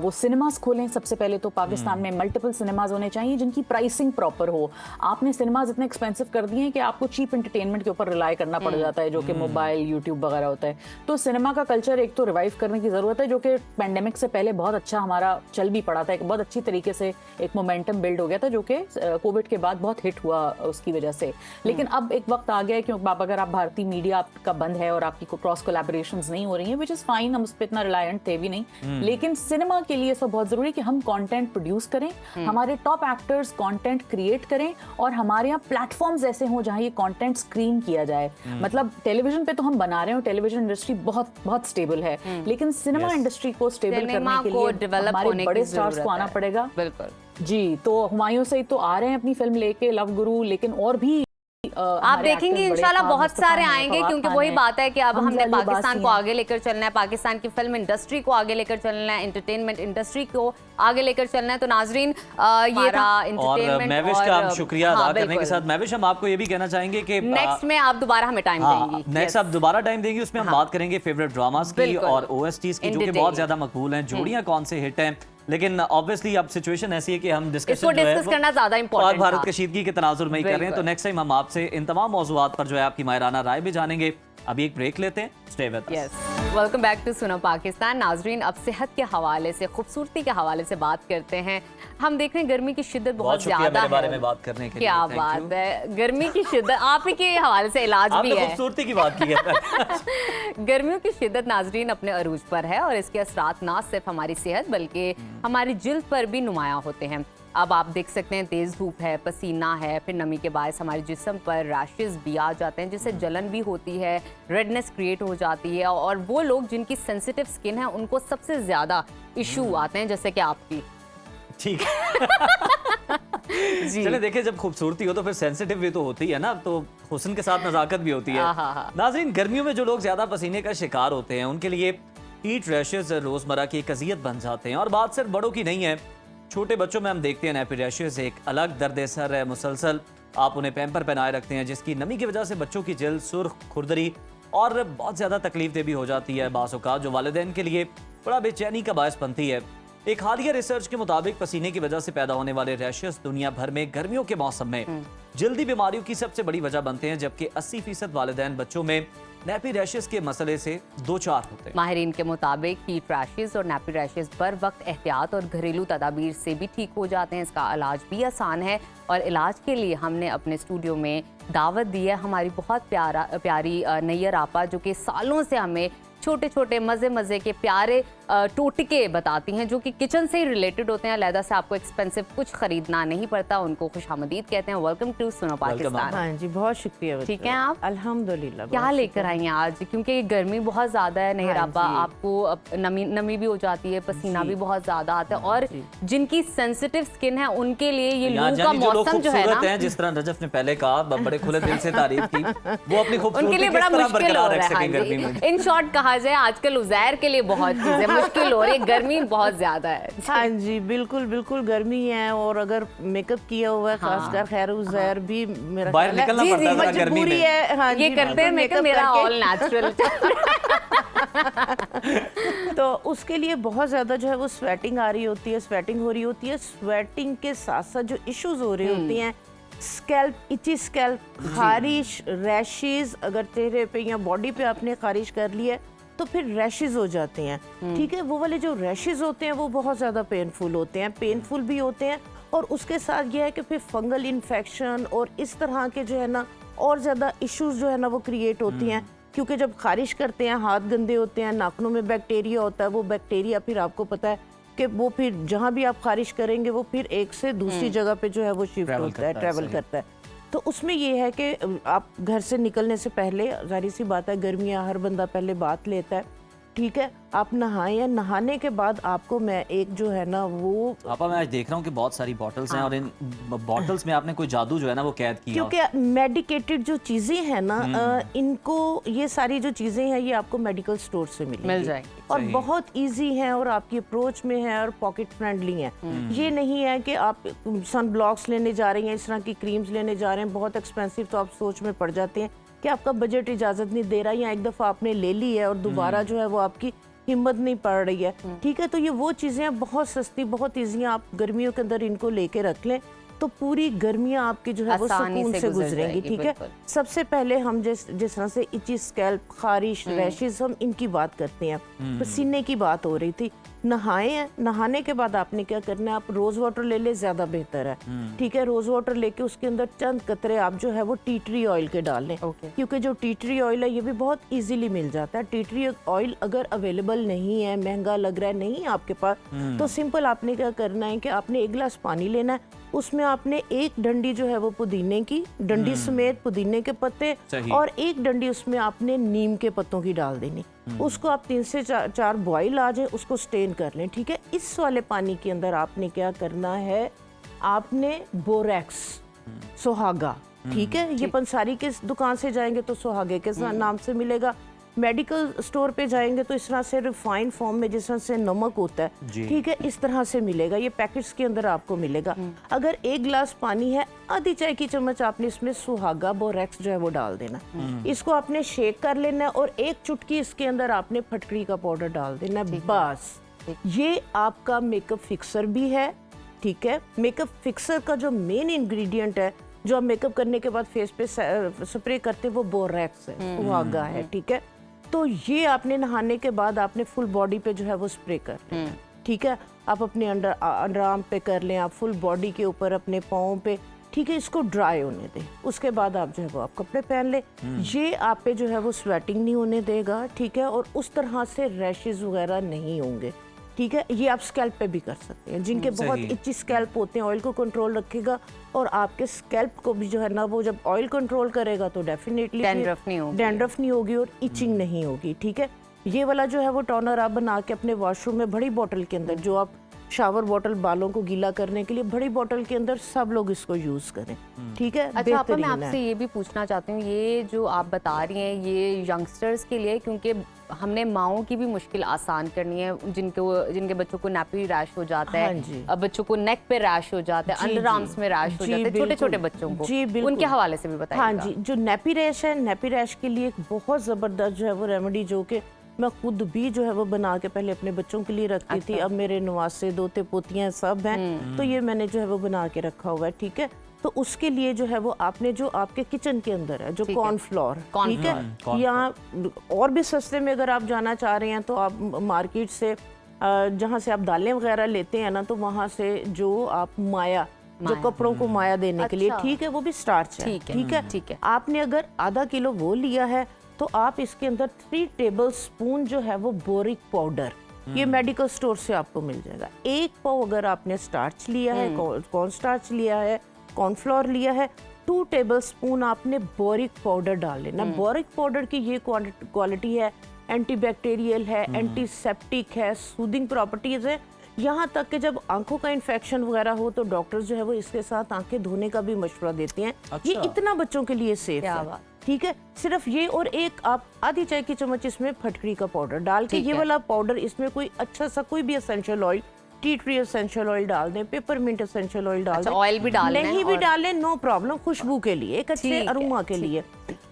वो सिनेमाज खोलें। सबसे पहले तो पाकिस्तान में मल्टीपल सिनेमाज होने चाहिए जिनकी प्राइसिंग प्रॉपर हो। आपने सिनेमाज इतने एक्सपेंसिव कर दिए हैं कि आपको चीप एंटरटेनमेंट के ऊपर रिलाई करना पड़ जाता है, जो कि मोबाइल, यूट्यूब वगैरह होता है। तो सिनेमा का कल्चर एक तो रिवाइव करने की ज़रूरत है, जो कि पैंडेमिक से पहले बहुत अच्छा हमारा चल भी पड़ा था, एक बहुत अच्छी तरीके से एक मोमेंटम बिल्ड हो गया था, जो कि कोविड के बाद बहुत हिट हुआ उसकी वजह से। लेकिन अब एक वक्त आ गया है, क्योंकि अगर आप भारतीय मीडिया आपका बंद है और आपकी क्रॉस कोलैबोरेशंस नहीं हो रही हैं, विच इज़ फाइन, हम उस पर इतना रिलायंट थे भी नहीं, लेकिन सिनेमा के लिए सब बहुत जरूरी है कि हम कंटेंट प्रोड्यूस करें, हमारे टॉप एक्टर्स कंटेंट क्रिएट करें और हमारे यहाँ प्लेटफॉर्म्स ऐसे हों जहाँ ये कंटेंट स्क्रीन किया जाए। मतलब टेलीविजन पे तो हम बना रहे हो, टेलीविजन इंडस्ट्री बहुत बहुत स्टेबल है, लेकिन सिनेमा इंडस्ट्री को स्टेबल करने के लिए हमारे बड़े स्टार्स को आना पड़ेगा। बिल्कुल जी, तो हुमायूं सईद तो आ रहे हैं अपनी फिल्म लेके, लव गुरु, लेकिन और भी आप देखेंगे इंशाल्लाह बहुत सारे आएंगे, क्योंकि वही बात है कि अब हमने पाकिस्तान को आगे लेकर चलना है, पाकिस्तान की फिल्म इंडस्ट्री को आगे लेकर चलना है, एंटरटेनमेंट इंडस्ट्री को आगे लेकर चलना है। तो नाजरीन ये था और महविश का हम शुक्रिया अदा करने के साथ, महविश हम आपको ये भी कहना चाहेंगे कि नेक्स्ट में आप दोबारा हमें टाइम देंगी, नेक्स्ट आप दोबारा टाइम देंगी, उसमें हम बात करेंगे फेवरेट ड्रामास की और OSTs की, जो कि बहुत ज्यादा मकबूल हैं, जोड़ियां कौन से हिट हैं। लेकिन ऑब्वियसली अब सिचुएशन ऐसी है कि हम डिस्कशन करना ज्यादा इंपॉर्टेंट और भारत कशीदगी के तनाजुर में ही कर रहे हैं। तो नेक्स्ट टाइम हम आपसे इन तमाम मौजूआत पर जो है आपकी माहिराना राय भी जानेंगे। अभी एक ब्रेक लेते हैं, stay with us. Welcome back to Suno Pakistan. नाजरीन, अब सेहत के हवाले से, खूबसूरती के हवाले से बात करते हैं। हम देख रहे हैं गर्मी की शिद्दत बहुत ज्यादा है, बारे में बात करने के लिए क्या बात है, गर्मी की शिद्दत, आप ही के हवाले से इलाज भी है, खूबसूरती की बात की है। गर्मियों की शिद्दत नाजरीन अपने अरूज पर है और इसके असरात ना सिर्फ हमारी सेहत बल्कि हमारी जिल्द पर भी नुमायां होते हैं। अब आप देख सकते हैं तेज़ धूप है, पसीना है, फिर नमी के बायस हमारे जिस्म पर रैशेस भी आ जाते हैं, जिससे जलन भी होती है, रेडनेस क्रिएट हो जाती है। और वो लोग जिनकी सेंसिटिव स्किन है उनको सबसे ज़्यादा इशू आते हैं, जैसे कि आपकी। ठीक चले देखिए, जब खूबसूरती हो तो फिर सेंसिटिव भी तो होती है ना, तो हुस्न के साथ नजाकत भी होती है। नाज़रीन, गर्मियों में जो लोग ज़्यादा पसीने का शिकार होते हैं उनके लिए हीट रैशेस रोज़मर्रा की एक अज़ियत बन जाते हैं। और बात सिर्फ बड़ों की नहीं है, छोटे बच्चों में हम देखते हैं नेपी रैशेस एक अलग दर्द सर है। मुसलसल आप उन्हें पैम्पर पहनाए रखते हैं, जिसकी नमी की वजह से बच्चों की जल्द सुर्ख, खुरदरी और बहुत ज़्यादा तकलीफ भी हो जाती है बाज़ औक़ात, जो वालिदैन के लिए बड़ा बेचैनी का बायस बनती है। एक हालिया रिसर्च के मुताबिक पसीने की वजह से पैदा होने वाले रैशेस दुनिया भर में गर्मियों के मौसम में जल्दी बीमारियों की सबसे बड़ी वजह बनते हैं, जबकि 80% वालिदैन बच्चों में नैपी रैशेस के मसले से दो चार होते हैं। माहिरीन के मुताबिक हीट रैशेस और नैपी रैशेस बर वक्त एहतियात और घरेलू तदाबीर से भी ठीक हो जाते हैं। इसका इलाज भी आसान है और इलाज के लिए हमने अपने स्टूडियो में दावत दी है हमारी बहुत प्यारी नैयर आपा, जो कि सालों से हमें छोटे छोटे मज़े मज़े के प्यारे टोटके बताती हैं, जो कि किचन से ही रिलेटेड होते हैं। अलहदा से आपको एक्सपेंसिव कुछ खरीदना नहीं पड़ता। उनको खुशामदीद कहते हैं। Welcome to Suno Pakistan. हाँ जी, बहुत शुक्रिया। ठीक है आप? अल्हम्दुलिल्लाह। क्या लेकर आई हैं आज? क्योंकि गर्मी बहुत ज़्यादा है नहर आपा, आपको नमी भी हो जाती है, पसीना भी बहुत ज़्यादा आता है, और जिनकी सेंसिटिव स्किन है उनके लिए ये लू का मौसम जो है ना, जिस तरह रजफ ने पहले कहा, बड़े खुले दिल से तारीफ की, वो अपनी खूबसूरती उनके लिए बड़ा मुश्किल हो रहा है। इन शॉर्ट कहा जाए आजकल उज़ैर के लिए बहुत चीजें मुश्किल हो रही है, गर्मी बहुत ज्यादा है। हाँ जी, बिल्कुल बिल्कुल गर्मी है, और अगर मेकअप किया हुआ है खासकर खैर उज़ैर भी मेरा बाहर निकलना पड़ता है गर्मी में। है। हाँ ये करते हैं मेकअप मेरा ऑल नेचुरल। तो उसके लिए बहुत ज़्यादा जो है वो स्वेटिंग आ रही होती है, स्वेटिंग हो रही होती है। स्वेटिंग के साथ साथ जो इश्यूज हो रही होती हैं, स्कैल्प, इची स्कैल्प, खारिश, रैशेज, अगर चेहरे पे या बॉडी पे आपने खारिश कर ली है तो फिर रैशेज हो जाते हैं। ठीक है, वो वाले जो रैशेज होते हैं वो बहुत ज़्यादा पेनफुल होते हैं, पेनफुल भी होते हैं, और उसके साथ ये है कि फिर फंगल इन्फेक्शन और इस तरह के जो है ना और ज़्यादा इश्यूज जो है ना वो क्रिएट होती हैं। क्योंकि जब खारिश करते हैं हाथ गंदे होते हैं, नाखूनों में बैक्टीरिया होता है, वो बैक्टीरिया फिर आपको पता है कि वो फिर जहाँ भी आप खारिश करेंगे वो फिर एक से दूसरी जगह पे जो है वो शिफ्ट होता है, ट्रैवल करता है। तो उसमें ये है कि आप घर से निकलने से पहले, जाहिर सी बात है गर्मियाँ, हर बंदा पहले बात लेता है, ठीक है, आप नहाएं, या नहाने के बाद आपको मैं एक जो है ना वो आपा, मैं आज देख रहा हूँ कि बहुत सारी बॉटल्स हैं और इन बॉटल्स में आपने कोई जादू जो है ना वो कैद किया। क्योंकि मेडिकेटेड जो चीज़ें हैं ना, इनको, ये सारी जो चीज़ें हैं ये आपको मेडिकल स्टोर से मिल जाएगी और बहुत इजी हैं और आपकी अप्रोच में है और पॉकेट फ्रेंडली हैं। ये नहीं है कि आप सन ब्लॉक्स लेने जा रहे हैं, इस तरह की क्रीम्स लेने जा रहे हैं बहुत एक्सपेंसिव, तो आप सोच में पड़ जाते हैं कि आपका बजट इजाज़त नहीं दे रहा, या एक दफ़ा आपने ले ली है और दोबारा जो है वो आपकी हिम्मत नहीं पड़ रही है, ठीक है। तो ये वो चीज़ें बहुत सस्ती, बहुत ईजी हैं, आप गर्मियों के अंदर इनको लेके रख लें तो पूरी गर्मियाँ आपकी जो है वो सुकून से गुजरेंगी, ठीक है। सबसे पहले हम जिस तरह से इची स्कैल्प, खारिश, रैशेस, हम इनकी बात करते हैं, पसीने की बात हो रही थी। नहाए हैं, नहाने के बाद आपने क्या करना है, आप रोज़ वाटर ले ले, ज़्यादा बेहतर है, ठीक है। रोज़ वाटर लेके उसके अंदर चंद कतरे आप जो है वो टी ट्री ऑयल के डाल लें, क्योंकि जो टी ट्री ऑयल है ये भी बहुत इजीली मिल जाता है। टी ट्री ऑयल अगर अवेलेबल नहीं है, महंगा लग रहा है, नहीं है आपके पास, तो सिंपल आपने क्या करना है कि आपने एक गिलास पानी लेना है, उसमें आपने एक डंडी जो है वो पुदीने की, डंडी समेत पुदीने के पत्ते, और एक डंडी उसमें आपने नीम के पत्तों की डाल देनी। उसको आप 3 से 4 बॉईल आ जाए, उसको स्टेन कर लें, ठीक है। इस वाले पानी के अंदर आपने क्या करना है, आपने बोरेक्स, सुहागा, ठीक है, ये पंसारी के दुकान से जाएंगे तो सुहागे के नाम से मिलेगा, मेडिकल स्टोर पे जाएंगे तो इस तरह से रिफाइंड फॉर्म में जिस तरह से नमक होता है, ठीक है, इस तरह से मिलेगा, ये पैकेट्स के अंदर आपको मिलेगा। अगर 1 गिलास पानी है, आधी चाय की चम्मच आपने इसमें सुहागा बोरेक्स जो है वो डाल देना, इसको आपने शेक कर लेना है और 1 चुटकी इसके अंदर आपने फटकरी का पाउडर डाल देना, बस। ये आपका मेकअप फिक्सर भी है, ठीक है। मेकअप फिक्सर का जो मेन इंग्रेडिएंट है, जो आप मेकअप करने के बाद फेस पे स्प्रे करते हैं, वो बोरेक्स है, सुहागा है, ठीक है। तो ये आपने नहाने के बाद आपने फुल बॉडी पे जो है वो स्प्रे कर लें, ठीक है। आप अपने अंडर आर्म पे कर लें, आप फुल बॉडी के ऊपर, अपने पाँव पे, ठीक है, इसको ड्राई होने दें। उसके बाद आप जो है वो आप कपड़े पहन लें, ये आप पे जो है वो स्वेटिंग नहीं होने देगा, ठीक है, और उस तरह से रैशेज वगैरह नहीं होंगे, ठीक है। ये आप स्कैल्प पे भी कर सकते हैं, जिनके बहुत इची स्कैल्प होते हैं, ऑयल को कंट्रोल रखेगा और आपके स्कैल्प को भी जो है ना वो जब ऑयल कंट्रोल करेगा तो डेफिनेटली डैंड्रफ नहीं होगी और इचिंग नहीं होगी, ठीक है। ये वाला जो है वो टोनर आप बना के अपने वॉशरूम में बड़ी बोतल के अंदर, जो आप शावर बोतल बालों को गीला करने के लिए, बड़ी बोतल के अंदर सब लोग इसको यूज करें, ठीक है। अच्छा आपा, मैं आपसे ये भी पूछना चाहती हूँ, ये जो आप बता रही हैं ये यंगस्टर्स के लिए, क्योंकि हमने माओं की भी मुश्किल आसान करनी है, जिनके बच्चों को नैपी रैश हो जाता है, अब बच्चों को नेक पे रैश हो जाता है, अंडर आर्म्स में रैश हो जाता है, छोटे छोटे बच्चों को, उनके हवाले से भी बताइए। हाँ जी, जो नैपी रैश है, नैपी रैश के लिए एक बहुत जबरदस्त जो है वो रेमेडी, जो कि मैं खुद भी जो है वो बना के पहले अपने बच्चों के लिए रखती थी, अब मेरे नवासे, दोते, पोतियाँ सब हैं, तो ये मैंने जो है वो बना के रखा हुआ है, ठीक है। तो उसके लिए जो है वो आपने जो आपके किचन के अंदर है, जो कॉर्नफ्लोर, ठीक है, या और भी सस्ते में अगर आप जाना चाह रहे हैं तो आप मार्केट से, जहाँ से आप दालें वगैरह लेते हैं ना, तो वहाँ से जो आप माया, जो कपड़ों को माया देने के लिए, ठीक है, वो भी स्टार्च है, ठीक है। आपने अगर आधा किलो वो लिया है तो आप इसके अंदर 3 टेबल स्पून जो है वो बोरिक पाउडर, ये मेडिकल स्टोर से आपको मिल जाएगा। 1 पाव अगर आपने स्टार्च लिया है, कॉर्न स्टार्च लिया है, कॉर्नफ्लोर लिया है, 2 टेबल स्पून आपने बोरिक पाउडर डाल लेना। बोरिक पाउडर की ये क्वालिटी है, एंटीबैक्टीरियल है, एंटीसेप्टिक है, सूदिंग प्रॉपर्टीज है, यहाँ तक कि जब आंखों का इन्फेक्शन वगैरह हो तो डॉक्टर्स जो है वो इसके साथ आंखें धोने का भी मशवरा देते हैं। ये इतना बच्चों के लिए सेफ है, ठीक है। सिर्फ ये और एक आप आधी चाय की चम्मच इसमें फटकरी का पाउडर डाल के, ये वाला पाउडर, इसमें कोई अच्छा सा कोई भी essential oil, tea tree essential oil डाल दें, पेपरमिंट एसेंशियल ऑयल डाल दें, ऑयल भी डालें, नहीं भी डालें, नो प्रॉब्लम, खुशबू के लिए, एक अच्छे अरोमा के लिए।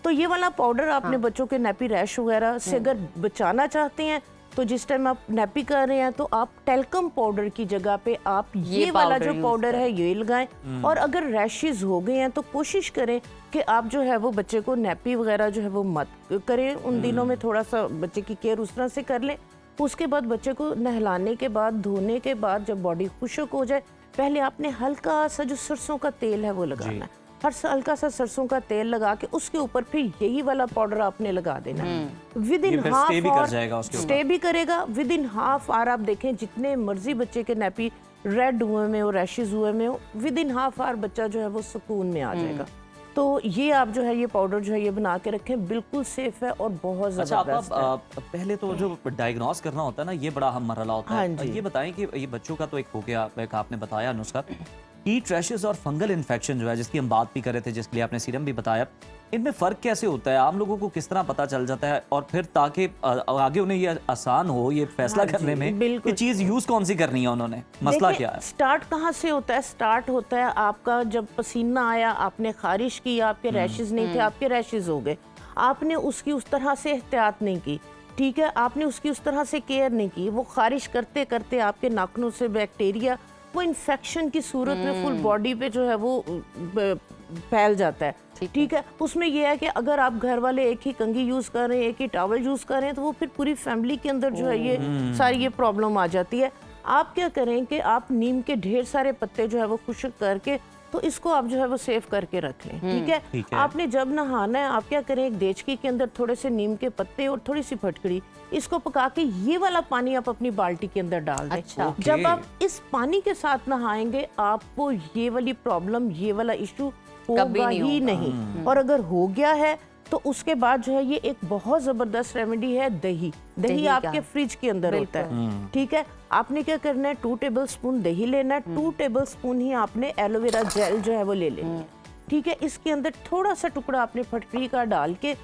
तो ये वाला पाउडर आपने बच्चों के नैपी रैश वगैरह से अगर बचाना चाहते हैं, तो जिस टाइम आप नैपी कर रहे हैं तो आप टेल्कम पाउडर की जगह पे आप ये वाला जो पाउडर है ये लगाएं। और अगर रैशेज हो गए हैं तो कोशिश करें कि आप जो है वो बच्चे को नैपी वगैरह जो है वो मत करें उन दिनों में, थोड़ा सा बच्चे की केयर उस तरह से कर लें। उसके बाद बच्चे को नहलाने के बाद, धोने के बाद, जब बॉडी खुश्क हो जाए, पहले आपने हल्का सा जो सरसों का तेल है वो लगाना है, हल्का सा सरसों का तेल लगा के उसके ऊपर फिर यही वाला पाउडर आपने लगा देना। With in half hour stay भी करेगा। विद इन हाफ आवर आप देखें, जितने मर्जी बच्चे के नैपी रेड हुए में हो, रैशेज हुए में हो, विद इन हाफ आवर बच्चा जो है वो सुकून में आ जाएगा। तो ये आप जो है ये पाउडर जो है ये बना के रखें, बिल्कुल सेफ है और बहुत अच्छा, ज़बरदस्त है। आप पहले तो जो डायग्नोस करना होता है ना, ये बड़ा अहम मरहला होता है। हाँ जी। ये बताएं कि ये बच्चों का तो एक हो गया, एक आपने बताया नुस्खा, हीट रैशेस और फंगल इन्फेक्शन जो है जिसकी हम बात भी कर रहे थे, जिसके लिए आपने सीरम भी बताया, इनमें फ़र्क कैसे होता है? आम लोगों को किस तरह पता चल जाता है, और फिर ताकि आगे उन्हें ये आसान हो ये फैसला हाँ जी, करने में बिल्कुल। कि चीज़ यूज़ कौन सी करनी है उन्होंने, मसला देखिए, क्या है? स्टार्ट कहाँ से होता है? स्टार्ट होता है आपका जब पसीना आया, आपने खारिश की, आपके रैशेस नहीं थे, आपके रैशेस हो गए, आपने उसकी उस तरह से एहतियात नहीं की, ठीक है, आपने उसकी उस तरह से केयर नहीं की, वो खारिश करते करते आपके नाखूनों से बैक्टीरिया वो इन्फेक्शन की सूरत में फुल बॉडी पे जो है वो फैल जाता है, ठीक है। उसमें यह है कि अगर आप घर वाले एक ही कंघी यूज़ कर रहे हैं, एक ही टॉवल यूज़ कर रहे हैं, तो वो फिर पूरी फैमिली के अंदर जो है ये सारी ये प्रॉब्लम आ जाती है। आप क्या करें कि आप नीम के ढेर सारे पत्ते जो है वो खुश्क करके तो इसको आप जो है वो सेव करके रख लें, ठीक है। आपने जब नहाना है, आप क्या करें, एक देचकी के अंदर थोड़े से नीम के पत्ते और थोड़ी सी फटकड़ी, इसको पका के ये वाला पानी आप अपनी बाल्टी के अंदर डाल दें। अच्छा। जब आप इस पानी के साथ नहाएंगे, आपको ये वाली प्रॉब्लम, ये वाला इशू होगा ही नहीं। और अगर हो गया है तो उसके बाद जो है ये एक बहुत जबरदस्त रेमेडी है, दही। दही आपके फ्रिज के अंदर होता है, ठीक है। आपने क्या करना है, 2 टेबलस्पून दही लेना है, 2 टेबलस्पून ही आपने एलोवेरा जेल जो है वो ले लेनी है, ठीक है। इसके अंदर थोड़ा सा टुकड़ा आपने फटकड़ी का डाल के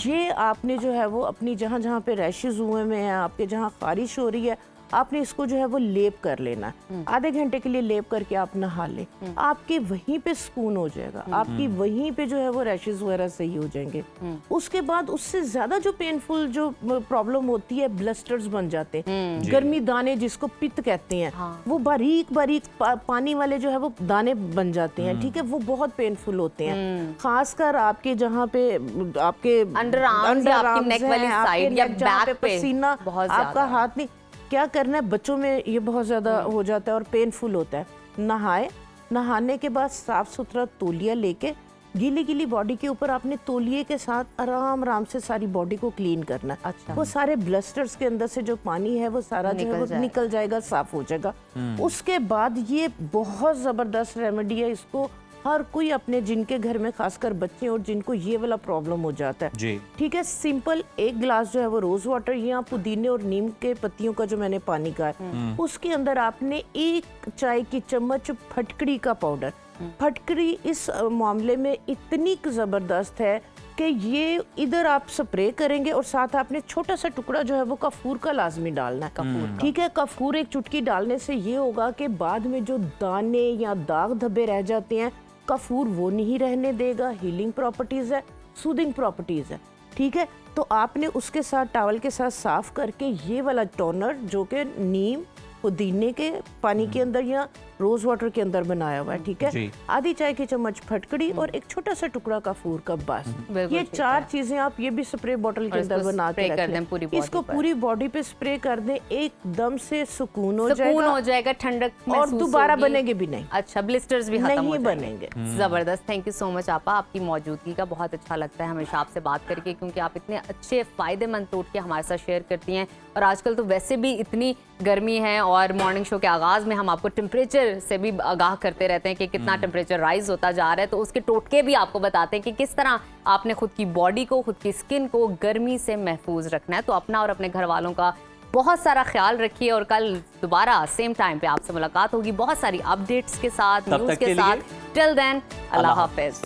ये आपने जो है वो अपनी जहाँ जहाँ पे रैशेज हुए में है, आपके जहाँ खारिश हो रही है, आपने इसको जो है वो लेप कर लेना। आधे घंटे के लिए लेप करके आप नहा लें, आपके वहीं पे सुकून हो जाएगा, आपकी वहीं पे जो है वो रैशेज वगैरह सही हो जाएंगे। उसके बाद उससे ज्यादा जो पेनफुल जो प्रॉब्लम होती है, ब्लस्टर्स बन जाते हैं, गर्मी दाने जिसको पित्त कहते हैं, वो बारीक बारीक पानी वाले जो है वो दाने बन जाते हैं, ठीक है। वो बहुत पेनफुल होते हैं, खासकर आपके जहाँ पे आपके अंडर आर्म्स या आपकी नेक वाली साइड या बैक पे पसीना बहुत आपका ज्यादा। हाथ नहीं, क्या करना है, बच्चों में ये बहुत ज़्यादा हो जाता है और पेनफुल होता है। नहाए, नहाने के बाद साफ सुथरा तौलिया लेके गीली गीली बॉडी के ऊपर आपने तौलिए के साथ आराम आराम से सारी बॉडी को क्लीन करना है। अच्छा। वो सारे ब्लस्टर्स के अंदर से जो पानी है वो सारा जो है वो निकल जाएगा, साफ हो जाएगा। उसके बाद ये बहुत ज़बरदस्त रेमेडी है, इसको हर कोई अपने जिनके घर में खासकर बच्चे और जिनको ये वाला प्रॉब्लम हो जाता है, जी, ठीक है। सिंपल 1 गिलास जो है वो रोज वाटर या पुदीने और नीम के पत्तियों का जो मैंने पानी का है, उसके अंदर आपने 1 चाय की चम्मच फटकड़ी का पाउडर। फटकड़ी इस मामले में इतनी जबरदस्त है कि ये इधर आप स्प्रे करेंगे और साथ आपने छोटा सा टुकड़ा जो है वो कपूर का लाजमी डालना है, कपूर, ठीक है। कपूर 1 चुटकी डालने से ये होगा कि बाद में जो दाने या दाग धब्बे रह जाते हैं, कपूर वो नहीं रहने देगा। हीलिंग प्रॉपर्टीज है, सूदिंग प्रॉपर्टीज है, ठीक है। तो आपने उसके साथ टॉवल के साथ साफ करके ये वाला टोनर जो कि नीम पुदीने के पानी के अंदर या रोज वाटर के अंदर बनाया हुआ है, ठीक है। आधी चाय की चम्मच फटकड़ी और एक छोटा सा टुकड़ा कपूर का, बस ये 4 चीजें आप ये भी स्प्रे बोतल के अंदर बना के रख लें। इसको पूरी बॉडी पे स्प्रे कर दें, एकदम से सुकून हो जाएगा, ठंडक और दोबारा बनेंगे भी नहीं। अच्छा, ब्लिस्टर्स भी खत्म नहीं बनेंगे। जबरदस्त, थैंक यू सो मच आपा, आपकी मौजूदगी का बहुत अच्छा लगता है हमेशा आपसे बात करके, क्योंकि आप इतने अच्छे फायदेमंद टोटके हमारे साथ शेयर करती हैं। और आजकल तो वैसे भी इतनी गर्मी है और मॉर्निंग शो के आगाज में हम आपको टेम्परेचर से भी आगाह करते रहते हैं कि कितना टेम्परेचर राइज होता जा रहा है, तो उसके टोटके भी आपको बताते हैं कि किस तरह आपने खुद की बॉडी को, खुद की स्किन को गर्मी से महफूज रखना है। तो अपना और अपने घर वालों का बहुत सारा ख्याल रखिए और कल दोबारा सेम टाइम पे आपसे मुलाकात होगी बहुत सारी अपडेट्स के साथ, न्यूज़ के साथ। टिल देन, अल्लाह हाफिज।